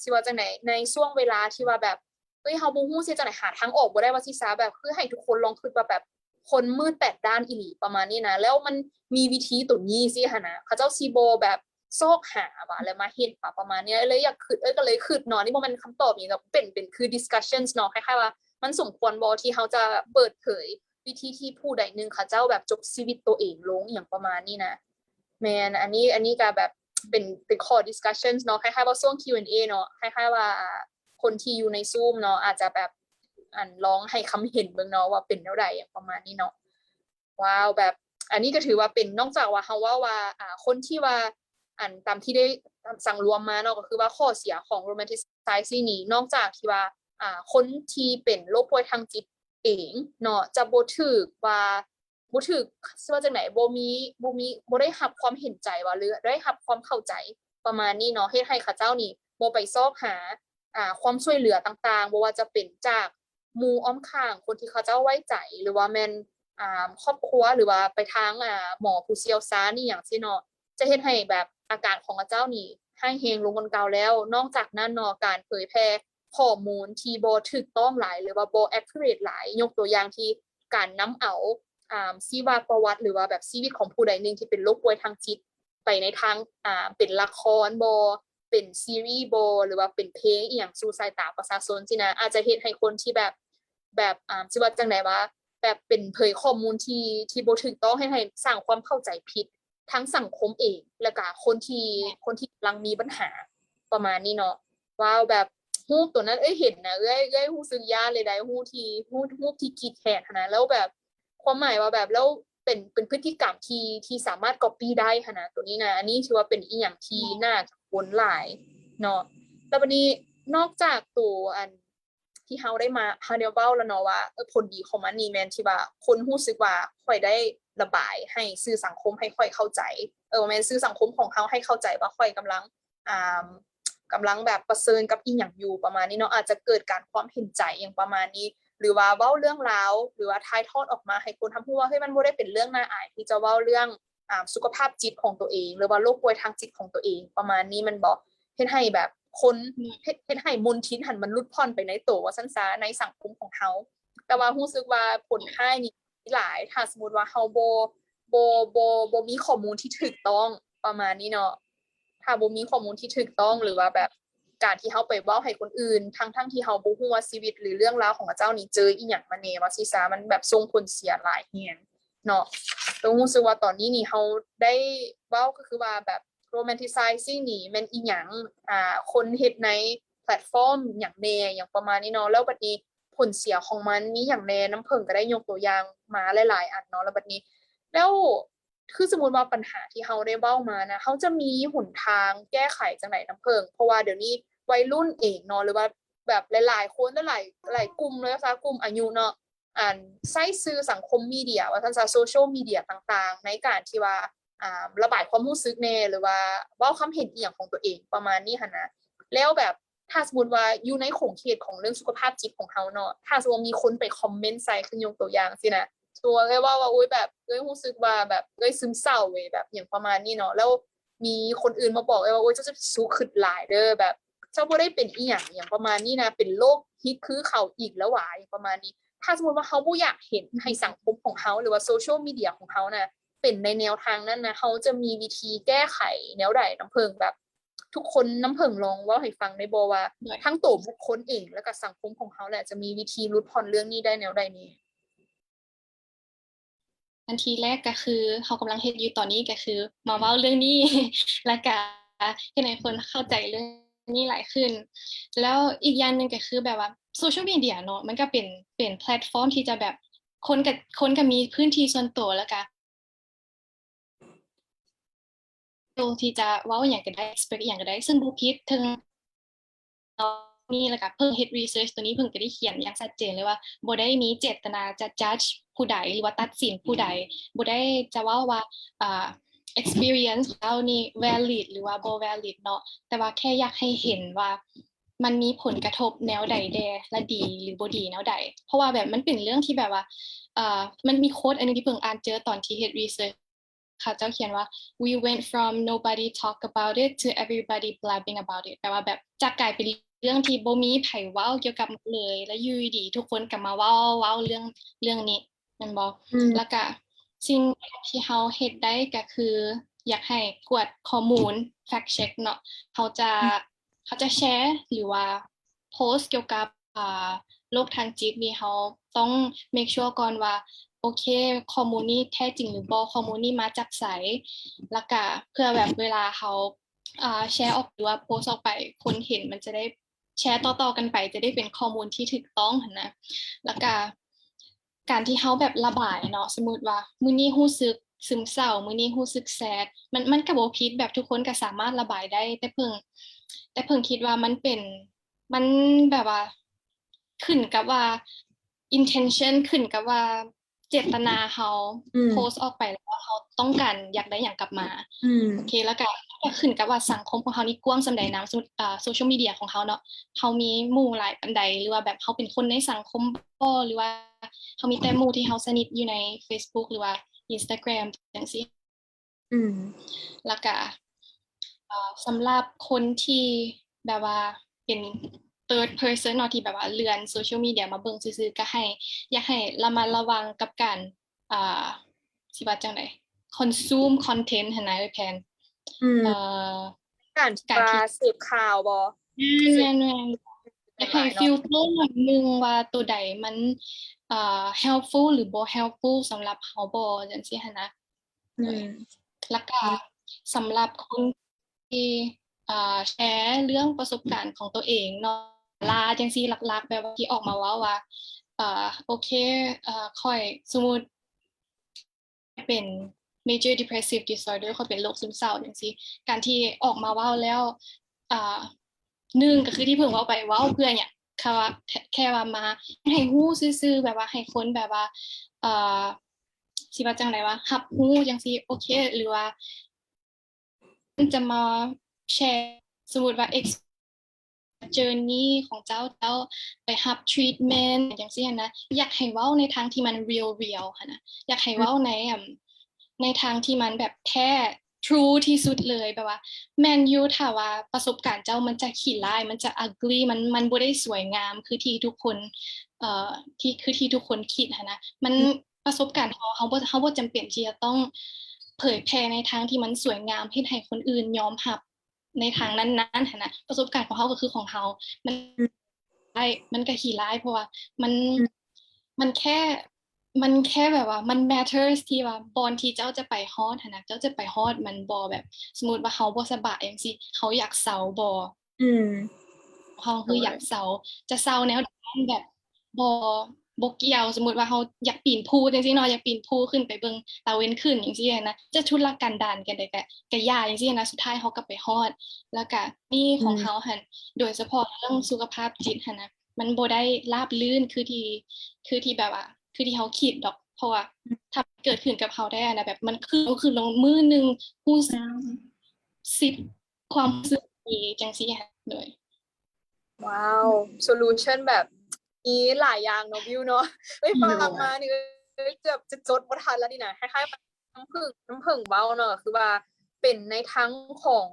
สิว่าจังได๋ในช่วงเวลาที่ว่าแบบเฮาบ่ฮู้สิจังได๋หาทางออกบ่ได้ว่าสิซะแบบคือให้ทุกคนลองคิดว่าแบบคนมืด8ด้านอีหลีประมาณนี้นะแล้วมันมีวิธีตัวนี้สิหั่นนะเขาเจ้าสิบ่แบบซอกหาว่าแล้วมาเฮ็ดประมาณนี้เลยอยากคิดก็เลยคิดเนาะนี่บ่แม่นคำตอบหยังดอกเป็นคือ discussions เนาะคล้ายๆว่ามันสมควรบ่ที่เฮาจะเปิดเผยวิธีที่ผู้ใดหนึงเขาเจ้าแบบจบชีวิตตัวเองลงอิหยังประมาณนี้นะแม่นอันนี้ก็แบบเป็นข้อ discussions เนาะคล้ายๆว่าช่วง Q&A เนาะคล้ายๆว่าคนที่อยู่ใน Zoom เนาะอาจจะแบบลองให้คำเห็นเบิ่งเนาะว่าเป็นแนวใดอย่างประมาณนี้เนาะว้าวแบบอันนี้ก็ถือว่าเป็นนอกจากว่าเฮาว่าคนที่ว่าตามที่ได้สั่งรวมมาเนาะก็คือว่าข้อเสียของ romanticizing นี่นอกจากที่ว่าคนที่เป็นโรคป่วยทางจิตเองเนาะจะบ่ถูกว่าบ่ถูกว่าจังได๋บ่ได้รับความเห็นใจว่าหรือได้รับความเข้าใจประมาณนี้เนาะเฮ็ดให้เขาเจ้านี่บ่ไปซอกหาความช่วยเหลือต่างๆบ่ว่าจะเป็นจากหมู่อ้อมข้างคนที่เขาเจ้าไว้ใจหรือว่าแม่นครอบครัวหรือว่าไปทางหมอผู้เชี่ยวชาญนี่หยังซี้เนาะจะเฮ็ดให้แบบอาการของเขาเจ้านี่ร้ายแรงลงกว่าเก่าแล้วนอกจากนั้นเนาะการเผยแพร่ข้อมูลที่บ่ถูกต้องหลายหรือว่าบ่ accurate หลายยกตัวอย่างที่การนำเอาชีวประวัติหรือว่าแบบชีวิตของผู้ใดหนึ่งที่เป็นโรคป่วยทางจิตไปในทางเป็นละครบ่เป็นซีรีส์บ่หรือว่าเป็นเพลงอีหยังสู่สายตาประชาชนสินะอาจจะเฮ็ดให้คนที่แบบสิว่าจังได๋ว่าแบบเป็นเผยข้อมูลที่บ่ถูกต้องให้สร้างความเข้าใจผิดทั้งสังคมเองแล้วก็คนที่กำลังมีปัญหาประมาณนี้เนาะว้าวแบบรูปตัวนั้นเห็นนะรู้สึกย้านเลยได้รูปที่กรีดแขนนะแล้วแบบความหมายว่าแบบแล้วเป็นพฤติกรรมที่สามารถ copy ได้ขนาดตัวนี้นะอันนี้ถือว่าเป็นอีหยังที่น่ากังวลหลายเนาะแล้วบัดนี้นอกจากตัวที่เฮาได้เว้าแล้วเนาะว่าผลดีของมันนี่แม่นที่ว่าคนรู้สึกว่าค่อยได้ระบายให้สื่อสังคมให้ค่อยเข้าใจแม่นสื่อสังคมของเฮาให้เข้าใจว่าค่อยกำลังอ่ากำลังแบบประเสริญกับอีหยังอยู่ประมาณนี้เนาะอาจจะเกิดการความเห็นใจอย่างประมาณนี้หรือว่าเว้าเรื่องราวหรือว่าถ่ายทอดออกมาให้คนทำรู้ว่าเฮ้ยมันบ่ได้เป็นเรื่องน่าอายที่จะเว้าเรื่องสุขภาพจิตของตัวเองหรือว่าโรคป่วยทางจิตของตัวเองประมาณนี้มันบ่เฮ็ดให้แบบคนเฮ็ดให้มลทินหันมันหลุดพ้นไปในตัวว่าซั่นซะในสังคมของเฮาแต่ว่ารู้สึกว่าผลร้ายนี่หลายถ้าสมมุติว่าเฮาบ่มีข้อมูลที่ถูกต้องประมาณนี้เนาะถ้าบ่มีข้อมูลที่ถูกต้องหรือว่าแบบการที่เฮาไปเว้าให้คนอื่นทั้งที่เฮาบ่ฮู้ว่าชีวิตหรือเรื่องราวของเขาเจ้านี่เจออีหยังมาแน่ว่าซิซะมันแบบส่งผลเสียหลายแรงเนาะแล้วรู้สึกว่าตอนนี้นี่เฮาได้เว้าก็คือว่าแบบ romanticizing นี่แม่นอีหยังคนเฮ็ดในแพลตฟอร์มหยังแน่หยังประมาณนี้เนาะแล้วบัดนี้ผลเสียของมันมีหยังแน่น้ำเพิ่งก็ได้ยกตัวอย่างมาหลายๆอันเนาะแล้วบัดนี้แล้วคือสมมุติว่าปัญหาที่เฮาได้เว้ามานะเฮาจะมีหนทางแก้ไขจังไดน้ำเพิ่งเพราะว่าเดี๋ยวนี้วัยรุ่นเองเนาะหรือว่าแบบหลายๆคนหลายกลุ่มเลยซะกลุ่มอายุเนาะใช้สื่อสังคมมีเดียว่าซั่นซะโซเชียลมีเดียต่างๆในการที่ว่าระบายความรู้สึกแน่หรือว่าเว้าความเห็นอีหยังของตัวเองประมาณนี้หั่นนะแล้วแบบ ถ้าสมมติว่าอยู่ในของเขตของเรื่องสุขภาพจิตของเขาเนาะถ้าสมมติมีคนไปคอมเมนต์ใส่คือยกตัวอย่างสินะตัวเลยว่าโอ๊ยแบบรู้สึกว่าแบบซึมเศร้าเว้ยแบบอย่างประมาณนี้เนาะแล้วมีคนอื่นมาบอกว่าโอ๊ยเจ้าจะสู้ขึ้นหลายเด้อแบบเจ้าบ่ได้เป็นอีหยังอย่างประมาณนี้นะเป็นโรคฮิตคือเขาอีกแล้วหวาอย่างประมาณนี้ถ้าสมมติว่าเขาบ่อยากเห็นให้สังคมของเขาหรือว่าโซเชียลมีเดียของเขานะเป็นในแนวทางนั้นนะเขาจะมีวิธีแก้ไขแนวใดน้ำเพิงแบบทุกคนน้ำเพิงลองว่าให้ฟังได้บ่ว่าทั้งตัวบุคคลเองแล้วก็สังคมของเขาแหละจะมีวิธีลดผ่อนเรื่องนี้ได้แนวใดนี้อันทีแรกก็คือเขากำลังเฮ็ดอยู่ตอนนี้ก็คือมาเว้าเรื่องนี้ แล้วก็เฮ็ดให้คนเข้าใจเรื่องนี้หลายขึ้น แล้วอีกอย่างหนึงก็คือแบบว่าโซเชียลมีเดียเนาะมันก็เป็นแพลตฟอร์มที่จะแบบคนก็มีพื้นที่ส่วนตัวแล้วก็ที่จะเว้าหยังก็ได้ expect อิหยังก็ได้ซึ่งบ่ผิดถึงนี่แล้วก็เพิ่งเฮ็ด research ตัวนี้เพิ่งก็ได้เขียนอย่างชัดเจนเลยว่าบ่ได้มีเจตนาจะ judge ผู้ใดหรือว่าตัดสินผู้ใดบ่ได้จะเว้าว่าexperience ของเรานี่ valid หรือว่าบ่ valid เนาะแต่ว่าแค่อยากให้เห็นว่ามันมีผลกระทบแนวใดแด่และดีหรือบ่ดีแนวใดเพราะว่าแบบมันเป็นเรื่องที่แบบว่ามันมีโค้ดอันนึงที่เพิ่งอ่านเจอตอนที่เฮ็ด research ค่ะเจ้าเขียนว่า we went from nobody talk about it to everybody blabbing about it แปลว่าแบบจากกลายเป็นเรื่องที่บ่มีไผเว้าเกี่ยวกับเลยแล้วอยู่ดีทุกคนก็มาเว้าเรื่องนี้แม่นบ่แล้วก็สิ่งที่เฮาเฮ็ดได้ก็คืออยากให้กวดข้อมูล fact check เนาะเขาจะแชร์หรือว่าโพสต์เกี่ยวกับโรคทางจิตนี่เฮาต้อง make sure ก่อนว่าโอเคข้อมูลนี้แท้จริงหรือบ่ข้อมูลนี้มาจากไสแล้วก็เพื่อแบบเวลาเขาแชร์ออกหรือว่าโพสต์ออกไปคนเห็นมันจะได้แชร์ต่อๆกันไปจะได้เป็นข้อมูลที่ถูกต้องหั่นนะแล้วก็การที่เฮาแบบระบายเนาะสมมุติว่ามื้อนี้รู้สึกซึมเศร้ามื้อนี้รู้สึกแซดมันก็บ่ผิดแบบทุกคนก็สามารถระบายได้แต่เพิ่งคิดว่ามันแบบว่าขึ้นกับว่า intention ขึ้นกับว่าเจตนาเฮาโพสต์ออกไปแล้วว่าเฮาต้องการอยากได้หยังกลับมาโอเคแล้วก็ขึ้นกับว่าสังคมของเฮานี่กว้างส่ำใดนำโซเชียลมีเดียของเฮาเนาะเฮามีหมู่หลายปานใดหรือว่าแบบเฮาเป็นคนในสังคมบ่หรือว่าเฮามีแต่หมู่ที่เฮาสนิทอยู่ใน Facebook หรือว่า Instagram จังซี่แล้วก็สำหรับคนที่แบบว่าเป็น third person เนาะที่แบบว่าเลื่อนโซเชียลมีเดียมาเบิ่งซื่อๆก็อยากให้ระมัดระวังกับการสิว่าจังได๋ consume content หั่นนะเอ้ยแพนการเสพข่าวบ่แม่นๆอยากให้ฟิลเตอร์หน่อยนึงว่าตัวใดมันhelpful หรือบ่ helpful สำหรับเฮาบ่จังซี่หันนะแล้วก็สำหรับคนที่แชร์เรื่องประสบการณ์ของตัวเองเนาะจังซี่หลักๆแบบว่าที่ออกมาว่าโอเคค่อยสมมุติเป็น major depressive disorder ค่อยเป็นโรคซึมเศร้าจังซี่การที่ออกมาเว้าแล้ว1ก็คือที่เพิ่งเว้าไปเว้าเพื่อหยังแค่ว่ามาให้รู้ซื่อๆแบบว่าให้คนแบบว่าสิว่าจังได๋วะรับรู้จังซี่โอเคหรือว่าจะมาแชร์สมมุติว่า journey ของเจ้าไปรับ treatment จังซี่หันนะอยากให้เว้าในทางที่มัน real หั่นน่ะอยากให้เว้าในทางที่มันแบบแท้ true ที่สุดเลยแบบว่าแม่นอยู่ถ้าว่าประสบการณ์เจ้ามันจะขี้ร้ายมันจะ ugly มันบ่ได้สวยงามคือที่ทุกคนที่ทุกคนคิดหั่นนะมันประสบการณ์เฮาบ่จำเป็นที่จะต้องเผยแพร่ในทางที่มันสวยงามเฮ็ดให้คนอื่นยอมรับในทางนั้นๆหั่นนะประสบการณ์ของเฮาก็คือของเฮามันก็ขี้ร้ายเพราะว่ามันแค่แบบว่ามัน matters ที่ว่าบอนที่เจ้าจะไปฮอดหั่นน่ะเจ้าจะไปฮอดมันบ่แบบสมมุติว่าเฮาบ่สบายจังซี่เฮาอยากเซาบ่เฮาคืออยากเซาจะเซาแนวแบบบ่เกี่ยวสมมุติว่าเฮาอยากปีนภูจังซี่เนาะอยากปีนภูขึ้นไปเบิ่งตะเว้นขึ้นจังซี่นะจะทุรกันดารกันได้ก็ย้าจังซี่นะสุดท้ายเฮาก็ไปฮอดแล้วก็นี่ของเฮาหั่นโดยเฉพาะเรื่องสุขภาพจิตหั่นนะมันบ่ได้ราบรื่นคือที่แบบว่าคือที่เฮาคิดดอกเพราะว่าถ้าเกิดขึ้นกับเฮาได้นะแบบมันคือลงมื้อนึงรู้สึก10ความรู้สึกดีจังซี่โดย ว้าวโซลูชันแบบนี้หลายอย่างเนาะวิวเนาะฟังมานี่เกือบจะจดบ่ทันแล้วนี่นะคล้ายๆน้ำผึ้งเว้าเนาะคือว่าเป็นในทั้งของ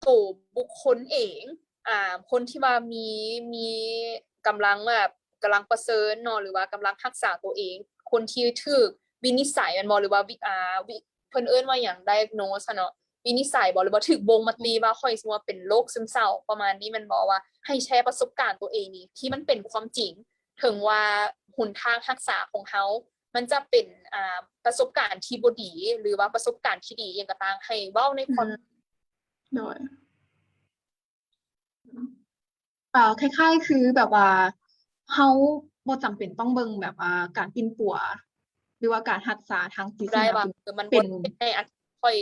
ตัวบุคคลเองคนที่ว่ามีกำลังแบบกำลังประเสริฐเนาะหรือว่ากำลังรักษาตัวเองคนที่ถูกวินิจฉัยมันบ่หรือว่าเพิ่นเอิ้นว่าหยัง diagnose เนาะวินิจฉัยบ่หรือว่าถูกบ่งมาตีว่าค่อยสิว่าเป็นโรคซึมเศร้าประมาณนี้มันบอกว่าให้แชร์ประสบการณ์ตัวเองนี่ที่มันเป็นความจริงถึงว่าหนทางรักษาของเฮามันจะเป็นประสบการณ์ที่บ่ดีหรือว่าประสบการณ์ที่ดีอย่างก็ตามให้เว้าในความโดยคล้ายๆคือแบบว่าเฮาบ่จำเป็นต้องเบิ่งแบบการปิ่นปัวหรือว่าการรักษาทางจิตได้ว่ามันบ่ได้ค่อย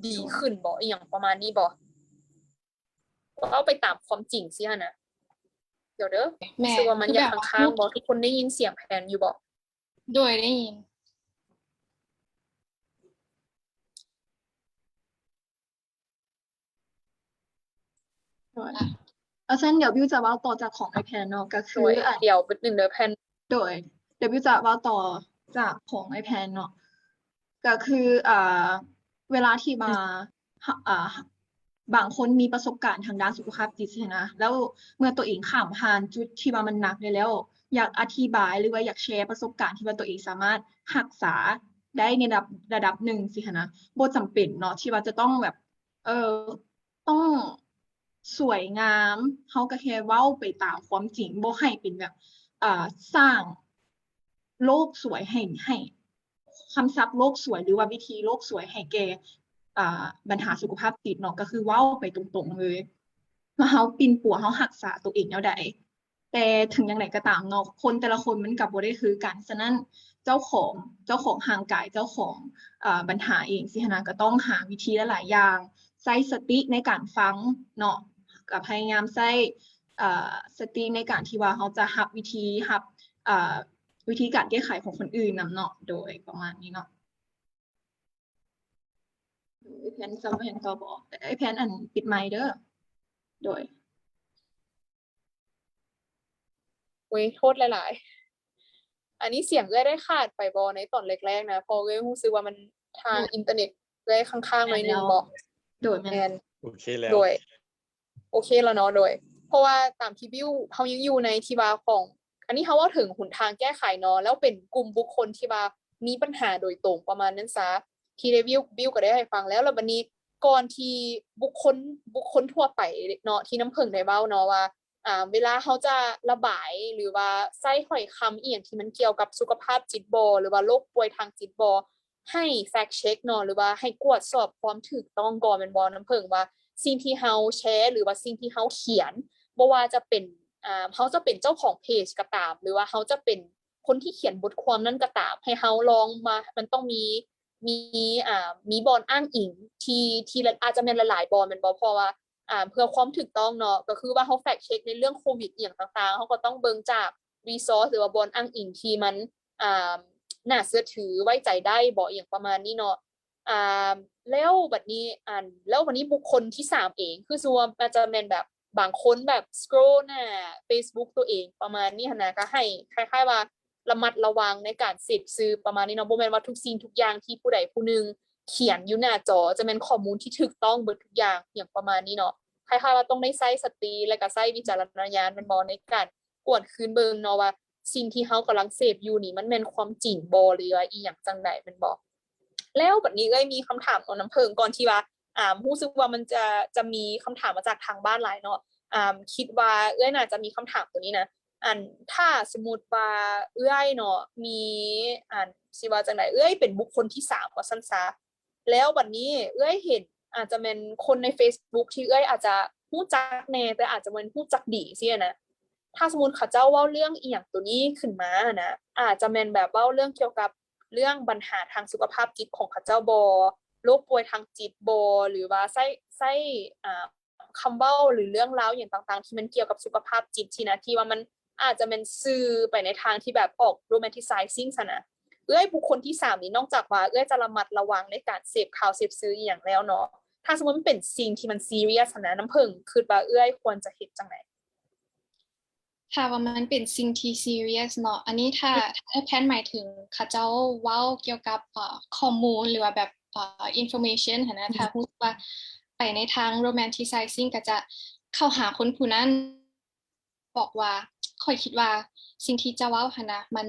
ดีขึ้นบ่อีหยังประมาณนี้บ่เอาไปตามความจริงสิฮะนะเดี๋ยวเด้อรู้สึกว่ามันยังค้างๆบ่ทุกคนได้ยินเสียงแผนอยู่บ่โดยได้ยินแล้วฉะนั้นเดี๋ยวบิวจะเว้าต่อจากของไอแพนเนาะก็คือเดี๋ยวนึงเด้อแพนโดยเดี๋ยวบิวจะเว้าต่อจากของไอแพนเนาะก็คือเวลาที่มาบางคนมีประสบการณ์ทางด้านสุขภาพจิตนะแล้วเมื่อตัวเองข้ามผ่านจุดที่ว่ามันหนักได้แล้วอยากอธิบายหรือว่าอยากแชร์ประสบการณ์ที่ว่าตัวเองสามารถรักษาได้ในระดับหนึ่งสิคะนะบ่จำเป็นเนาะที่ว่าจะต้องแบบต้องสวยงามเฮาก็แค่เว้าไปตามความจริงบ่ให้เป็นแบบสร้างโลกสวยให้คำศัพท์โลกสวยหรือว่าวิธีโลกสวยให้แก่ปัญหาสุขภาพจิตเนาะก็คือเว้าไปตรงๆเลยว่าเฮาปิ่นปัวเฮารักษาตัวเองแนวใดแต่ถึงอย่างไรก็ตามเนาะคนแต่ละคนมันก็บ่ได้คือกันฉะนั้นเจ้าของร่างกายเจ้าของปัญหาเองสิหนะก็ต้องหาวิธีหลายๆอย่างใช้สติในการฟังเนาะก็พยายามใช้สติในการที่ว่าเฮาจะรับวิธีการแก้ไขของคนอื่นนำเนาะโดยประมาณนี้เนาะไอแพนจำบ่เห็นต่อบ่แต่ไอแพนอันปิดไมค์เด้อโดยโทษหลายๆอันนี้เสียงเอ้ยได้ขาดไปบ่ในตอนแรกๆนะเพราะเอ้ยรู้สึกว่ามันทางอินเทอร์เน็ตเอ้ยข้างๆหน่อยนึงบ่โดยแม่นโอเคแล้ว โอเคแล้วเนาะโดยเพราะว่าตามที่บิวเฮายังอยู่ในที่ว่าของอันนี้เฮาว่าถึงหนทางแก้ไขเนาะแล้วเป็นกลุ่มบุคคลที่ว่ามีปัญหาโดยตรงประมาณนั้นซะที่ได้บิวก็ได้ให้ฟังแล้วบัดนี้ก่อนที่บุคคลทั่วไปเนาะที่น้ำผึ้งได้เว้าเนาะว่าเวลาเฮาจะระบายหรือว่าใส่ถ้อยคำอีหยังที่มันเกี่ยวกับสุขภาพจิตบ่หรือว่าโรคป่วยทางจิตบ่ให้แฟกต์เช็คเนาะหรือว่าให้ตรวจสอบความถูกต้องก่อนแม่นบ่น้ำผึ้งว่าสิ่งที่เฮาแชร์หรือว่าสิ่งที่เฮาเขียนบ่ว่าจะเป็นเฮาจะเป็นเจ้าของเพจก็ตามหรือว่าเฮาจะเป็นคนที่เขียนบทความนั้นก็ตามให้เฮาลองมามันต้องมีบอนอ้างอิงที่อาจจะแม่นหลายๆบอนแม่นบ่เพราะว่าเพื่อความถูกต้องเนาะก็คือว่าเฮาแฟกต์เช็คในเรื่องโควิดอีหยังต่างๆเฮาก็ต้องเบิ่งจาก resource หรือว่าบอนอ้างอิงที่มันน่าเชื่อถือไว้ใจได้บ่อีหยังประมาณนี้เนาะแล้วบัดนี้แล้ววันนี้บุคคลที่3เองคือส่วนอาจจะแม่นแบบบางคนแบบ scroll หน้า Facebook ตัวเองประมาณนี้หั้นนะก็ให้คล้ายๆว่าระมัดระวังในการเสพสื่อประมาณนี้เนาะบ่แม่นว่าทุกสิ่งทุกอย่างที่ผู้ใดผู้หนึ่งเขียนอยู่หน้าจอจะเป็นข้อมูลที่ถูกต้องเบิดทุกอย่างอย่างประมาณนี้เนาะคล้ายๆว่าต้องได้ใช้สติและก็ใช้วิจารณญาณแม่นบ่ในการกวดคืนเบิ่งเนาะว่าสิ่งที่เฮากำลังเสพอยู่นี่มันแม่นความจริงบ่หรือว่าอีหยังจังใดแม่นบ่แล้วบัดนี้เอ้ยมีคำถามของน้ำผึ้งก่อนที่ว่ารู้สึกว่ามันจะมีคำถามมาจากทางบ้านหลายเนาะคิดว่าเอ้ยน่าจะมีคำถามตัวนี้นะถ้าสมมุติว่าเอ้ยเนาะมีสิว่าจังได๋เอ้ยเป็นบุคคลที่3ว่าซั่นซะแล้วบัดนี้เอ้ยเห็นอาจจะแม่นคนใน Facebook ที่เอ้ยอาจจะรู้จักแน่แต่อาจจะบ่รู้จักดีซี้นะถ้าสมมุติเขาเจ้าเว้าเรื่องอีหยังตัวนี้ขึ้นมานะอาจจะแม่นแบบเว้าเรื่องเกี่ยวกับเรื่องปัญหาทางสุขภาพจิตของเขาเจ้าบ่โรคป่วยทางจิตบ่หรือว่าใช้คำเว้าหรือเรื่องราวอย่างต่างๆที่มันเกี่ยวกับสุขภาพจิตที่นะที่ว่ามันอาจจะเป็นสื่อไปในทางที่แบบออก romanticizing ซะนะเอ้ยบุคคลที่3นี้นอกจากว่าเอ้ยจะระมัดระวังในการเสพข่าวเสพสื่ออีหยังแล้วเนาะถ้าสมมุติมันเป็นสิ่งที่มันซีเรียสนะน้ำผึ้งคิดว่าเอ้ยควรจะเฮ็ดจังได๋ ถ้าว่ามันเป็นสิ่งที่ serious เนาะอันนี้ถ้าแพนหมายถึงเขาเจ้าเว้าเกี่ยวกับข้อมูลหรือว่าแบบinformation หั้นนะถ้าพูดว่าไปในทาง romanticizing ก็จะเข้าหาคนผู้นั้นบอกว่าค่อยคิดว่าสิ่งที่เจ้าเว้าหั้นนะมัน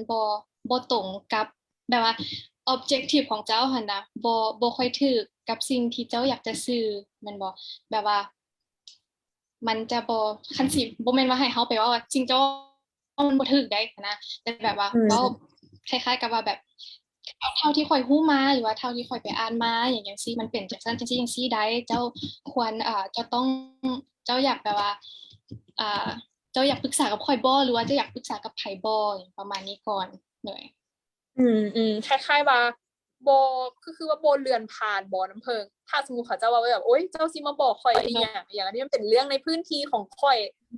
บ่ตรงกับแบบว่า objective ของเจ้าหั้นนะบ่ค่อยถูกกับสิ่งที่เจ้าอยากจะสื่อแม่นบ่แบบว่า มันจะคันสิบ่แม่นว่าให้เฮาไปว่าจริงเจ้ามันบ่ถูกได้นะแต่แบบว่าเว้าคล้ายๆกับว่าแบบเท่าที่ข่อยรู้มาหรือว่าเท่าที่ข่อยไปอ่านมาอย่างจังซี่มันเป็นจังซั่นจังซี่จังซี่ได้เจ้าควรเจ้าต้องเจ้าอยากแบบว่าอ่าเจ้าอยากปรึกษากับข่อยบ่หรือว่าเจ้าอยากปรึกษากับไผบ่ประมาณนี้ก่อนเลย คล้ายๆว่าบ่คือว่าบ่เลื่อนผ่านบ่น้ำเพิงถ้าสมมุติเขาเจ้าว่าแบบโอ๊ยเจ้าสิมาบอกข่อยอีหยังอย่างอันนี้มันเป็นเรื่องในพื้นที่ของข่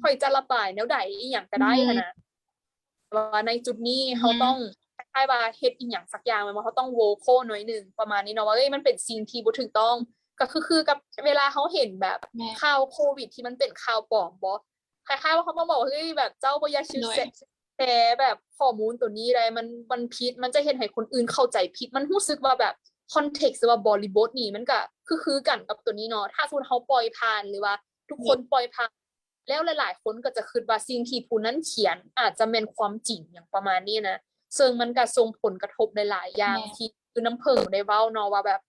อยจะระบายแนวใดอีหยังก็ได้หั้นนะว่าในจุดนี้เขาต้องคล้ายๆว่าเฮ็ดอีหยังสักอย่างแม่นบ่เขาต้องโวคอลหน่อยหนึงประมาณนี้เนาะว่าเอ้ยมันเป็นสิ่งที่บ่ถูกต้องก็คือกับเวลาเขาเห็นแบบข่าวโควิดที่มันเป็นข่าวปลอมบ่คล้ายๆว่าเขามาบอกเฮ้ยแบบเจ้าบ่อย่าชื่อแต่แบบข้อมูลตัวนี้ได้มันผิดมันจะเฮ็ดให้คนอื่นเข้าใจผิดมันรู้สึกว่าแบบคอนเท็กซ์หรือว่าบริบทนี่มันก็คือกันกับตัวนี้เนาะถ้าสมมุติเฮาปล่อยผ่านหรือว่าทุกคนปล่อยผ่านแล้วหลายๆคนก็จะคิดว่าสิ่งที่ผู้นั้นเขียนอาจจะแม่นความจริงอย่างประมาณนี้นะซึ่งมันก็ส่งผลกระทบหลายๆอย่างที่คือน้ำเพิงได้เว้าเนาะว่าแบบ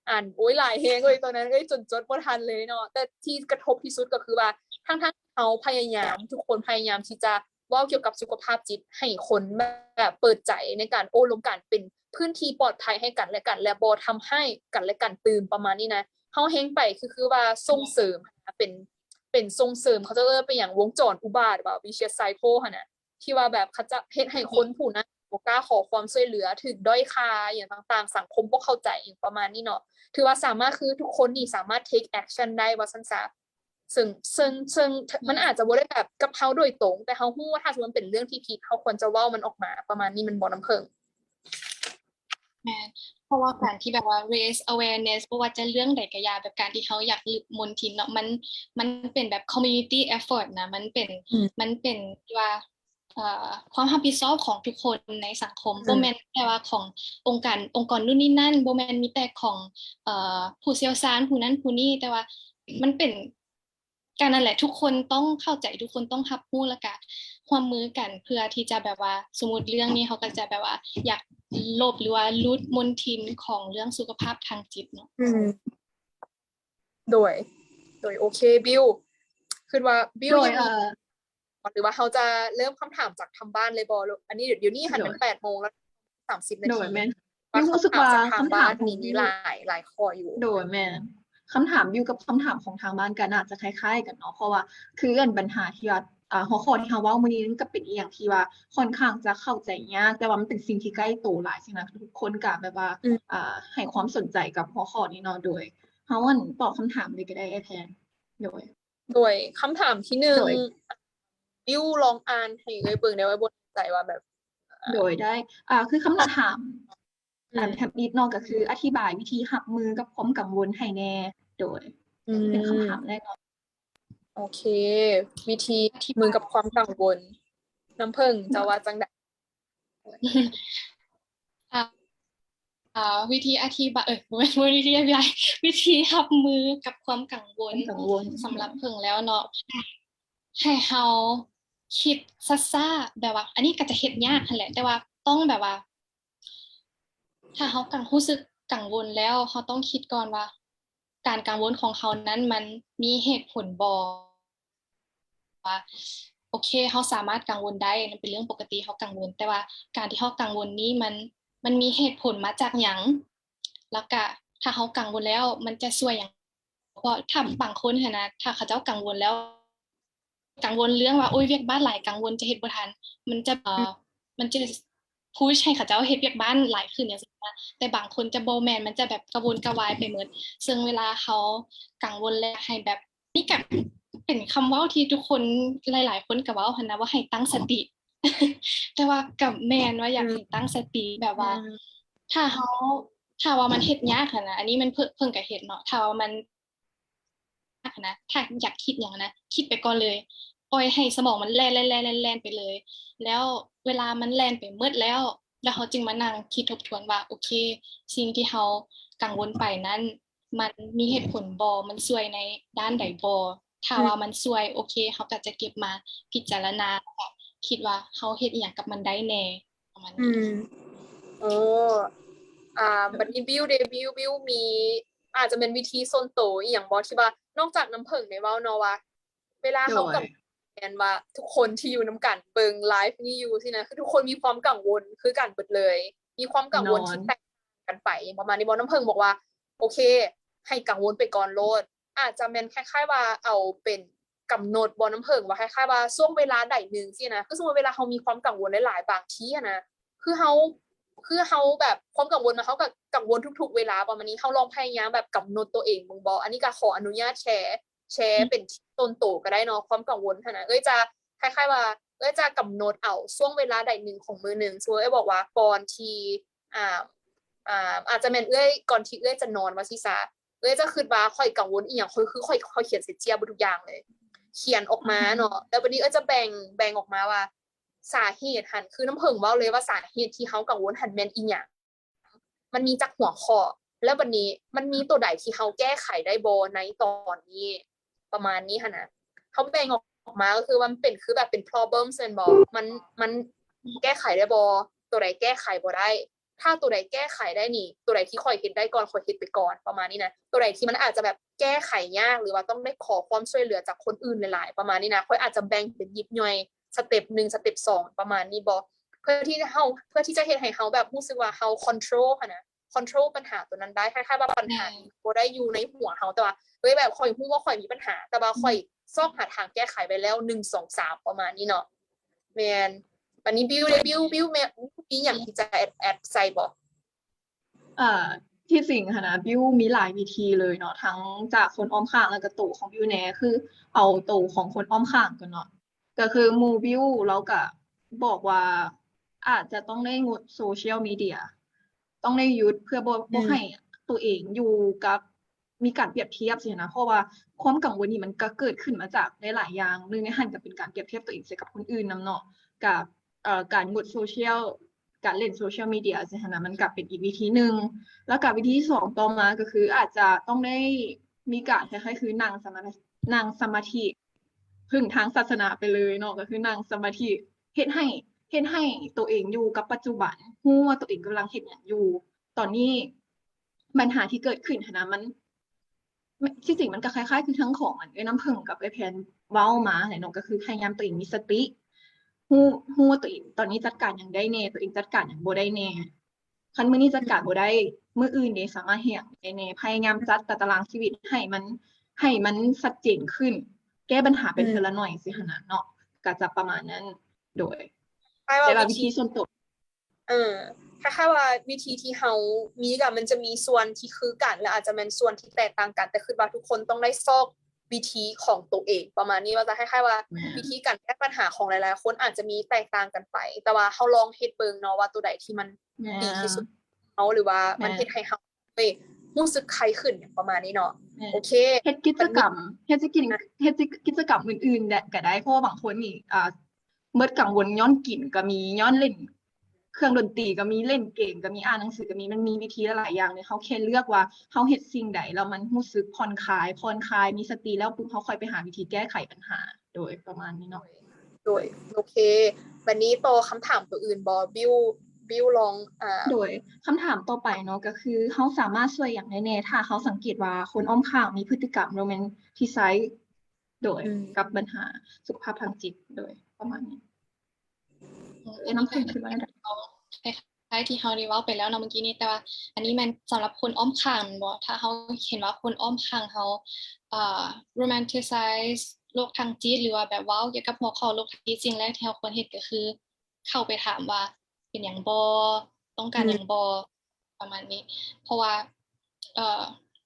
อ่านโอ๊ยหลายแฮงเว้ยตอนนั้นจนจดบ่ทันเลยเนาะแต่ที่กระทบที่สุดก็คือว่าทั้งๆเขาพยายามทุกคนพยายามที่จะเว้าเกี่ยวกับสุขภาพจิตให้คนแบบเปิดใจในการโอ้ลมกันเป็นพื้นที่ปลอดภัยให้กันและกันและบ่ทำให้กันและกันตื่นประมาณนี้นะเฮาแฮงไปคือว่าส่งเสริมเป็นส่งเสริมเขาจะเรียกเป็นอย่างวงจรอุบาทว่า vicious cycle หั่นน่ะที่ว่าแบบเขาจะเฮ็ดให้คนผู้นั้นบ่กล้าขอความช่วยเหลือถูกด้อยค่าอย่างต่างๆสังคมบ่เข้าใจอย่างประมาณนี้เนาะถือว่าสามารถคือทุกคนนี่สามารถ take action ได้ว่าซั่นซะซึ่งมันอาจจะบ่ได้แบบกับเฮาโดยตรงแต่เฮาฮู้ว่าถ้าสมมุติมันเป็นเรื่องที่ผิดเฮาควรจะเว้ามันออกมาประมาณนี้มันบ่น้ำเพิงแม่นเพราะว่าการที่แบบว่า raise awareness บ่ว่าจะเรื่องใดก็อย่าแบบการที่เฮาอยากลึกมนทินเนาะมันเป็นแบบ community effort นะมันเป็นว่าความรับผิดชอบของทุกคนในสังคมบ่แม่นแค่ว่าขององค์กรนู่นนี่นั่นบ่แม่นมีแต่ของผู้เชี่ยวชาญผู้นั้นผู้นี้แต่ว่ามันเป็นการนั่นแหละทุกคนต้องเข้าใจทุกคนต้องรับรู้แล้วก็ร่วมมือกันเพื่อที่จะแบบว่าสมมุติเรื่องนี้เขาก็จะแบบว่าอยากลบหรือว่าลดมลทินของเรื่องสุขภาพทางจิตเนาะโดยโอเคบิวคิดว่าบิวยังมีหรือว่าเขาจะเริ่มคำถามจากทางบ้านเลยบ่อันนี้เดี๋ยวนี้หันเป็น8:00 นแล้ว30 นาทีบิวรู้สึกว่าคำถามนี้มีหลายข้ออยู่โดยแม่คำถามบิวกับคำถามของทางบ้านก็น่าจะคล้ายๆกันเนาะเพราะว่าคือเรื่องปัญหาที่ว่าหัวข้อที่เฮาเว้ามื้อนี้มันก็เป็นอีหยังที่ว่าค่อนข้างจะเข้าใจยากแต่ว่ามันเป็นสิ่งที่ใกล้ตัวหลายใช่มั้ยทุกคนก็แบบว่าให้ความสนใจกับหัวข้อนี้เนาะโดยเฮาตอบคำถามเลยก็ได้แทนโดยคำถามที่1บิวลองอ่านให้เบิ่งได้ว่าบ่ใจว่าแบบโดยได้คือคำถามแทบนิดเนาะก็คืออธิบายวิธีรับมือกับความกังวลให้แน่โดยเป็นคำถามแรกเนาะโอเควิธีมือกับความกังวลน้ำเพิงจะว่าจังได๋วิธีอธิบายวิธีอธิบายวิธีรับมือกับความกังวลสำหรับเพิ่งแล้วเนาะให้เฮาคิดซ่าๆแบบว่าอันนี้ก็จะเฮ็ดยากนั่นแหละแต่ว่าต้องแบบว่าถ้าเฮารู้สึกกังวลแล้วเฮาต้องคิดก่อนว่าการกังวลของเขานั้นมันมีเหตุผลบ่ว่าโอเคเฮาสามารถกังวลได้มันเป็นเรื่องปกติเฮากังวลแต่ว่าการที่เฮากังวลนี้มันมีเหตุผลมาจากหยังแล้วก็ถ้าเฮากังวลแล้วมันจะช่วยหยังเพราะถ้าบางคนหั่นน่ะถ้าเขาเจ้ากังวลแล้วกังวลเรื่องว่าโอ๊ยเวียกบ้านหลายกังวลจะเฮ็ดบ่ทันมันจะพุชให้เขาเจ้าเฮ็ดเวียกบ้านหลายขึ้นจังซี่นะแต่บางคนจะบ่แม่นมันจะแบบกระวนกระวายไปหมดซึ่งเวลาเขากังวลแล้วให้แบบนี่ก็เป็นคำเว้าที่ทุกคนหลายๆคนก็เว้าหั่นนะว่าให้ตั้งสติแต่ว่าก็แม่นว่าอยากให้ตั้งสติแบบว่าถ้าว่ามันเฮ็ดยากหั่นน่ะอันนี้มันเพิ่งก็เฮ็ดเนาะถ้าว่ามันนะถ้าอยากคิดหยังนะคิดไปก่อนเลย ปล่อยให้สมองมันแล่นไปเลย แล้วเวลามันแล่นไปหมดแล้วเขาจึงมานั่งคิดทบทวนว่าโอเคสิ่งที่เขากังวลไปนั้นมันมีเหตุผลบ่มันช่วยในด้านใดบ่ถ้าว่ามันช่วยโอเคเขาก็จะเก็บมาพิจารณาคิดว่าเขาเฮ็ดอีหยังกับมันได้แน่ประมาณนี้ โอ้บัดนี้บิวมีอาจจะเป็นวิธีส่วนตัวอีหยังบ่ที่ว่านอกจากน้ำผึ้งในเว้าเนาะว่าเวลาเขากับแม่นว่าทุกคนที่อยู่นำกันเบิ่งไลฟ์นี้อยู่สินะคือทุกคนมีความกังวลคือกันเบิดเลย มีความกังวลที่แตกกันไปประมาณนี้บ่น้ำผึ้งบอกว่าโอเคให้กังวลไปก่อนโลดอาจจะแม่นคล้ายๆว่าเอาเป็นกำหนดบ่น้ำผึ้งว่าคล้ายๆว่าช่วงเวลาใดนึงสินะคือสมมุติเวลาเฮามีความกังวลหลายๆบางทีอะนะคือเฮาแบบความกังวลมาเขากับกังวลทุกๆเวลาประมาณนี้เขาลองพยายามแบบกำหนดตัวเองมึงบอกอันนี้ก็ขออนุญาตแชร์เป็นต้นโตก็ได้เนาะความกังวลขนาดจะคล้ายๆว่าจะกำหนดเอาช่วงเวลาใดหนึ่งของมือหนึ่งสมมติบอกว่าก่อนที่อาจจะแม่นก่อนที่จะนอนว่าซิซาจะคิดว่าค่อยกังวลอีหยังคือค่อยเขียนเสร็จเจียบทุกอย่างเลยเขียนออกมาเนาะแล้ววันนี้จะแบ่งออกมาว่าสาเหตุหันคือน้ำผึ้งเว้าเลยว่าสาเหตุที่เขากังวลหันแม่นอีหยังมันมีจากหัวข้อแล้ววันนี้มันมีตัวใดที่เขาแก้ไขได้บ่ในตอนนี้ประมาณนี้ค่ะนะเขาแบ่งออกมาก็คือมันเป็นคือแบบเป็น problem เซนบอมันแก้ไขได้บ่ตัวใดแก้ไขบ่ได้ถ้าตัวใดแก้ไขได้นี่ตัวใดที่ค่อยเฮ็ดได้ก่อนค่อยเฮ็ดไปก่อนประมาณนี้นะตัวใดที่มันอาจจะแบบแก้ไขยากหรือว่าต้องได้ขอความช่วยเหลือจากคนอื่นหลายๆประมาณนี้นะค่อยอาจจะแบ่งเป็นยิบย่อยสเต็ป1สเต็ป2ประมาณนี้บ่เพื่อที่จะเฮ็ดให้เฮาแบบรู้สึกว่าเฮา control ค่ะนะ control ปัญหาตัวนั้นได้คล้ายๆว่าปัญหาบ่ได้อยู่ในหัวเฮาแต่ว่าแบบค่อยรู้ว่าค่อยมีปัญหาแต่ว่าค่อยซอกหาทางแก้ไขไปแล้ว1 2 3ประมาณนี้เนาะแม่นบัดนี้บิวแม่มีหยังที่จะแอดใส่บ่ที่จริงค่ะนะบิวมีหลายวิธีเลยเนาะทั้งจากคนอ้อมข้างแล้วก็ตู่ของบิวแน่คือเอาตู่ของคนอ้อมข้างก่อนเนาะก็คือหมู่บิวแล้วก็บอกว่าอาจจะต้องได้งดโซเชียลมีเดียต้องได้หยุดเพื่อบ่ให้ตัวเองอยู่กับมีการเปรียบเทียบสินะเพราะว่าความกังวลนี่มันก็เกิดขึ้นมาจากหลายๆอย่างหนึ่งในหันก็เป็นการเปรียบเทียบตัวเองใส่กับคนอื่นนำเนาะกับการงดโซเชียลการเล่นโซเชียลมีเดียสินะมันก็เป็นอีกวิธีหนึ่งแล้วกับวิธีที่สองต่อมาก็คืออาจจะต้องได้มีการคล้ายๆคือนั่งสมาธิพึ่งทางศาสนาไปเลยเนาะก็คือนั่งสมาธิเฮ็ดให้ตัวเองอยู่กับปัจจุบันรู้ว่าตัวเองกำลังเฮ็ดหยังอยู่ตอนนี้ปัญหาที่เกิดขึ้นนะมันที่จริงมันก็คล้ายๆคือทั้งของน้ำผึ้งกับแพนเว้ามาแหละเนาะก็คือพยายามตัวเองมีสติรู้ว่าตัวเองตอนนี้จัดการหยังได้แน่ตัวเองจัดการหยังบ่ได้แน่คันมื้อนี้จัดการบ่ได้มื้ออื่นนี่สามารถเฮ็ดได้แน่พยายามจัดตารางชีวิตให้มันชัดเจนขึ้นแก้ปัญหาเป็นทีละหน่อยสิหั่นน่ะเนาะก็จะประมาณนั้นโดยแต่ว่าวิธีส่วนตัวคล้ายๆว่าวิธีที่เฮามีก็มันจะมีส่วนที่คือกันและอาจจะเป็นส่วนที่แตกต่างกันแต่คือว่าทุกคนต้องได้ซอกวิธีของตัวเองประมาณนี้ว่าจะคล้ายๆว่าวิธีการแก้ปัญหาของหลายๆคนอาจจะมีแตกต่างกันไปแต่ว่าเฮาลองเฮ็ดเบิ่งเนาะว่าตัวใดที่มันดีที่สุดเฮาหรือว่ามันเฮ็ดให้เฮารู้สึกใครขึ้นประมาณนี้เนาะโอเคเฮ็ดกิจกรรมอื่นๆก็ได้เพราะว่าบางคนนี่เบิดกังวลย้อนกินก็มีย้อนเล่นเครื่องดนตรีก็มีเล่นเกมก็มีอ่านหนังสือก็มีมันมีวิธีหลายอย่างเลยเฮาแค่เลือกว่าเฮาเฮ็ดสิ่งใดแล้วมันรู้สึกผ่อนคลายมีสติแล้วปุ๊บเฮาค่อยไปหาวิธีแก้ไขปัญหาโดยประมาณนี้เนาะโดยโอเควันนี้ต่อคำถามตัวอื่นบ่บิวลองโดยคำถามต่อไปเนาะก็คือเฮาสามารถช่วยอย่างแน่ๆถ้าเฮาสังเกตว่าคนอ้อมข้างมีพฤติกรรมโรแมนติไซซ์โดยกับปัญหาสุขภาพทางจิตโดยประมาณนี้น้ำผึ้งคิดว่าได้คล้ายๆที่เฮาได้เว้าไปแล้วเนาะเมื่อกี้นี้แต่ว่าอันนี้มันสำหรับคนอ้อมข้างบ่ถ้าเฮาเห็นว่าคนอ้อมข้างเฮาromanticize โรคทางจิตหรือว่าแบบเว้าเกี่ยวกับหัวข้อโรคทางจิตสิ่งแรกที่เฮาควรเฮ็ดก็คือเข้าไปถามว่าเป็นหยังบ่ต้องการหยังบ่ประมาณนี้เพราะว่า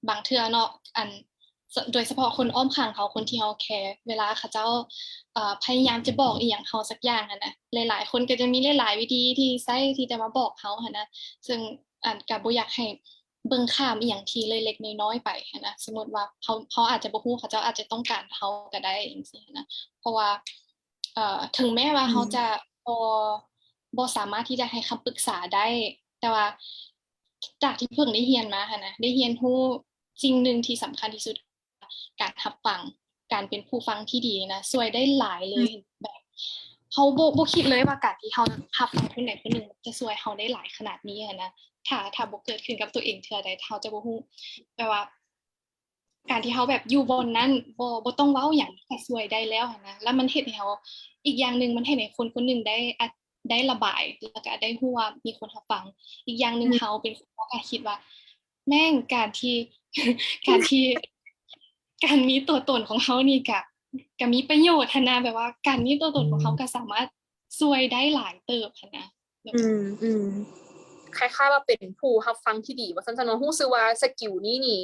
บางเทื่อเนาะโดยเฉพาะคนอ้อมข้างเขาคนที่เฮาแคร์เวลาเขาเจ้าพยายามจะบอกอีหยังเฮาสักอย่างหั่นน่ะหลายๆคนก็จะมีหลายๆวิธีที่ใช้ที่จะมาบอกเฮาหั่นนะซึ่งก็บ่อยากให้ เบิ่งข้ามอีหยังที่เล็กๆน้อยๆไปหั้นนะสมมุติว่าเขาอาจจะบ่ฮู้เขาเจ้าอาจจะต้องการเราก็ได้จังซี่หั้นนะเพราะว่าถึงแม้ว่าเขาจะบ่สามารถที่จะให้คำปรึกษาได้แต่ว่าจากที่เพิ่งได้เรียนมาหั้นนะได้เรียนรู้สิ่งหนึ่งที่สำคัญที่สุดการรับฟังการเป็นผู้ฟังที่ดีนะช่วยได้หลายเลยแบบเขาบ่คิดเลยว่าการที่เขารับฟังคนใดคนหนึ่งจะช่วยเขาได้หลายขนาดนี้นะถ้าบ่เกิดขึ้นกับตัวเองเทื่อใดเขาจะบ่ฮู้แปลว่าการที่เขาแบบอยู่บนนั้นบ่ต้องเว้าหยังก็ช่วยได้แล้วนะแล้วมันเฮ็ดให้เขาอีกอย่างนึงมันเฮ็ดให้คนคนนึงได้ระบายแล้วก็ได้ฮู้ว่ามีคนรับฟังอีกอย่างนึงเขาเป็นคนก็คิดว่าแม่งการที่ การมีตัวตนของเขานี่ก็มีประโยชน์หั้นนะแบบว่าการมีตัวตนของเขาก็สามารถช่วยได้หลายเติบหั้นนะคล้ายๆว่าเป็นผู้รับฟังที่ดีว่าซั่นๆเนาะรู้สึกว่าสกิลนี้นี่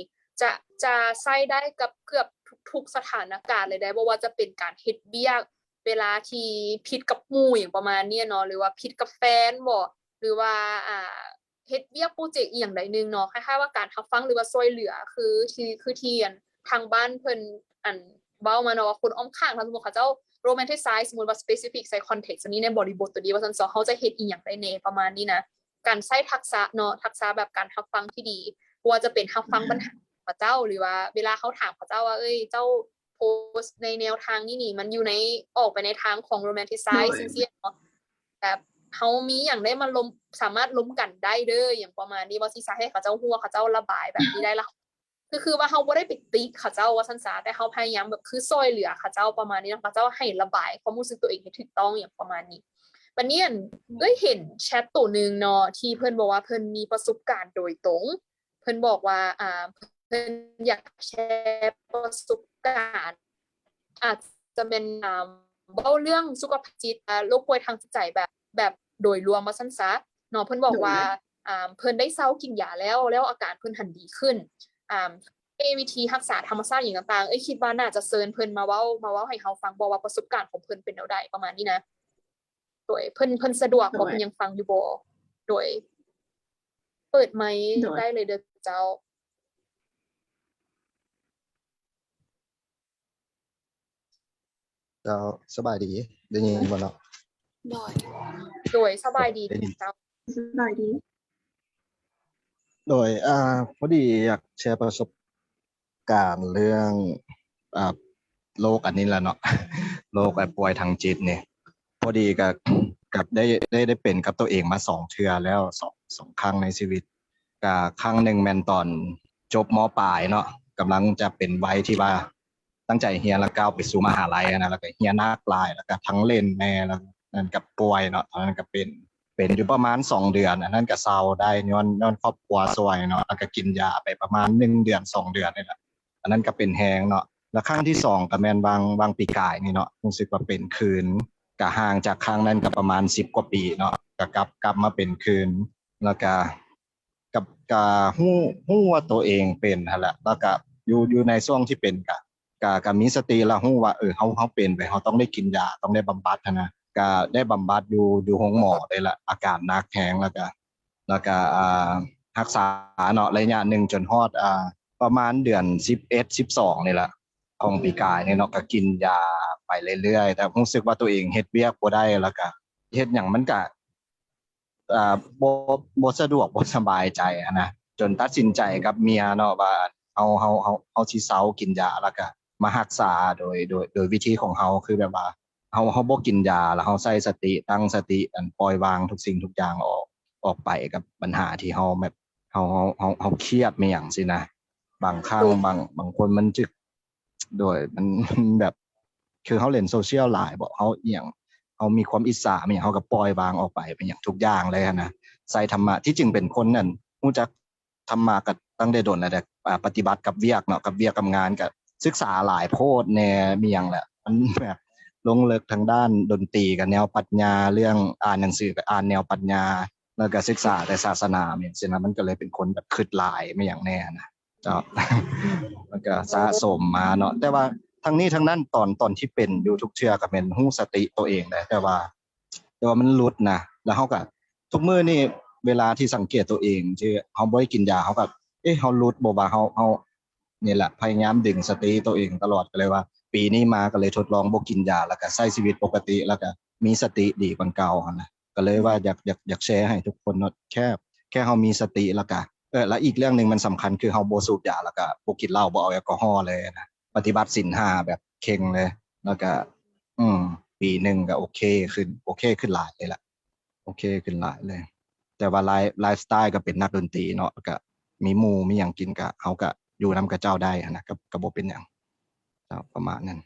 จะใช้ได้กับเกือบทุกๆสถานการณ์เลยได้บ่ว่าจะเป็นการเฮ็ดเวียกเวลาที่ผิดกับหมู่หยังประมาณนี้เนาะหรือว่าผิดกับแฟนบ่หรือว่าเฮ็ดเวียกโปรเจกต์อีหยังใดนึงเนาะคล้ายๆว่าการรับฟังหรือว่าช่วยเหลือคือที่ทางบ้านเพิ่นเว้ามาเนาะว่าคนอ้อมข้างถ้าสมมุติเขาเจ้า romanticize สมมุติว่า specific ใส่ context อันนี้ในบริบทตัวนี้ว่าซั่นเขาจะเฮ็ดอีหยังได้แน่ประมาณนี้นะการใช้ทักษะเนาะทักษะแบบการรับฟังที่ดีว่าจะเป็นรับฟังปัญหาของเจ้าหรือว่าเวลาเขาถามเขาเจ้าว่าเจ้าโพสในแนวทางนี้มันอยู่ในออกไปในทางของ romanticize จังซี่เนาะแบบเฮามีหยังได้มาสามารถล้มกันได้เด้ออย่างประมาณนี้ว่าสิสาให้เขาเจ้าฮู้ว่าเขาเจ้าระบายแบบนี้ได้ละคือว่าเฮาบ่ได้ไปติ๊กเขาเจ้าว่าซั่นซะแต่เฮาพยายามแบบคือช่วยเหลือเขาเจ้าประมาณนี้เนาะเขาเจ้าให้ระบายความรู้สึกตัวเองให้ถูกต้องอย่างประมาณนี้วันนี้เห็นแชทตัวนึงเนาะที่เพิ่นบอกว่าเพิ่นมีประสบการณ์โดยตรงเพิ่นบอกว่าเพิ่นอยากแชร์ประสบการณ์อาจจะเป็นเว้าเรื่องสุขภาพจิตโรคป่วยทางจิตใจแบบโดยรวมว่าซั่นซะเนาะเพิ่นบอกว่าเพิ่นได้เซากินยาแล้วอาการเพิ่นหันดีขึ้นวิธีรักษาธรรมชาติอย่างต่างๆคิดว่าน่าจะเชิญเพิ่นมาเว้าให้เฮาฟังบ่ว่าประสบการณ์ของเพิ่นเป็นแนวใดประมาณนี้นะโดยเพิ่นสะดวกบ่เพิ่นยังฟังอยู่บ่โดยเปิดไมค์ได้เลยเด้อเจ้าสบายดีได้ยินบ่เนาะโดยสบายดีเจ้าสบายดีโดยพอดีอยากแชร์ประสบการณ์เรื่องโรคอันนี้แหละเนาะโรคป่วยทางจิตเนี่ยพอดีกับได้เป็นกับตัวเองมา2เทื่อแล้ว2ครั้งในชีวิตก็ครั้งนึงแม่นตอนจบม.ปลายเนาะกำลังจะเป็นวัยที่ว่าตั้งใจเรียนแล้วก้าวไปสู่มหาลัยนะแล้วก็เรียนหนักหลายแล้วก็ทั้งเล่นแม่แล้วนั่นก็ป่วยเนาะตอนนั้นก็เป็นอยู่ประมาณ2เดือนอันนั้นก็เศร้าได้ย้อนครอบครัวซวยเนาะแล้วก็กินยาไปประมาณ1เดือน2เดือนนี่แหละอันนั้นก็เป็นแฮงเนาะแล้วครั้งที่2ก็แม่นบางปีกายนี่เนาะรู้สึกว่าเป็นคืนก็ห่างจากครั้งนั้นก็ประมาณ10กว่าปีเนาะก็กลับมาเป็นคืนแล้วก็กับฮู้ว่าตัวเองเป็นนั่นแหละแล้วก็อยู่ในช่วงที่เป็นก็มีสติแล้วฮู้ว่าเฮาเป็นไปเฮาต้องได้กินยาต้องได้บำบัดนะก็ได้บำบัดอยู่ห้องหมอได้ละอาการหนักแฮงแล้วก็รักษาเนาะระยะนึงจนฮอดประมาณเดือน11 12นี่แหละของปีกายนี่เนาะก็กินยาไปเรื่อยๆแต่รู้สึกว่าตัวเองเฮ็ดเวียกบ่ได้แล้วก็เฮ็ดหยังมันก็บ่สะดวกบ่สบายใจนะจนตัดสินใจกับเมียเนาะว่าเฮาสิเซากินยาแล้วก็มารักษาโดยวิธีของเฮาคือแบบว่าเฮาบ่กินยาแล้วเฮาใส่สติตั้งสติปล่อยวางทุกสิ่งทุกอย่างออกไปกับปัญหาที่เฮาแบบเฮาเครียดไม่หยังสินะบางครั้งบางคนมันจึกโดยมันแบบคือเฮาเล่นโซเชียลหลายบ่เฮาอีหยังเฮามีความอิจฉาไม่หยังเฮาก็ปล่อยวางออกไปเป็นหยังทุกอย่างเลยนะใส่ธรรมะที่จริงเป็นคนนั่นรู้จักธรรมะก็ตั้งได้ดนแล้วแต่ปฏิบัติกับเวียกเนาะกับเวียกกับงานก็ศึกษาหลายโพดแน่มีหยังแหละมันแบบลงลึกทางด้านดนตรีกับแนวปรัชญาเรื่องอ่านหนังสือก็อ่านแนวปรัชญาแล้วก็ศึกษาแต่ศาสนาอย่างเช่นมันก็เลยเป็นคนแบบคิดหลายไม่อย่างแน่นะเนาะมันก็สะสมมาเนาะแต่ว่าทั้งนี้ทั้งนั้นตอนที่เป็นอยู่ทุกเทื่อก็เป็นฮู้สติตัวเองแหละแต่ว่ามันหลุดนะแล้วเฮาก็ทุกมื้อนี่เวลาที่สังเกตตัวเองที่เฮาบ่ได้กินยาเฮาก็ เฮาหลุดบ่ว่าเฮานี่แหละพยายามดึงสติตัวเองตลอดก็เลยว่า ปีนี้มาก็เลยทดลองบ่กินยาแล้วก็ใช้ชีวิตปกติแล้วก็มีสติดีกว่าเก่าหั่นนะก็เลยว่าอยากแชร์ให้ทุกคนเนาะแค่เฮามีสติแล้วก็แล้วอีกเรื่องหนึงมันสำคัญคือเฮาบ่สูบยาแล้วก็บ่กินเหล้าบ่เอาแอลกอฮอล์เลยนะปฏิบัติศีล5แบบเคร่งเลยแล้วก็อืมปีหนึงก็โอเคขึ้นหลายเลยล่ะโอเคขึ้นหลายเลย แต่ว่าไลฟ์สไตล์ก็เป็นนักดนตรีเนาะก็มีหมู่มีหยังกินก็เฮาก็อยู่นำกับเจ้าได้หั้นนะก็บ่เป็นหยังเจ้าประมาณนั้น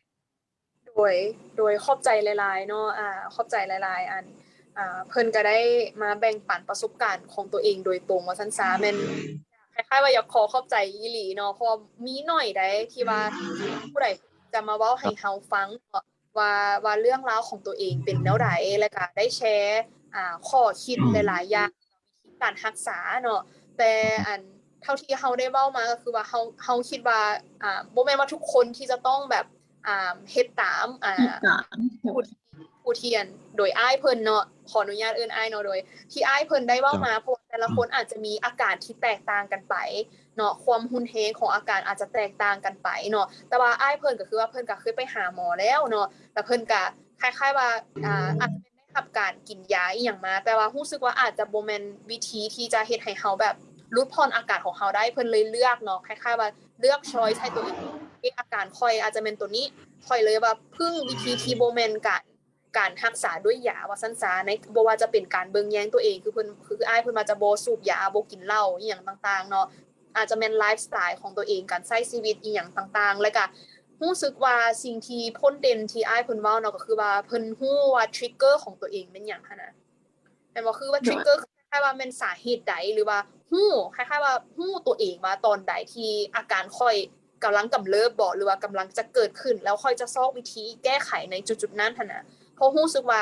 โดยขอบใจหลายๆเนาะขอบใจหลายๆอันเพิ่นก็ได้มาแบ่งปันประสบการณ์ของตัวเองโดยตรงว่าซั่นซะแม่นคล้ายๆว่าอยากขอขอบใจอีหลีเนาะเพราะมีหน่อยได้ที่ว่าผู้ใดจะมาเว้าให้เฮาฟังว่าเรื่องราวของตัวเองเป็นแนวใดแล้วก็ได้แชร์ข้อคิดหลายๆอย่างวิธีการรักษาเนาะแต่อันเท่าที่เฮาได้เว้ามาก็คือว่าเฮาคิดว่าบ่แม่นว่าทุกคนที่จะต้องแบบเฮ็ดตามผู้เทียนโดยอ้ายเพิ่นเนาะขออนุญาตเอิ้นอ้ายเนาะโดยที่อ้ายเพิ่นได้เว้ามาเพราะแต่ละคนอาจจะมีอาการที่แตกต่างกันไปเนาะความรุนแรงของอาการอาจจะแตกต่างกันไปเนาะแต่ว่าอ้ายเพิ่นก็คือว่าเพิ่นก็เคยไปหาหมอแล้วเนาะแต่เพิ่นก็คล้ายๆว่าอาจจะได้รับการกินยาอีหยังมาแต่ว่ารู้สึกว่าอาจจะบ่แม่นวิธีที่จะเฮ็ดให้เฮาแบบลดผ่อนอาการของเฮาได้เพิ่นเลยเลือกเนาะคล้ายๆว่าเลือกช้อยส์ให้ตัวเองอาการค่อยอาจจะเป็นตัวนี้ค่อยเลยว่าพึ่งวิธีที่บ่แม่นการรักษาด้วยยาว่าซั่นซะในบ่ว่าจะเป็นการเบิ่งแยงตัวเองคืออ้ายเพิ่นมาจะบ่สูบยาบ่กินเหล้าอีหยังต่างๆเนาะอาจจะแม่นไลฟ์สไตล์ของตัวเองการใช้ชีวิตอีหยังต่างๆแล้วก็รู้สึกว่าสิ่งที่พ้นเด่นที่อ้ายเพิ่นเว้าเนาะก็คือว่าเพิ่นรู้ว่าทริกเกอร์ของตัวเองเป็นหยังหันน่ะแม่นบ่คือว่าทริกเกอร์คล้ายๆว่าแม่นสาเหตุใดหรือว่ารู้คล้ายๆว่ารู้ตัวเองว่าตอนใดที่อาการค่อยกำลังกำเริบบ่หรือว่ากำลังจะเกิดขึ้นแล้วค่อยจะซอกวิธีแก้ไขในจุดๆนั้นหั่นน่ะเพราะรู้สึกว่า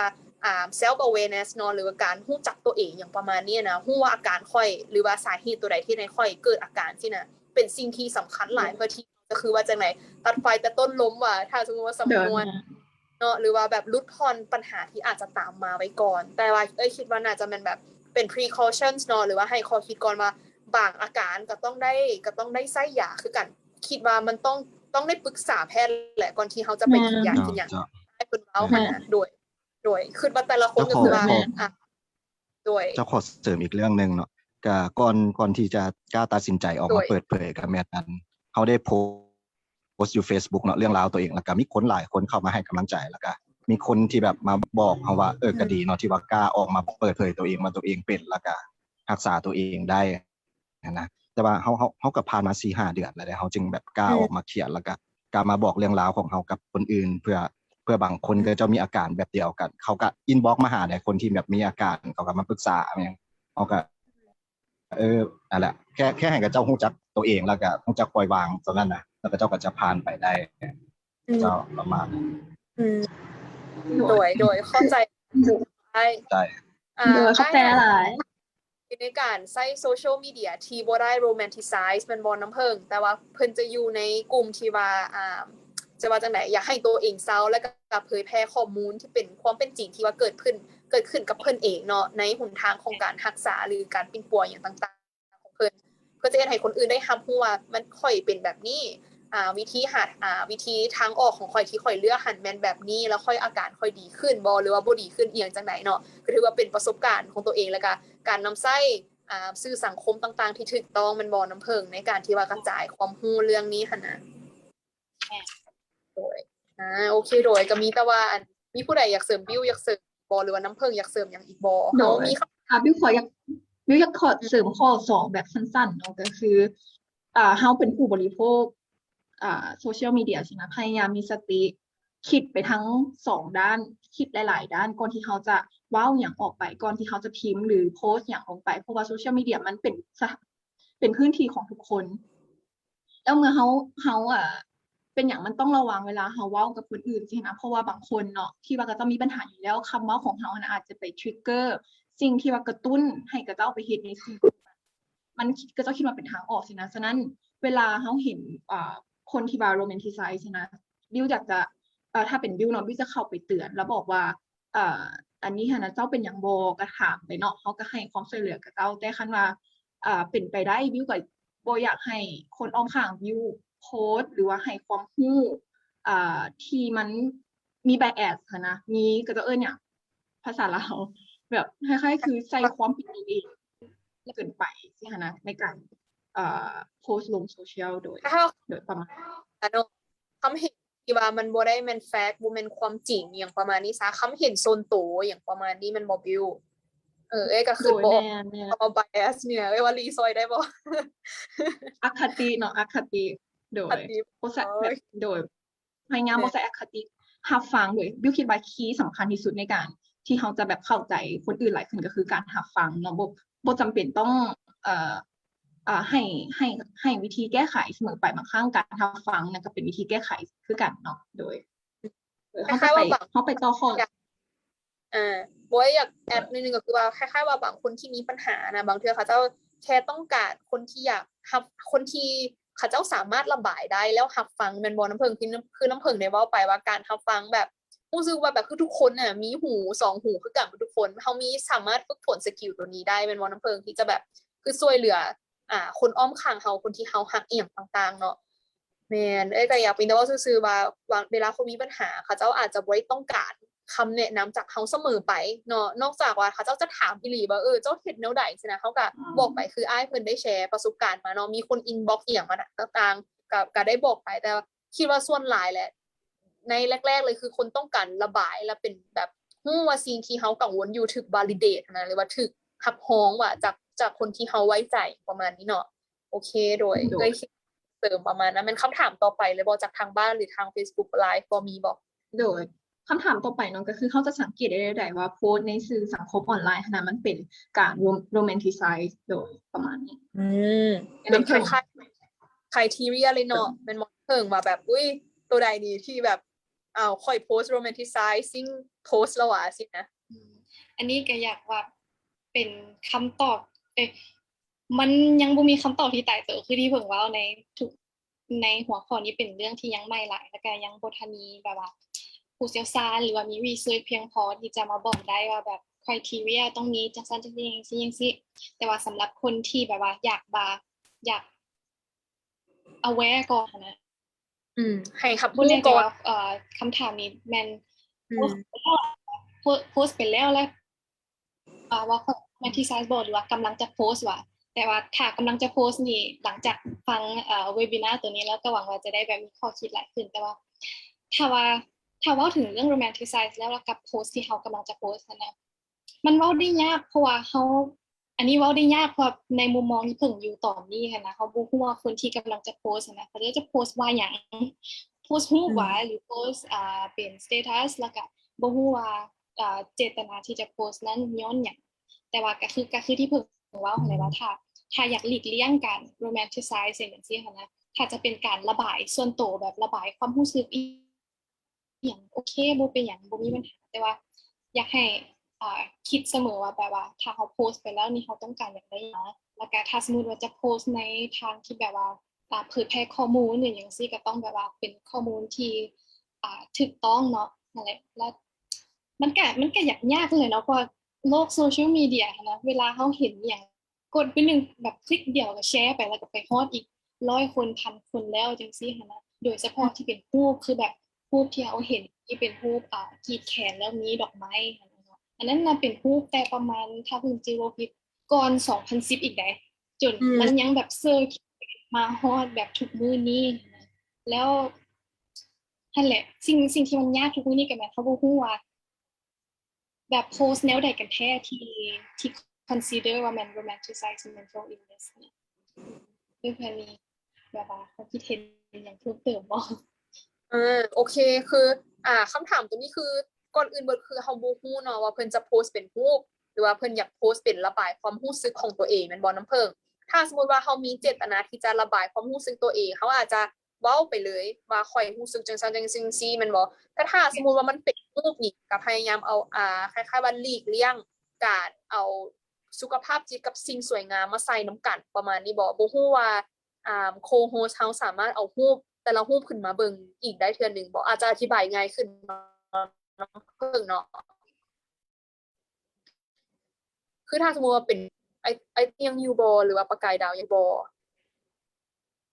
self awareness เนาะหรือว่าการรู้จักตัวเองอย่างประมาณนี้นะรู้ว่าอาการค่อยหรือว่าสาเหตุตัวใดที่ในค่อยเกิดอาการที่น่ะเป็นสิ่งที่สำคัญหลายเพื่อที่ก็คือว่าจังได๋ตัดไฟแต่ต้นล้มว่าถ้าสมมุติว่าสำนวนเนาะหรือว่าแบบลดทอนปัญหาที่อาจจะตามมาไว้ก่อนแต่ว่าคิดว่าน่าจะเป็นแบบเป็น precautions เนาะหรือว่าให้ข้อคิดก่อนว่าบางอาการก็ต้องได้ใช้ยาคือกันคิดว่ามันต้องได้ปรึกษาแพทย์แหละก่อนที่เขาจะไปกินยากินหยังให้เพิ่นเว้าหั่นน่ะโดยคิดว่าแต่ละคนก็คือว่าโดยเจ้าขอเสริมอีกเรื่องหนึงเนาะก็ก่อนที่จะกล้าตัดสินใจออกมาเปิดเผยกับแม่นั้นเฮาได้โพสต์อยู่ Facebook เนาะเรื่องราวตัวเองแล้วก็มีคนหลายคนเข้ามาให้กำลังใจแล้วก็มีคนที่แบบมาบอกเฮาว่าก็ดีเนาะที่ว่ากล้าออกมาเปิดเผยตัวเองว่าตัวเองเป็นแล้วก็รักษาตัวเองได้นะแต่ว่าเฮาก็ผ่านมา 4-5 เดือนแล้วเฮาจึงแบบกล้าออกมาเขียนแล้วก็กล้ามาบอกเรื่องราวของเฮากับคนอื่นเพื่อบางคนก็จะมีอาการแบบเดียวกันเขาก็อินบ็อกซ์มาหาได้คนที่แบบมีอาการเขาก็มาปรึกษาอย่างเขาก็นั่นแหละแค่ให้กับเจ้าฮู้จักตัวเองแล้วก็ฮู้จักปล่อยวางตรงนั้นน่ะแล้วก็เจ้าก็จะผ่านไปได้เจ้าประมาณโดยเข้าใจได้โดยเข้าใจหลายในการใช้โซเชียลมีเดียที่บ่ได้โรแมนติไซซ์เป็นบ่น้ำเพิงแต่ว่าเพิ่นจะอยู่ในกลุ่มที่ว่าจะว่าจังได๋อยากให้ตัวเองเซาแล้วก็เผยแพร่ข้อมูลที่เป็นความเป็นจริงที่ว่าเกิดขึ้นกับเพิ่นเองเนาะในหนทางของการรักษาหรือการปิ้นปัวอย่างต่างๆของเพิ่นเพื่อจะเฮ็ดให้คนอื่นได้รับรู้ว่ามันค่อยเป็นแบบนี้วิธีทางออกของข่อยที่ข่อยเลือกหันแม่นแบบนี้แล้วค่อยอาการค่อยดีขึ้นบ่หรือว่าบ่ดีขึ้นอีหยังจังได๋เนาะก็ถือว่าเป็นประสบการณ์ของตัวเองแล้วก็การนำใช้สื่อสังคมต่างๆที่ถูกต้องแม่นบ่น้ำเพิงในการที่ว่ากระจายความรู้เรื่องนี้หั่นน่ะโดยโอเคโดยก็มีแต่ว่ามีผู้ใดอยากเสริมบิวอยากเสริมบ่หรือว่าน้ำเพิงอยากเสริมหยังอีกบ่เฮามีบิวอยากขอเสริมข้อ2แบบสั้นๆเนาะก็คือเฮาเป็นผู้บริโภคโซเชียลมีเดียใช่ไหมพยายามมีสติคิดไปทั้ง2ด้านคิดหลายๆด้านก่อนที่เขาจะเว้าหยังออกไปก่อนที่เขาจะพิมพ์หรือโพสต์หยังลงไปเพราะว่าโซเชียลมีเดียมันเป็นพื้นที่ของทุกคนแล้วเมื่อเขาเป็นอย่างมันต้องระวังเวลาเฮาเว้ากับคนอื่นสินะเพราะว่าบางคนเนาะที่ว่าก็จะมีปัญหาอยู่แล้วคำเว้าของเฮาอาจจะไปทริกเกอร์สิ่งที่ว่ากระตุ้นให้กระเจ้าไปเฮ็ดในสิ่งมันก็จะคิดว่าเป็นทางออกสินะฉะนั้นเวลาเฮาเห็นคนที่ว่าโรแมนติไซซ์สินะบิวอยากจะถ้าเป็นบิวเนาะบิวจะเข้าไปเตือนแล้วบอกว่าอันนี้หั่นน่ะเจ้าเป็นหยังบ่ก็ถามไปเนาะเฮาก็ให้ความช่วยเหลือกับเจ้าแต่คันว่าเป็นไปได้บิวก็ บ่อยากให้คนอ้อมข้างวิวโพสต์หรือว่าให้ความรู้ที่มันมี bias หั้นนะมีก็จะเอิ้นหยังภาษาลาวแบบคล้ายๆคือใส่ความเป็นตัวเองเกินไปสิหั้นนะในการโพสต์ลงโซเชียลโดย ถ้า ประมาณ เนาะคำเห็นที่ว่ามันบ่ได้แม่นแฟกต์บ่แม่นความจริงอย่างประมาณนี้ซะคำเห็นส่วนตัวอย่างประมาณนี้มันบ่บิวเอ้ยก็ โด คือย บ่ แม่น เอา bias เนี่ยเอ้ยว่ารีซอยได้บ่ อคติเนาะอคติโด อั ย นนี้ บ่ใส่ โอ้ แบ ย บโดยพยายามบ่ใส่อคติรับฟังโดยบิวคิดว่าคีย์สำคัญที่สุดในการที่เราจะแบบเข้าใจคนอื่นหลายขึ้นก็คือการรับฟังเนาะบ่จำเป็นต้องให้วิธีแก้ไขเสมอไปบางครั้งการรับฟังนั่นก็เป็นวิธีแก้ไขคือกันเนาะโดย คล้ายๆว่าบาง เราไปต่อข้อ บ่อยากแอดนิดนึงก็คือว่าคล้ายๆว่าบางคนที่มีปัญหานะบางเทื่อเขาเจ้าแค่ต้องการคนที่อยากรับคนที่เขาเจ้าสามารถระบายได้แล้วรับฟังแม่นบ่น้ำเพิงคือน้ำเพิงได้เว้าไปว่าการรับฟังแบบรู้สึกว่าแบบคือทุกคนน่ะมีหู2หูคือกันทุกคนเฮามีสามารถฝึกฝนสกิลตัวนี้ได้แม่นบ่น้ำเพิงที่จะแบบคือช่วยเหลือคนอ้อมข้างเฮาคนที่เฮารักอีหยังต่างๆเนาะแม่นก็อยากเป็นแต่ว่าซื่อๆว่าเวลาเขามีปัญหาเขาเจ้าอาจจะบ่ได้ต้องการคำแนะนำจากเฮาเสมอไปเนาะนอกจากว่าเขาเจ้าจะถามอีหลีว่าเจ้าเฮ็ดแนวใดสินะเฮาก็บอกไปคืออ้ายเพิ่นได้แชร์ประสบการณ์มาเนาะมีคนอินบ็อกซ์อีหยังมาต่างๆก็ได้บอกไปแต่คิดว่าส่วนหลายแหละในแรกๆเลยคือคนต้องการระบายและเป็นแบบฮู้ว่าสิ่งที่เฮากังวลอยู่ถูก validate นะหรือว่าถูกรับรองว่าจากคนที่เฮาไว้ใจประมาณนี้เนาะโอเคโดยคิดเสริมประมาณนั้นมันคำถามต่อไปเลยบ่จากทางบ้านหรือทาง Facebook Live บ่มีบ่ โดยคำถามต่อไปเนาะก็คือเขาจะสังเกตได้ว่าโพสต์ในสื่อสังคมออนไลน์ขนาดมันเป็นการโรแมนติไซส์โดยประมาณนี้เป็นคล้ายๆ criteria เลยเนาะเป็นมองเพิ่งว่าแบบอุ้ยตัวใดนี่ที่แบบค่อยโพสต์ romanticizing post แล้วอ่ะสินะอันนี้ก็อยากว่าเป็นคำตอบมันยังบ่มีคำตอบที่ตายตัวคือที่เพิ่งเว้าในหัวข้อนี้เป็นเรื่องที่ยังใหม่หลายแล้วก็ยังบ่ทันมีแบบว่าผู้เชี่ยวชาญหรือว่ามีรีเสิร์ชเพียงพอที่จะมาบอกได้ว่าแบบ criteria ต้องมีจังซั่นจังซี่แต่ว่าสำหรับคนที่แบบว่าอยาก aware ก่อนนะให้ครับบ่แน่ใจว่าคำถามนี้แม่นโพสต์ไปแล้วว่าcriticize บ่หรือว่ากำลังจะโพสต์ว่าแต่ว่าถ้ากำลังจะโพสต์นี่หลังจากฟังเวบินาร์ตัวนี้แล้วก็หวังว่าจะได้แบบมีข้อคิดหลายขึ้นแต่ว่าถ้าเว้าถึงเรื่อง romanticize แล้วกับโพสต์ที่เขากำลังจะโพสต์นะมันเว้าได้ยากเพราะว่าอันนี้เว้าได้ยากเพราะในมุมมองที่เพิ่งอยู่ตอนนี้ค่ะนะเขาบ่ฮู้ว่าคนที่กำลังจะโพสต์นะเขาจะโพสต์ว่าหยังโพสต์รูปว่าหรือโพสต์เป็นสเตตัสแล้วก็บ่ฮู้ว่าเจตนาที่จะโพสต์นั้นย้อนหยังแต่ว่าก็คือที่เพิ่งเว้าเลยว่าถ้าอยากหลีกเลี่ยงการ romanticize จังซี่ค่ะนะถ้าจะเป็นการระบายส่วนตัวแบบระบายความรู้สึกอีหยังโอเคบ่เป็นหยังบ่มีปัญหาแต่ว่าอยากให้คิดเสมอว่าแบบว่าถ้าเขาโพสต์ไปแล้วนี่เขาต้องการอย่างไรนะแล้วก็ถ้าสมมุติว่าจะโพสต์ในทางที่แบบว่าเผยแพร่ข้อมูลหรืออย่างซี่ก็ต้องแบบว่าเป็นข้อมูลที่ถูกต้องเนาะนั่นแหละแล้วมันก็ยากเลยเนาะเพราะโลกโซเชียลมีเดียนะเวลาเขาเห็นอย่างกดไปนึงแบบคลิกเดียวก็แชร์ไปแล้วก็ไปฮอดอีก100 คน 1,000 คนแล้วจังซี่ค่ะนะโดยเฉพาะที่เป็นรูปคือแบบรูปที่เราเห็นที่เป็นรูปกรีดแขนแล้วมีดอกไม้อันนั้นน่ะเป็นรูปแต่ประมาณถ้าเพิ่งจิบ่ผิดก่อน2010อีกได้จนมันยังแบบเซอร์มาฮอดแบบทุกมื้อนี้แล้วนั่นแหละสิ่งที่มันยากทุกมื้อนี้ก็แม่นเขาบ่ฮู้ว่าแบบโพสต์แนวใดกันแท้ที่ consider ว่ามัน romanticize mental illness เนี่ยเพื่อนมีแบบว่าความคิดเห็นอย่างเพิ่มเติมบ่โอเคคือคำถามตัวนี้คือก่อนอื่นเบิดคือเฮาบ่ฮู้เนาะว่าเพิ่นจะโพสต์เป็นรูปหรือว่าเพิ่นอยากโพสต์เป็นระบายความรู้สึกของตัวเองแม่นบ่น้ำเพิงถ้าสมมุติว่าเฮามีเจตนาที่จะระบายความรู้สึกตัวเองเฮาอาจจะเว้าไปเลยว่าข้อยรู้สึกจังซั่นจังซี่แม่นบ่แต่ถ้าสมมุติว่ามันเป็นรูปนี่ก็พยายามเอาคล้ายๆว่าหลีกเลี่ยงการเอาสุขภาพจิตกับสิ่งสวยงามมาใส่นํกันประมาณนี้บ่ฮู้ว่าโคโฮสเฮาสามารถเอารูปแต่ละรูปขึ้นมาเบิ่งอีกได้เทื่อนึงบ่อาจจะอธิบายง่ายขึ้นเพิ่งเนาะคือถ้าสมมุติว่าเป็นไอ้เตียงอยู่บ่หรือว่าประกายดาวยังบ่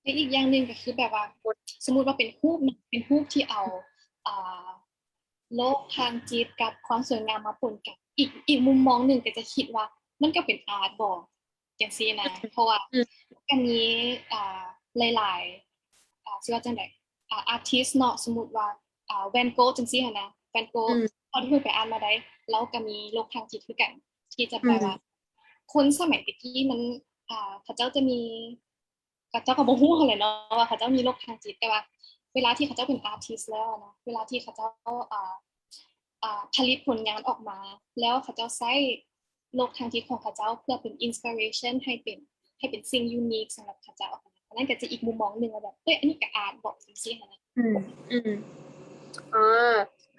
และอีกอย่างหนึ่งก็คือแบบว่าสมมุติว่าเป็นรูปที่เอาอ่าโลกทางจิตกับความสวยงามมาปนกันอีกมุมมองหนึ่งก็จะคิดว่ามันก็เป็นอาร์ตบ่จังซี่นะเพราะว่าอันนี้หลายๆสิว่าจังได๋อาร์ติสต์เนาะสมมุติว่าแวนโกะจังซี่หันนะแวนโกะตอนที่เพิ่นไปอ่านมาได้แล้วก็มีโลกทางจิตคือกันที่จะแปลว่าคนสมัยตะกี้มันเขาเจ้าจะมีเขาเจ้าก็บ่ฮู้หั้นแหละเนาะว่าเขาเจ้ามีโรคทางจิตแต่ว่าเวลาที่เขาเจ้าเป็นอาร์ติสต์แล้วนะเวลาที่เขาเจ้าผลิตผลงานออกมาแล้วเขาเจ้าใช้โลกทางจิตของเขาเจ้าเพื่อเป็นอินสปิเรชันให้เป็นสิ่งยูนิคสำหรับเขาเจ้านั่นก็จะอีกมุมมองหนึ่งว่าแบบอันนี้ก็อาร์ตบอกจังซี่หั่นนะ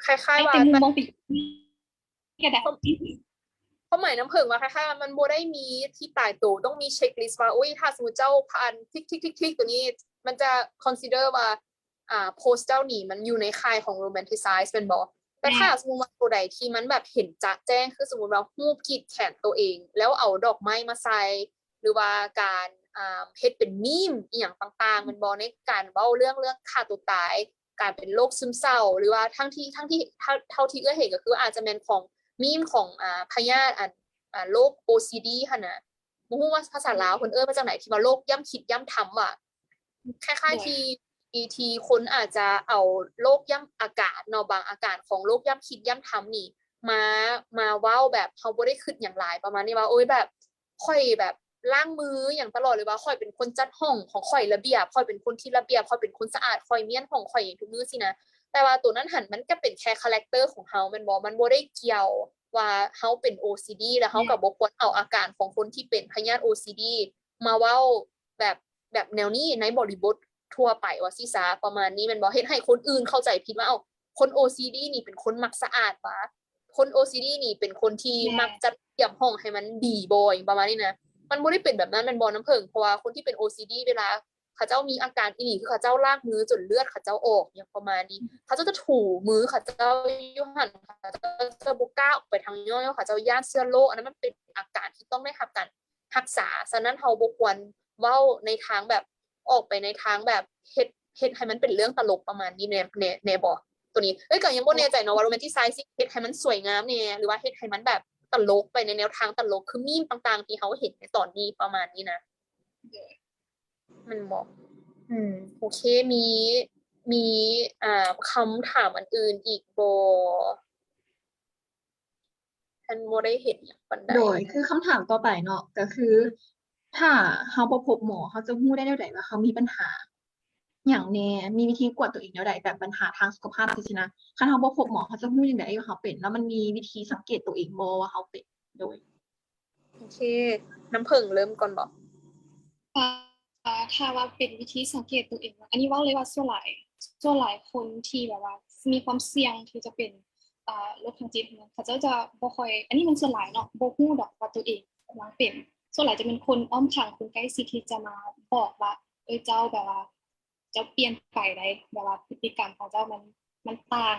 คล้ายๆว่าแต่มุมมองเป็นก็ได้ความหมายน้ำผึ้งว่าคล้ายๆมันบ่ได้มีที่ตายตัวต้องมีเช็คลิสต์ว่าอุ้ยถ้าสมมุติเจ้าผ่านทิกๆๆตัวนี้มันจะ consider ว่าโพสต์เจ้านี่มันอยู่ในค่ายของ romanticize เป็นบ่แต่ถ้าสมมุติว่าตัวใดที่มันแบบเห็นจะแจ้งคือสมมุติว่ารูปขีดแขนตัวเองแล้วเอาดอกไม้มาใส่หรือว่าการเฮ็ดเป็นมีมอีหยังต่างๆมันบ่ในการเว้าเรื่องฆ่าตัวตายการเป็นโรคซึมเศร้าหรือว่าทั้งที่เท่าที่เห็นก็คืออาจจะแม่นของมีมของพยาธิโรค OCD หั่นน่ะบ่ฮู้ว่าภาษาลาวเพิ่นมาจากไหนที่ว่าโรคย้ำคิดย้ำทำว่ะคล้ายๆที่คนอาจจะเอาโรคย่ำอากาศเนาะบางอาการของโรคย่ำคิดย่ำทำนี่มาเว้าแบบเฮาบ่ได้คิดหยังหลายประมาณนี้ว่าโอ๊ยแบบค่อยแบบล้างมืออย่างตลอดเลยว่าค่อยเป็นคนจัดห้องของค่อยระเบียบค่อยเป็นคนที่ระเบียบค่อยเป็นคนสะอาดค่อยเมียนห้องค่อยอย่างทุกมื้อสินะแต่ว่าตัวนั้นหันมันก็เป็นแค่คาแรคเตอร์ของเฮามันบ่ได้เกี่ยวว่าเฮาเป็น OCD แล้วเฮาก็บ่ควรเอาอาการของคนที่เป็นพยาธิ OCD มาเว้าแบบแนวนี้ในบริบททั่วไปว่าซิซาประมาณนี้มันบ่เฮ็ดให้คนอื่นเข้าใจผิดว่าคน OCD นี่เป็นคนมักสะอาดวะคน OCD นี่เป็นคนที่มักจัดเตรียมห้องให้มันดีบ่อยประมาณนี้นะมันบ่ได้เป็นแบบนั้นมันบ่น้ำผึ้งเพราะว่าคนที่เป็น OCD เวลาเขาเจ้ามีอาการอีหลีคือเขาเจ้าลากมือจนเลือดเขาเจ้าออกอย่างประมาณนี้เขาเจ้าจะถูมือเขาเจ้าอยู่หั่นเขาเจ้าจะบ่กล้าออกไปทางย่อยเขาเจ้าย่านเชื้อโรคอันนั้นมันเป็นอาการที่ต้องได้รับการรักษาฉะนั้นเฮาบ่ควรเว้าในทางแบบออกไปในทางแบบเฮ็ดให้มันเป็นเรื่องตลกประมาณนี้แน่บ่ตัวนี้ก็ยังบ่แน่ใจเนาะว่าโรแมนติไซซิ่งเฮ็ดให้มันสวยงามแน่หรือว่าเฮ็ดให้มันแบบตลกไปในแนวทางตลกคือมีมต่างๆที่เฮาเห็นในตอนนี้ประมาณนี้นะมันบอกโอเคมีคำถามอันอื่นอีกบ่ท่านบ่ได้เห็นหยังปานใดโดยคือคำถามต่อไปเนาะก็คือ ถ้าเฮาบ่พบหมอเฮาจะรู้ได้แนวใดว่าเขามีปัญหาหยังแหน่มีวิธีกวดตัวเองแนวใดแบบปัญหาทางสุขภาพจังซี่นะคันเฮาบ่พบหมอเขาจะรู้จังไดว่าเขาเป็นแล้วมันมีวิธีสังเกตตัวเองบ่ว่าเขาเป็นโดยโอเคน้ำผึ้งเริ่มก่อนบ่ถ้าว่าเป็นวิธีสังเกตตัวเองอันนี้ว่าเลยว่าส่วนหลายคนที่แบบว่ามีความเสี่ยงที่จะเป็นโรคทางจิตเขาจะบ่ค่อยอันนี้มันส่วนหลายเนาะบ่ฮู้ดอกว่าตัวเองกำลังเป็นส่วนหลายจะเป็นคนอ้อมข้างคนใกล้ชิดที่จะมาบอกว่าเจ้าแบบว่าเจ้าเปลี่ยนไปได้แบบว่าพฤติกรรมของเจ้ามันต่าง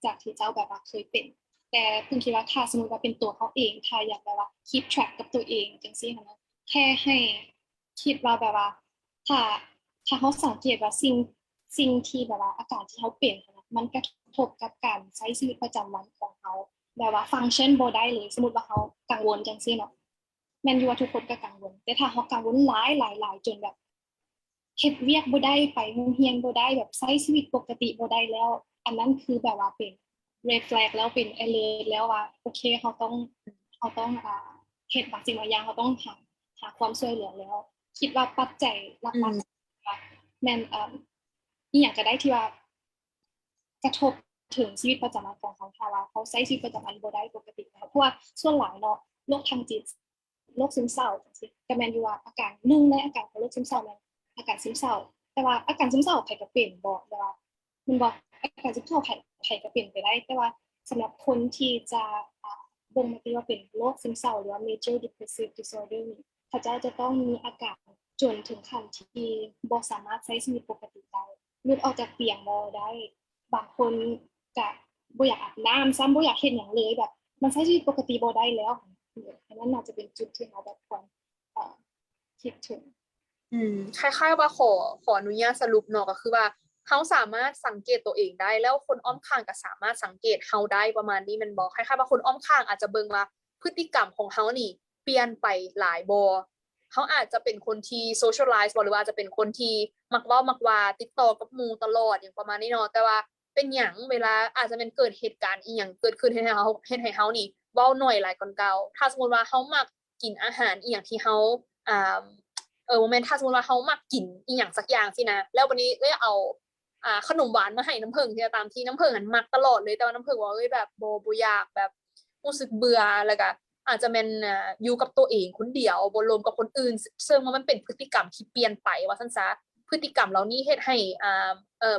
จากที่เจ้าแบบว่าเคยเป็นแต่เพิ่งคิดว่าถ้าสมมุติว่าเป็นตัวเขาเองถ้าอยากแบบว่า keep track กับตัวเองจังซี่ค่ะนะแค่ให้คิดว่าแบบว่าถ้าเขาสังเกตว่าสิ่งที่แบบว่าอาการที่เขาเป็นมันกระทบกับการใช้ชีวิตประจำวันของเขาแบบว่าฟังก์ชันบ่ได้เลยสมมุติว่าเขากังวลจังซี่เนาะแม่นอยู่ว่าทุกคนก็กังวลแต่ถ้าเขากังวลหลายจนแบบเฮ็ดเวียกบ่ได้ไปโรงเรียนบ่ได้แบบใช้ชีวิตปกติบ่ได้แล้วอันนั้นคือแบบว่าเป็น red flag แล้วเป็น alert แล้วว่าโอเคเขาต้องเฮ็ดบางสิ่งบางอย่างเขาต้องหาความช่วยเหลือแล้วคิดว่าปัจจัยหลักๆแม่นอีหยังก็ได้ที่ว่ากระทบถึงชีวิตประจำวันของเขาค่ะว่าเขาใช้ชีวิตประจำวันบ่ได้ปกติเพราะว่าส่วนหลายเนาะโรคทางจิตโรคซึมเศร้าจังซี่ก็แม่นอยู่ว่าอาการหนึ่งในอาการของโรคซึมเศร้าแม่นอาการซึมเศร้าแต่ว่าอาการซึมเศร้าไผก็เป็นบ่แต่ว่ามันบ่อาการซึมเศร้าไผก็เป็นไปได้แต่ว่าสำหรับคนที่จะบ่งมาที่ว่าเป็นโรคซึมเศร้าหรือว่า major depressive disorder นี่เขาจะต้องมีอาการจนถึงขั้นที่บ่สามารถใช้ชีวิตปกติได้ลุกออกจากเตียงบ่ได้บางคนก็บ่อยากอาบน้ำซ้ำบ่อยากเฮ็ดหยังเลยแบบมันใช้ชีวิตปกติบ่ได้แล้วอันนั้นน่าจะเป็นจุดที่เราแบบควรคิดถึง คล้ายๆว่าขออนุญาตสรุปเนาะก็คือว่าเฮาสามารถสังเกตตัวเองได้แล้วคนอ้อมข้างก็สามารถสังเกตเฮาได้ประมาณนี้แม่นบ่คล้ายๆว่าคนอ้อมข้างอาจจะเบิ่งว่าพฤติกรรมของเฮานี่เปลี่ยนไปหลายบ่เฮาอาจจะเป็นคนที่ socialize บ่หรือว่าอาจจะเป็นคนที่มักเว้ามักว่าติดต่อกับหมู่ตลอดอย่างประมาณนี้เนาะแต่ว่าเป็นหยังเวลาอาจจะเป็นเกิดเหตุการณ์อีหยังเกิดขึ้นเฮ็ดให้เฮานี่เว้าน้อยหลายกว่าเก่าถ้าสมมุติว่าเฮามักกินอาหารอีหยังที่เฮาอ่า โมเมนต์ถ้าสมมติว่าเขามักกินอีหยังสักอย่างสินะแล้ววันนี้เอาขนมหวานมาให้น้ำผึ้งที่ตามที่น้ำผึ้งหันมักตลอดเลยแต่ว่าน้ำผึ้งว่าแบบบ่อยากแบบรู้สึกเบื่อแล้วก็อาจจะเป็นอยู่กับตัวเองคนเดียวบ่รวมกับคนอื่นซึ่งว่ามันเป็นพฤติกรรมที่เปลี่ยนไปว่าซั่นซะพฤติกรรมเหล่านี้เฮ็ดให้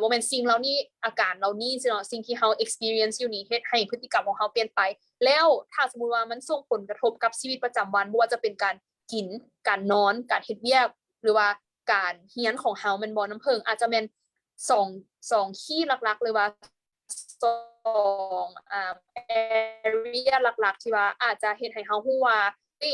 โมเมนต์สิ่งเหล่านี้อาการเหล่านี้สิ่งที่เฮา experience อยู่นี่เฮ็ดให้พฤติกรรมของเฮาเปลี่ยนไปแล้วถ้าสมมุติว่ามันส่งผลกระทบกับชีวิตประจำวันบ่ว่าจะเป็นการกินการนอนการเฮ็ดเวียกหรือว่าการเฮียนของเฮามันบ่น้ำเพิงอาจจะเป็นสองคีย์หลักๆเลยว่าสองarea หลักๆที่ว่าอาจจะเฮ็ดให้เฮาฮู้ว่า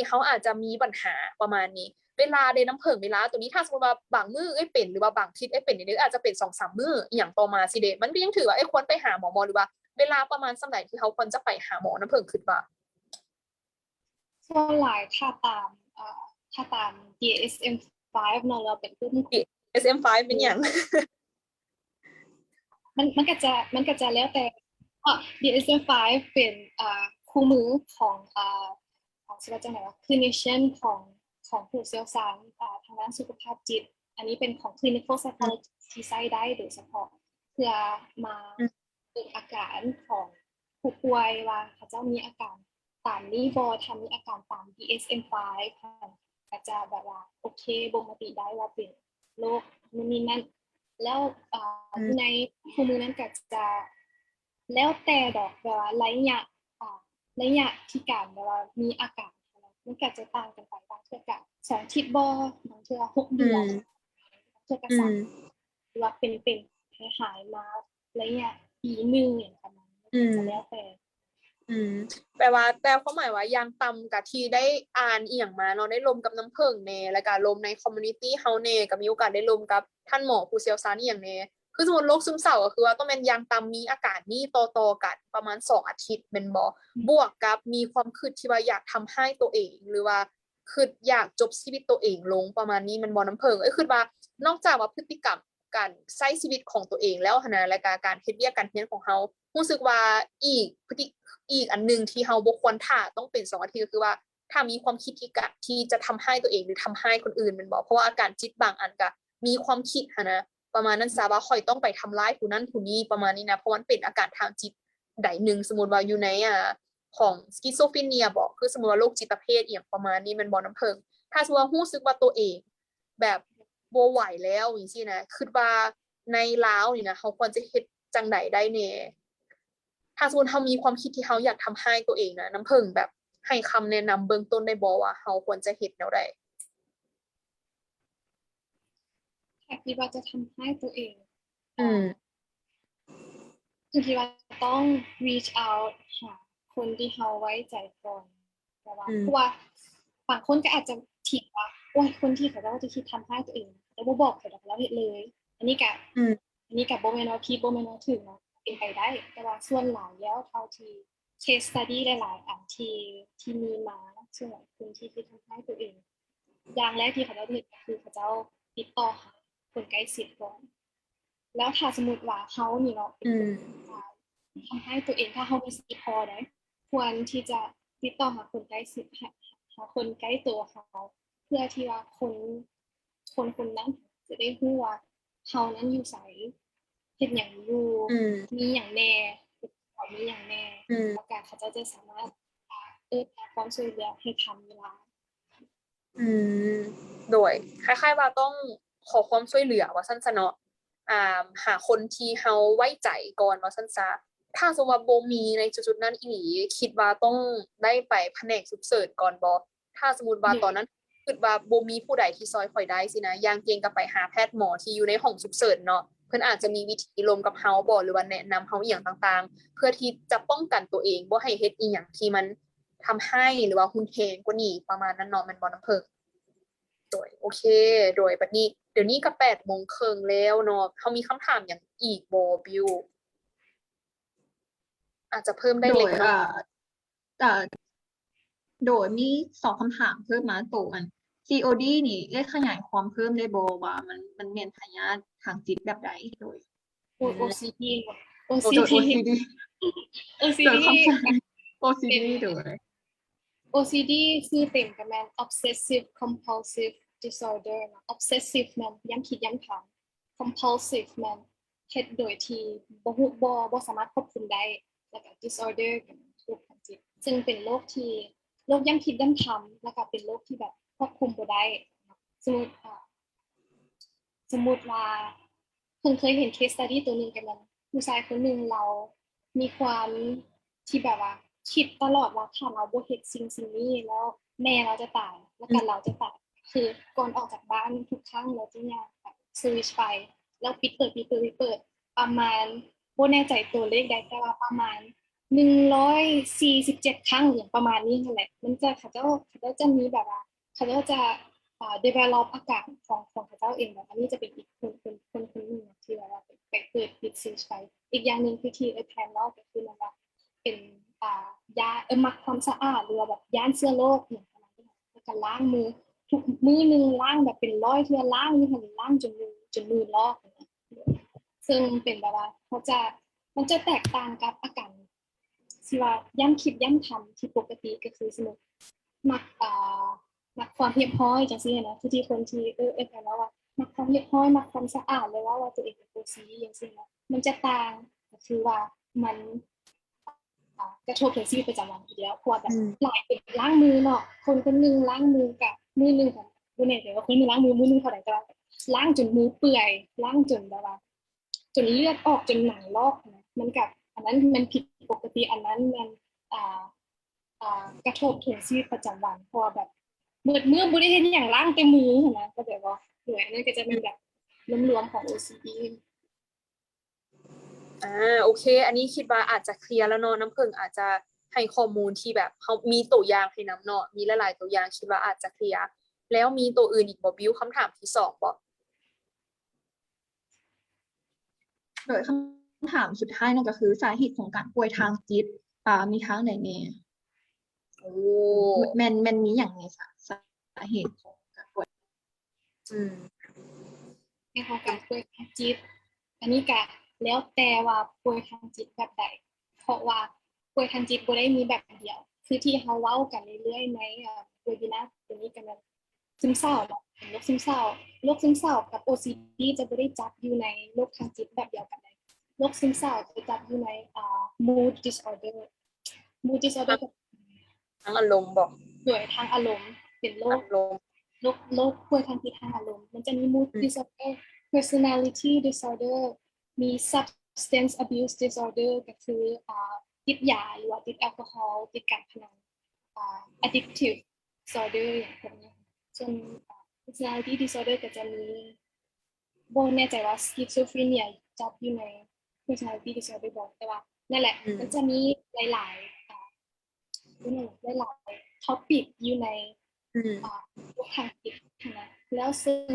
เฮาอาจจะมีปัญหาประมาณนี้เวลาเดน้ำเพิงเวลาตัวนี้ถ้าสมมุติว่าบางมื้อเป็นหรือว่าบางทิศเป็นนี่อาจจะเป็น 2-3 มื้ออีหยังต่อมาสิเด้มันก็ยังถือว่าควรไปหาหมอหรือว่าเวลาประมาณส่ำใดที่เฮาควรจะไปหาหมอน้ำเพิงคิดว่าส่วนหลายถ้าตาม DSM-5 เนาะเราเป็นกลุ่ม DSM-5 เป็นหยังมันก็จะแล้วแต่DSM-5 เป็นคู่มือของชื่อว่าจังได๋วะ clinician ของผู้เชี่ยวชาญทางด้านสุขภาพจิตอันนี้เป็นของ clinical psychologist ที่ใช้ได้โดยเฉพาะเพื่อมาดูอาการของผู้ป่วยว่าเขาเจ้ามีอาการตามนี้บ่ถ้ามีอาการตาม DSM-5 ก็จะแบบว่าโอเคบ่งบอกได้ว่าเป็นโรคนู่นนี่นั่นแล้วในคู่มือนั้นก็จะแล้วแต่ดอกแบบว่าระยะที่การแบบว่ามีอาการมันก็จะต่างกันไปบางเทื่อก็2อาทิตย์บ่บางเทื่อ6เดือนบางเทื่อก็3หรือว่าเป็นหายมาระยะปีนึงอย่างประมาณนี้จะแล้วแต่แปลว่าแต่ความหมายว่าอย่างต่ำกับที่ได้อ่านอีหยังมาเนาะได้ลมกับน้ำผึ้งแน่แล้วก็ลมในคอมมูนิตี้เฮาแน่ก็มีโอกาสได้ลมกับท่านหมอผู้เชี่ยวชาญอีหยังแน่คือสมมุติโรคซึมเศร้าก็คือว่าต้องเป็นอย่างต่ำมีอาการนี้ต่อๆกันประมาณ2อาทิตย์แม่นบ่บวกกับมีความคิดที่ว่าอยากทำให้ตัวเองหรือว่าคิดอยากจบชีวิตตัวเองลงประมาณนี้มันบ่น้ำผึ้งคิดว่านอกจากว่าพฤติกรรมการใช้ชีวิตของตัวเองแล้วหั่นน่ะและการเฮ็ดเวียกการเรียนของเฮารู้สึกว่าอีกอันนึงที่เฮาบ่ควรท่าต้องเป็น2อาทิตย์ก็คือว่าถ้ามีความคิดที่จะทำให้ตัวเองหรือทำให้คนอื่นแม่นบ่เพราะว่าอาการจิตบางอันก็มีความคิดหันนะประมาณนั้นซะว่าข้อยต้องไปทำร้ายผู้นั้นผู้นี้ประมาณนี้นะเพราะมันเป็นอาการทางจิตใดนึงสมมุติว่าอยู่ในของ schizophrenia บ่คือสมมุติว่าโรคจิตเภทอีหยังประมาณนี้แม่นบ่น้ำเพิงถ้าสมมุติว่ารู้สึกว่าตัวเองแบบบ่ไหวแล้วจังซี่นะคิดว่าในลาวนี่นะเฮาควรจะเฮ็ดจังไดได้แน่ถ้าสมมุติเฮามีความคิดที่เฮาอยากทำให้ตัวเองนะน้ำผึ้งแบบให้คำแนะนำเบื้องต้นได้บ่ว่าเฮาควรจะเฮ็ดแนวใดถ้าคิดว่าจะทำให้ตัวเองคือคิดว่าต้อง reach out หาคนที่เฮาไว้ใจก่อนแต่ว่าเพราะว่าบางคนก็อาจจะคิดว่าโอ๊ยคนที่เขาจะคิดทำให้ตัวเองแล้วบ่บอกเขาดอกแล้วเฮ็ดเลยอันนี้ก็บ่แม่นว่าผิดบ่แม่นว่าถูกเนาะเป็นไปได้แต่ว่าส่วนหลายแล้วเท่าที่ case study หลายๆอันที่มีมาส่วนคนที่คิดทำให้ตัวเองอย่างแรกที่เขาจะเฮ็ดก็คือเขาจะติดต่อหาคนใกล้ชิดก่อนแล้วถ้าสมมุติว่าเขานี่เนาะทำให้ตัวเองถ้าเขามีสติพอได้ควรที่จะติดต่อหาคนใกล้ชิดหาคนใกล้ตัวเขาเพื่อที่ว่าคนนั้นจะได้รู้ว่าเขานั้นอยู่ไสเฮ็ดหยังอยู่มีหยังแน่มีหยังแน่แล้วก็เขาจะสามารถหาความช่วยเหลือให้ทันเวลาโดยคล้ายๆว่าต้องขอความช่วยเหลือว่าซั่นซะเนาะหาคนที่เฮาไว้ใจก่อนว่าซั่นซะถ้าสมมุติว่าบ่มีในจุดๆนั้นอีหลีคิดว่าต้องได้ไปแผนกฉุกเฉินก่อนบ่ถ้าสมมุติว่าตอนนั้นคิดว่าบ่มีผู้ใดที่ซอยข้อยได้สินะอย่างเก่งก็ไปหาแพทย์หมอที่อยู่ในห้องฉุกเฉินเนาะเพิ่นอาจจะมีวิธีร่วมกับเฮาบ่หรือว่าแนะนำเฮาอีหยังต่างๆเพื่อที่จะป้องกันตัวเองบ่ให้เฮ็ดอีหยังที่มันทำให้หรือว่ารุนแรงกว่านี้ประมาณนั้นเนาะแม่นบ่น้ำเพิงโดยโอ เคโดยบัดนี้เดี๋ยวนี้ก็8:30แล้วเนาะเขามีคำถามอย่างอีกบ่บิวอาจจะเพิ่มได้ โด เล็ ย กน้อย แต่โดยมี2คำถามเพิ่มมาตัวอัน COD นี่ได้ขยายความเพิ่มได้บ่ว่ามันแม่นพยาธิทางจิตแบบใดโดย OCD โดย OCD OCD โดย OCD คำสั่ง OCD โดย OCD ชื่อเต็มก็แม่น Obsessive Compulsive Disorder นะ Obsessive แม่นย้ำคิดย้ำถาม Compulsive แม่นเฮ็ดโดยที่บ่สามารถควบคุมได้แล้วก็ Disorder เป็นโรคทางจิตซึ่งเป็นโรคที่โรคย้ำคิดย้ำถามแล้วก็เป็นโรคที่แบบควบคุมบ่ได้สมมุติว่าเพิ่งเคยเห็น case study ตัวหนึงกันนั้นผู้ชายคนหนึงเรามีความที่แบบว่าคิดตลอดว่าถ้าเราบ่เฮ็ดสิ่งนี้แล้วแม่เราจะตายแล้วก็เราจะตายคือก่อนออกจากบ้านทุกครั้งเราจะอยากแบบสวิตช์ไฟแล้วปิดเปิดประมาณบ่แน่ใจตัวเลขใดแต่ว่าประมาณ147 ครั้งอย่างประมาณนี้นั่นแหละมันจะเขาเจ้าจะมีแบบว่าเขาเจ้าจะdevelop อาการของเขาเจ้าเองแบบอันนี้จะเป็นอีกคนหนึ่งที่แบบว่าไปเปิดปิดสวิตช์ไฟอีกอย่างหนึ่งคือที่แทนเล่าก็คือมันว่าเป็นยามักความสะอาดหรือว่าแบบย่านเชื้อโรคอย่างประมาณนี้แล้วก็ล้างมือทุกมื้อนึงล้างแบบเป็น100 เทื่อล้างนี่ค่ะล้างจนมือลอกซึ่งเป็นแบบว่ามันจะแตกต่างกับอาการที่ว่าย้ำคิดย้ำทำที่ปกติก็คือสมมติมักความเรียบร้อยจังซี่นะที่คนที่แต่แล้วว่ามักความเรียบร้อยมักความสะอาดเลยว่าตัวเองเป็นตัวซีอย่างซี่นะมันจะต่างก็คือว่ามันกระทบถึงชีวิตประจำวันทีเดียวเพราะว่าแบบหลายเป็นล้างมือเนาะคนนึงล้างมือกับมือนึงของบ่แน่ใจว่าคนนึงล้างมือนึงเท่าใดแต่ว่าล้างจนมือเปื่อยล้างจนแบบว่าจนเลือดออกจนหนังลอกนะมันกับอันนั้นมันผิดปกติอันนั้นมันกระทบถึงชีวิตประจำวันเพราะแบบมือบ่ได้เฮ็ดหยังล้างแต่มือนะก็แบบว่าด้วยนั่นก็จะเป็นแบบรวมๆของ OCD โอเค อันนี้คิดว่าอาจจะเคลียร์แล้วเนาะน้ำผึ้งอาจจะให้ข้อมูลที่แบบเขามีตัวอย่างให้นำเนาะมีหลายๆตัวอย่างคิดว่าอาจจะเคลียร์แล้วมีตัวอื่นอีกบ่บิวคำถามที่2บ่ โดยคำถามสุดท้ายนั่นก็คือสาเหตุของการป่วยทางจิตมีทางไหนแน่ โอ้ แม่นมีอย่างไงสาเหตุของการป่วย ในของการป่วยทางจิตอันนี้ก็แล้วแต่ว่าป่วยทางจิตแบบใดเพราะว่าป่วยทางจิตบ่ได้มีแบบเดียวคือที่เฮาเว้ากันเรื่อยๆในเวบินาร์ตัวนี้กันนั้นซึมเศร้าเนาะโรคซึมเศร้ากับ OCD จะบ่ได้จัดอยู่ในโรคทางจิตแบบเดียวกันเลยโรคซึมเศร้าจะจัดอยู่ในmood disorder ก็ทั้งอารมณ์บ่ป่วยทางอารมณ์เป็นโรคป่วยทางจิตทางอารมณ์มันจะมี mood disorder personality disorder มี substance abuse disorder ก็คือติดยาหรือว่าติดแอลกอฮอล์ติดการพนันaddictive disorder อย่างพวกนี้ส่วน personality disorder ก็จะมีบ่แน่ใจว่า schizophrenia จัดอยู่ใน personality disorder บ่แต่ว่านั่นแหละมันจะมีหลายท็อปิกอยู่ในทางจิตนะแล้วซึ่ง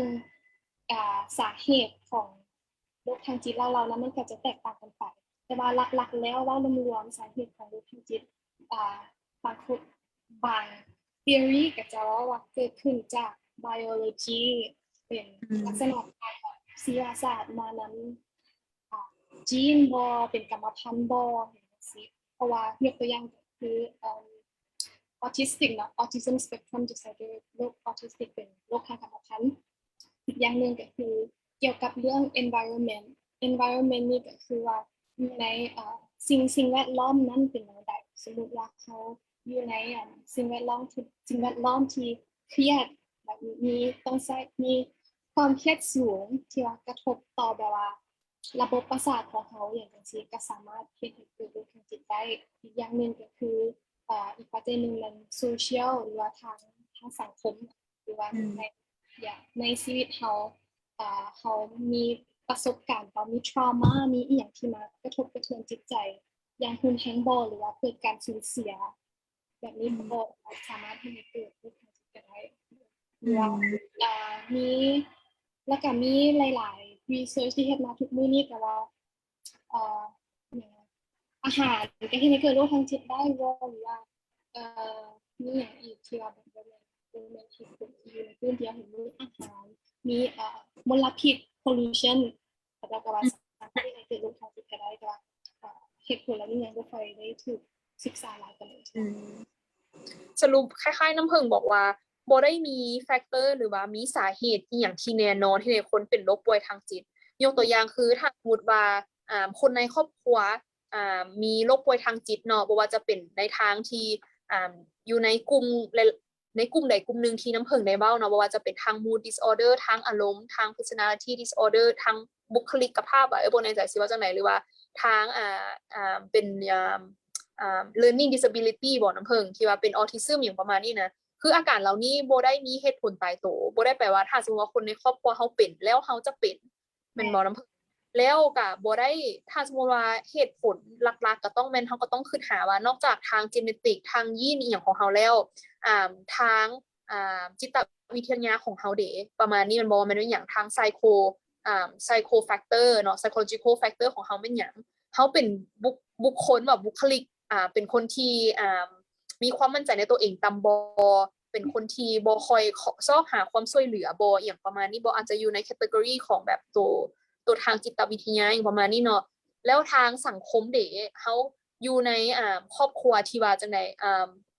สาเหตุของโรคทางจิตเรานั้นมันก็จะแตกต่างกันไปแต่ว่าหลักๆแล้วว่ารวมๆสาเหตุของโรคทางจิตบาง theory ก็จะว่าเกิดขึ้นจาก biology เป็นลักษณะการศิลปศาสตร์มานั้นจีนบ่เป็นกรรมพันธุ์บ่อย่างนี้เพราะว่ายกตัวอย่างคือautistic เนาะ autism spectrum disorder โรค autistic เป็นโรคทางกรรมพันธุ์อีกอย่างหนึ่งก็คือเกี่ยวกับเรื่อง environment นี่ก็คือว่าในสิ่งแวดล้อมนั้นเป็นอย่างไรสมมติว่าเขาอยู่ในสิ่งแวดล้อมที่เครียดแบบมีความเครียดสูงที่ว่ากระทบต่อแบบว่าระบบประสาทของเขาอย่างนี้ก็สามารถเฮ็ดให้เกิดโรคทางจิตได้อีกอย่างหนึ่งก็คืออีกประเด็นหนึ่งมันโซเชียลหรือว่าทางสังคมหรือว่าในชีวิตเขามีประสบการณ์มี trauma มีอีหยังที่มากระทบกระเทือนจิตใจอย่างรุนแรงบ่หรือว่าเกิดการสูญเสียแบบนี้ก็สามารถที่จะเกิดโรคทางจิตได้ ว่ามีแล้วก็มีหลายๆ research ที่เฮ็ดมาทุกมื้อนี้ก็ว่าอ่าอาหารก็เฮ็ดให้เกิดโรคทางจิตได้บ่หรือว่ามีหยังอีกที่ว่าแบบบ่แม่นที่สุดที่อยู่ในพื้นที่เห็นมีอาหารมีมลพิษ pollution แล้วก็ว่าสามารถที่จะเกิดโรคทางจิตก็ได้แต่ว่าเหตุผลแล้วนี่ยังบ่ค่อยได้ถูกศึกษาหลายปานใดสรุปคล้ายๆน้ำผึ้งบอกว่าบ่ได้มีแฟกเตอร์หรือว่ามีสาเหตุอีหยังที่แน่นอนที่ให้คนเป็นโรคป่วยทางจิตยกตัวอย่างคือถ้าสมมุติว่าคนในครอบครัวมีโรคป่วยทางจิตเนาะบ่ว่าจะเป็นในทางที่อยู่ในกลุ่มใดกลุ่มหนึ่งที่น้ำผึ้งได้เว้าเนาะบ่ว่าจะเป็นทาง mood disorder ทางอารมณ์ทาง personality disorder ทางบุคลิกภาพบ่แน่ใจสิว่าจังได๋หรือว่าทางเป็นlearning disability บ่น้ำผึ้งที่ว่าเป็นออทิซึมอย่างประมาณนี้นะคืออาการเหล่านี้บ่ได้มีเหตุผลตายตัวบ่ได้แปลว่าถ้าสมมุติว่าคนในครอบครัวเฮาเป็นแล้วเฮาจะเป็นแม่นบ่น้ำผึ้งแล้วก็บ่ได้ถ้าสมมุติว่าเหตุผลหลักๆก็ต้องแม่นเฮาก็ต้องคิดหาว่านอกจากทาง genetic ทางยีนอีหยังของเฮาแล้วทางจิตวิทยาของเฮาเด้ประมาณนี้มันบ่ว่ามันเป็นหยังทาง psycho factor เนาะ psychological factor ของเฮาเป็นหยังเฮาเป็นบุคคลแบบบุคลิกเป็นคนที่มีความมั่นใจในตัวเองต่ำบ่เป็นคนที่บ่ค่อยซอกหาความช่วยเหลือบ่อย่างประมาณนี้บ่อาจจะอยู่ในแคตตากรีของแบบตัวทางจิตวิทยาอย่างประมาณนี้เนาะแล้วทางสังคมเด้เฮาอยู่ในครอบครัวที่ว่าจังได๋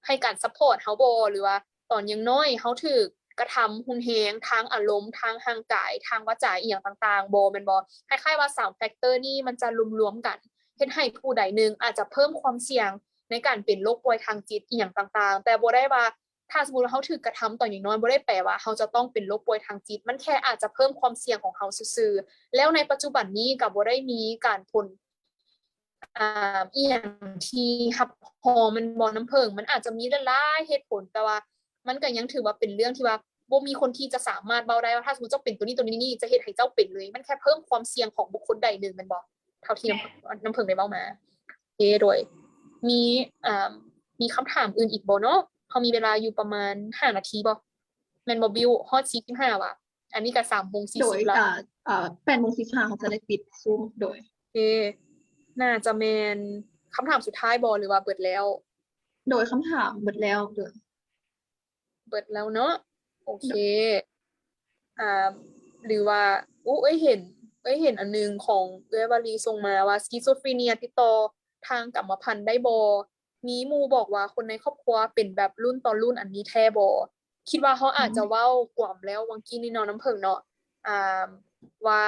ให้การซัพพอร์ตเฮาบ่หรือว่าตอนยังน้อยเฮาถูกกระทำรุนแรงทางอารมณ์ทางร่างกายทางวาจาอีหยังต่างๆบ่แม่นบ่คล้ายๆว่า3แฟกเตอร์นี้มันจะรวมๆกันเฮ็ดให้ผู้ใดหนึ่งอาจจะเพิ่มความเสี่ยงในการเป็นโรคป่วยทางจิตอีหยังต่างๆแต่บ่ได้ว่าถ้าสมมุติว่าเฮาถูกกระทำตอนยังน้อยบ่ได้แปลว่าเฮาจะต้องเป็นโรคป่วยทางจิตมันแค่อาจจะเพิ่มความเสี่ยงของเฮาซื่อๆแล้วในปัจจุบันนี้ก็บ่ได้มีการผลอีหยังที่รับรองมันบ่น้ำผึ้งมันอาจจะมีหลายๆเหตุผลแต่ว่ามันก็ยังถือว่าเป็นเรื่องที่ว่าบ่มีคนที่จะสามารถเว้าได้ว่าถ้าสมมุติเจ้าเป็นตัวนี้จะเฮ็ดให้เจ้าเป็นเลยมันแค่เพิ่มความเสี่ยงของบุคคลใดหนึ่งแม่นบ่เท่าที่น้ำผึ้งได้เว้ามาโดยมีมีคำถามอื่นอีกบ่เนาะเฮามีเวลาอยู่ประมาณ5นาทีบ่แม่นบ่บิวฮอด45ว่ะอันนี้ก็ โดย 3:40 แล้ว 8:15เขาจะได้ปิดซูมโดย โอเคน่าจะแม่นคำถามสุดท้ายบ่หรือว่าเบิดแล้ว โดยคำถามหมดแล้วโดย เบิดแล้วเนาะโอเคหรือว่าเอ้ยเห็นอันนึงของเอ้ยวารีส่งมาว่าสคิโซฟรีเนียติดต่อทางกรรมพันธุ์ได้บ่มีหมู่บอกว่าคนในครอบครัวเป็นแบบรุ่นต่อรุ่นอันนี้แท้บ่คิดว่าเขาอาจจะเว้ากว่ำแล้ววังกี้นี่เนาะน้ำผึ้งเนาะว่า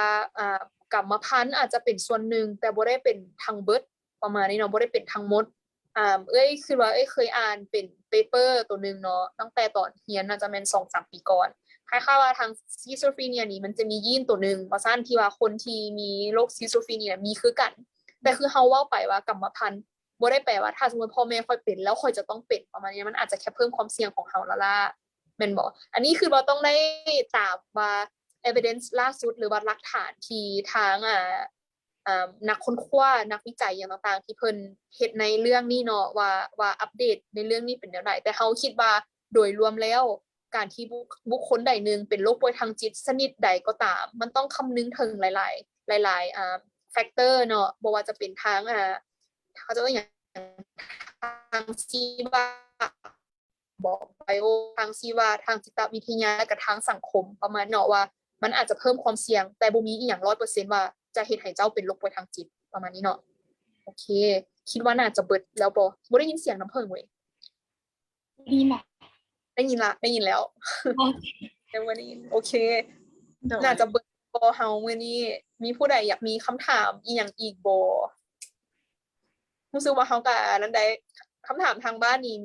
กรรมพันธุ์อาจจะเป็นส่วนหนึ่งแต่บ่ได้เป็นทั้งเบิดประมาณนี้เนาะบ่ได้เป็นทั้งหมดคือว่าเคยอ่านเป็นเปเปอร์ตัวนึงเนาะตั้งแต่ตอนเรียนน่าจะแม่น 2-3 ปีก่อนคล้ายๆว่าทางสคิโซฟรีเนียนี่มันจะมียีนตัวนึงว่าซั่นที่ว่าคนที่มีโรคสคิโซฟรีเนียมีคือกันแต่คือเฮาเว้าไปว่ากรรมพันธุ์บ่ได้แปลว่าถ้าสมมุติพ่อแม่ค่อยเป็นแล้วค่อยจะต้องเป็นประมาณนี้มันอาจจะแค่เพิ่มความเสี่ยงของเฮาละล่ะแม่นบ่อันนี้คือบ่ต้องได้ตามว่า evidence ล่าสุดหรือว่าหลักฐานที่ทางนักค้นคว้านักวิจัยอย่างต่างๆที่เพิ่นเฮ็ดในเรื่องนี้เนาะว่าอัปเดตในเรื่องนี้เป็นแนวใดแต่เฮาคิดว่าโดยรวมแล้วการที่บุคคลใดหนึ่งเป็นโรคป่วยทางจิตชนิดใดก็ตามมันต้องคำนึงถึงหลายแฟกเตอร์เนาะบ่ว่าจะเป็นทางเขาจะว่าอย่างทางชีวะบอกไบโอทางชีวะทางจิตวิทยาและก็ทางสังคมประมาณเนาะว่ามันอาจจะเพิ่มความเสี่ยงแต่บ่มีอีหยัง 100% ว่าจะเฮ็ดให้เจ้าเป็นโรคป่วยทางจิตประมาณนี้เนาะโอเคคิดว่าน่าจะเบิดแล้วบ่ได้ยินเสียงน้ำผึ้งเว้ย ดีมาก ได้ยินแล้วแต่วันนี้โอเค โดย น่าจะเบิดบ่เฮามื้อนี้มีผู้ใดอยากมีคำถามอีหยังอีกบ่รู้สึกว่าเฮาก็นั้นได้คำถามทางบ้านนี่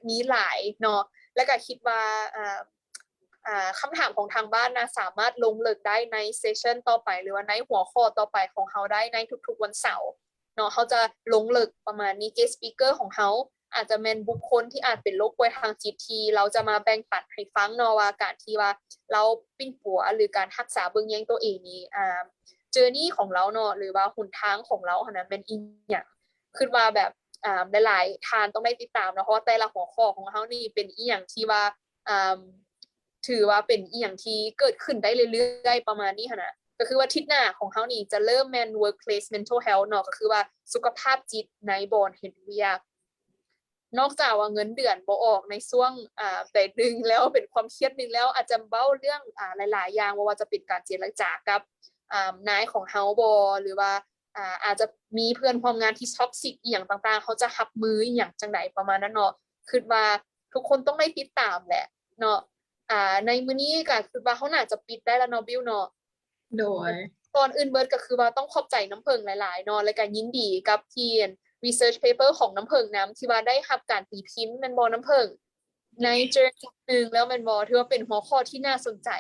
มีหลายเนาะแล้วก็คิดว่าคำถามของทางบ้านนะสามารถลงลึกได้ในเซสชั่นต่อไปหรือว่าในหัวข้อต่อไปของเฮาได้ในทุกๆวันเสาร์เนาะเขาจะลงลึกประมาณนี้ guest speaker ของเฮาอาจจะเป็นบุคคลที่อาจเป็นโรคป่วยทางจิตที่เราจะมาแบ่งปันให้ฟังเนาะว่าการที่ว่าเราปิ้นปัวหรือการรักษาเบิ่งแยงตัวเองนี้เจอร์นี่ของเราเนาะหรือว่าหนทางของเราหั่นน่ะเป็นอีหยังคิดว่าแบบหลายๆท่านต้องได้ติดตามเนาะเพราะว่าแต่ละหัวข้อของเฮานี่เป็นอีหยังที่ว่า ถือว่าเป็นอีหยังที่เกิดขึ้นได้เรื่อยๆประมาณนี้ค่ะนะก็คือว่าอาทิศหน้าของเฮานี่จะเริ่มแม่น workplace mental health เนาะก็คือว่าสุขภาพจิตในบ่อนเฮ็ดเวียกนอกจากว่าเงินเดือนบ่ออกในช่วงแต่ดึงแล้วเป็นความเครียดนึงแล้วอาจจะเบ้าเรื่องหลายๆอย่างว่าจะเป็นการเจรจากับนายของเฮาบ่หรือว่าอาจจะมีเพื่อนร่วมงานที่ท็อกซิกอีหยังต่างๆเขาจะรับมืออีหยังจังไดประมาณนั้นเนาะคิดว่าทุกคนต้องได้ติดตามแหละเนาะในมื้อนี้ก็คือว่าเขาน่าจะปิดได้แล้วเนาะบิวเนาะ โดย ก่อนอื่นเบิร์ดก็คือว่าต้องขอบใจน้ำเพิงหลายๆเนาะและก็ยินดีกับที่ research paper ของน้ำเพิงน้ำที่ว่าได้รับการตีพิมพ์แม่นบ่น้ำเพิงใน journal นึงแล้วแม่นบ่ถือว่าเป็นหัวข้อที่น่าสนใจ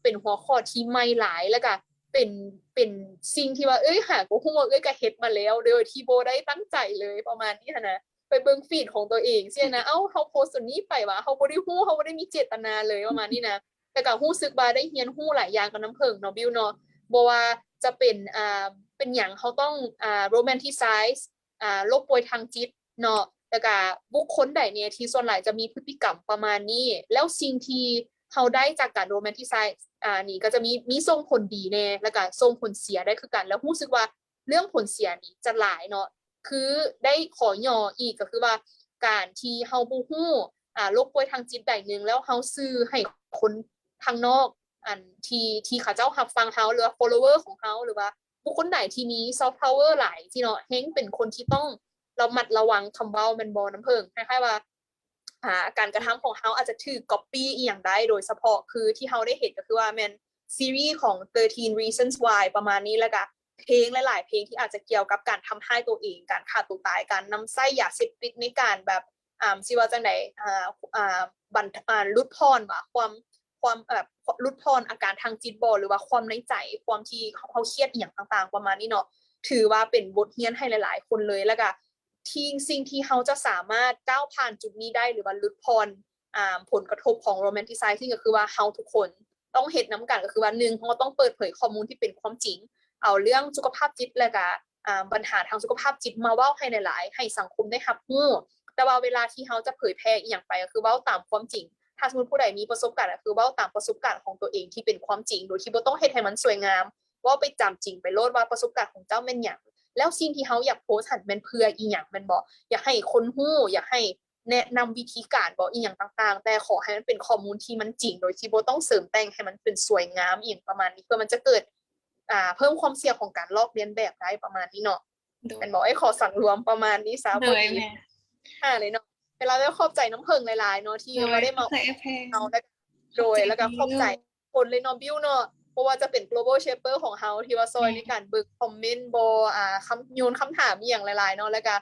เป็นหัวข้อที่ใหม่หลายแล้วก็เป็นสิ่งที่ว่าหาก็ฮู้ว่าก็เฮ็ดมาแล้วโดยที่บ่ได้ตั้งใจเลยประมาณนี้หั้นนะไปเบิ่งฟีดของตัวเองสินะเอ้าเฮาโพสต์ตัวนี้ไปว่าเฮาบ่ได้ฮู้เฮาบ่ได้มีเจตนาเลยประมาณนี้นะแต่ก็รู้สึกว่าได้เรียนรู้หลายอย่างกับน้ำเพิงเนาะบิวเนาะบ่ว่าจะเป็นหยังเขาต้องromanticize โรคป่วยทางจิตเนาะแล้วก็บุคคลใดเนี่ยที่ส่วนหลายจะมีพฤติกรรมประมาณนี้แล้วสิ่งที่เขาได้จากการ romanticize นี่ก็จะมีส่งผลดีแน่แล้วก็ส่งผลเสียได้คือกันแล้วรู้สึกว่าเรื่องผลเสียนี่จะหลายเนาะคือได้ขอย่ออีกก็คือว่าการที่เฮาบ่ฮู้โรคป่วยทางจิตใดนึงแล้วเฮาซื้อให้คนทางนอกอันที่เขาเจ้ารับฟังเฮาหรือว่า follower ของเฮาหรือว่าบุคคลไหนที่มี soft power หลายที่เนาะเฮงเป็นคนที่ต้องระมัดระวังคำเว้าแม่นบ่น้ำเพิงคล้ายๆว่าการกระทำของเฮาอาจจะถูก copy อีหยังได้โดยเฉพาะคือที่เฮาได้เห็นก็คือว่าแม่นซีรีส์ของ13 Reasons Why ประมาณนี้แล้วก็เพลงหลายๆเพลงที่อาจจะเกี่ยวกับการทำให้ตัวเองการฆ่าตัวตายการนำไส้ยาเสพติดในการแบบสิว่าจังได๋ลดพรว่าความแบบลดพรอาการทางจิตบ่หรือว่าความในใจความที่เขาเครียดอีหยังต่างๆประมาณนี้เนาะถือว่าเป็นบทเรียนให้หลายๆคนเลยแล้วก็ที่สิ่งที่เขาจะสามารถก้าวผ่านจุดนี้ได้หรือว่าลดพรผลกระทบของ romanticizing ก็คือว่าเฮาทุกคนต้องเฮ็ดนำกันก็คือว่า1เราต้องเปิดเผยข้อมูลที่เป็นความจริงเอาเรื่องสุขภาพจิตแล้วก็ปัญหาทางสุขภาพจิตมาเว้าให้หลายๆให้สังคมได้รับรู้แต่ว่าเวลาที่เฮาจะเผยแพร่อีหยังไปก็คือเว้าตามความจริงถ้าสมมุติผู้ใดมีประสบการณ์ก็คือเว้าตามประสบการณ์ของตัวเองที่เป็นความจริงโดยที่บ่ต้องเฮ็ดให้มันสวยงามเว้าไปจำจริงไปโลดว่าประสบการณ์ของเจ้าแม่นหยังแล้วสิ่งที่เฮาอยากโพสต์หันแม่นเพื่ออีหยังแม่นบ่อยากให้คนฮู้อยากให้แนะนำวิธีการบ่อีหยังต่างๆแต่ขอให้มันเป็นข้อมูลที่มันจริงโดยที่บ่ต้องเสริมแต่งให้มันเป็นสวยงามอีหยังประมาณนี้เพื่อมันจะเกิดเพิ่มความเสี่ยงของการลอกเลียนแบบได้ประมาณนี้เนาะแม่นบ่ขอสั่งรวมประมาณนี้ซะพอดีเลยเนาะเวลาแล้วขอบใจน้ำเพิงหลายๆเนาะที่เราได้มาเอาโดยแล้วก็ขอบใจคนเลยเนาะบิวเนาะเพราะว่าจะเป็น global shaper ของเฮาที่ว่าซอยในการเบิกคอมเมนต์บ่คำโยนคำถามอีหยังหลายๆเนาะแล้วก็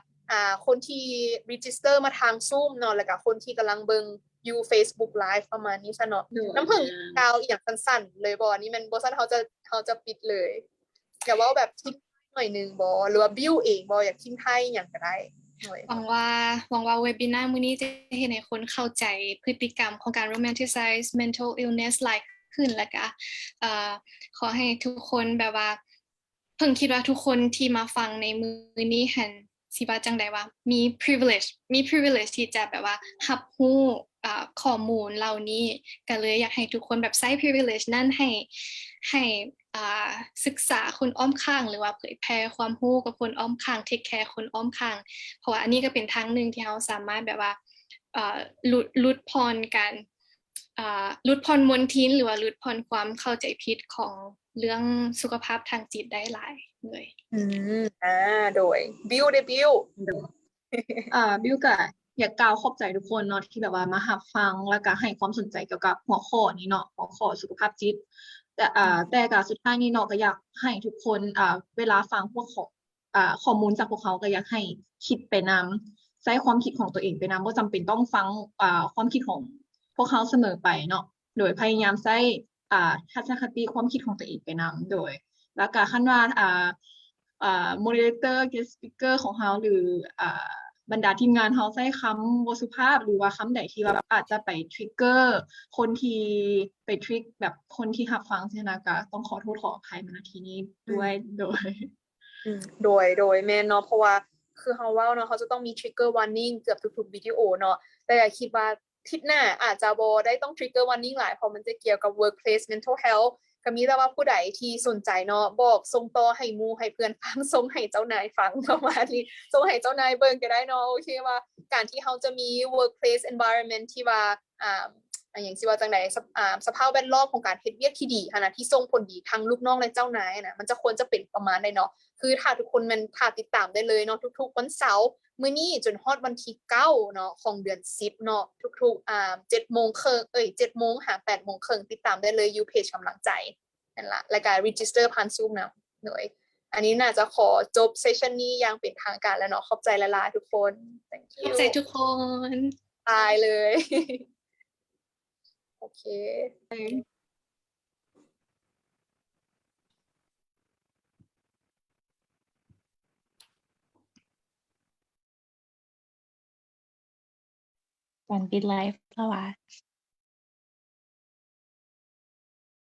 คนที่ register มาทาง Zoom เนาะแล้วก็คนที่กำลังเบิ่งอยู่ Facebook Live ประมาณนี้ซะเนาะน้ำเพิงกล่าวอีหยังสั้นๆเลยบ่นี่มันบ่ซั่นเฮาจะปิดเลยอย่าเว้าแบบทิ้งหน่อยนึงบ่หรือว่าบิวเองบ่อยากทิ้งท้ายอีหยังก็ได้หวังว่าเวบินาร์มื้อนี้จะเฮ็ดให้คนเข้าใจพฤติกรรมของการ romanticize mental illness หลายขึ้นแล้วก็ขอให้ทุกคนแบบว่าเพิ่งคิดว่าทุกคนที่มาฟังในมื้อนี้หันสิว่าจังได๋ว่ามี privilege ที่จะแบบว่ารับรู้ข้อมูลเหล่านี้ก็เลยอยากให้ทุกคนแบบใช้ privilege นั้นให้ศึกษาคนอ้อมข้างหรือว่าเผยแพร่ความรู้กับคนอ้อมข้าง take care คนอ้อมข้างเพราะว่าอันนี้ก็เป็นทางหนึ่งที่เราสามารถแบบว่าลดพรการลดพรมลทินหรือว่าลดพรความเข้าใจผิดของเรื่องสุขภาพทางจิตได้หลายเลยโดยบิวบิวก็อยากกล่าวขอบใจทุกคนเนาะที่แบบว่ามารับฟังแล้วก็ให้ความสนใจเกี่ยวกับหัวข้อนี้เนาะหัวข้อสุขภาพจิตแต่ก็สุดท้ายนี้เนาะก็อยากให้ทุกคนเวลาฟังพวกข้อมูลจากพวกเขาก็อยากให้คิดไปนำใช้ความคิดของตัวเองไปนำบ่จำเป็นต้องฟังความคิดของพวกเขาเสมอไปเนาะโดยพยายามใช้ทัศนคติความคิดของตัวเองไปนำโดยแล้วก็คันว่าmoderator guest speaker ของเราหรือบรรดาทีมงานเขาใช้คำบ่สุภาพหรือว่าคำใดที่ว่าแบบอาจจะไปทริกเกอร์คนที่ไปทริกแบบคนที่รับฟังใช่นะก็ต้องขอโทษขออภัยมาณที่นี้ด้วยโดยแม่นเนาะเพราะว่าคือเฮาเว้าเนาะเขาจะต้องมี trigger warning เกือบทุกๆวิดีโอเนาะแต่คิดว่า ทิศหน้าอาจจะบ่ได้ต้อง trigger warning หลายเพราะมันจะเกี่ยวกับ workplace mental health ก็มีแต่ว่าผู้ใดที่สนใจเนาะบอกส่งต่อให้หมู่ให้เพื่อนฟังส่งให้เจ้านายฟังประมาณนี้ส่งให้เจ้านายเบิ่งก็ได้เนาะโอเคว่าการที่เราจะมี workplace environment ที่ว่าอย่างที่ว่าจังไดสภาพแวดล้อมของการเฮ็ดเวียกที่ดีนะที่ส่งผลดีทั้งลูกน้องและเจ้านายนะมันจะควรจะเป็นประมาณใดเนาะคือถ้าทุกคนมันถ้าติดตามได้เลยเนาะทุกๆวันเสาร์มื้อนี้จนฮอดวันที่9เนาะของเดือน10เนาะทุกๆ7:30 น7 โมงหา8 โมงครึ่งติดตามได้เลยอยู่เพจกำลังใจนั่นล่ะแล้วก็ register ผ่าน Zoom นำหน่อยอันนี้น่าจะขอจบเซสชันนี้อย่างเป็นทางการแล้วเนาะขอบใจหลายๆทุกคน thank ขอบ you ใจทุกคน ตายเลย โอเค การปิดไลฟ์แล้วว่ะ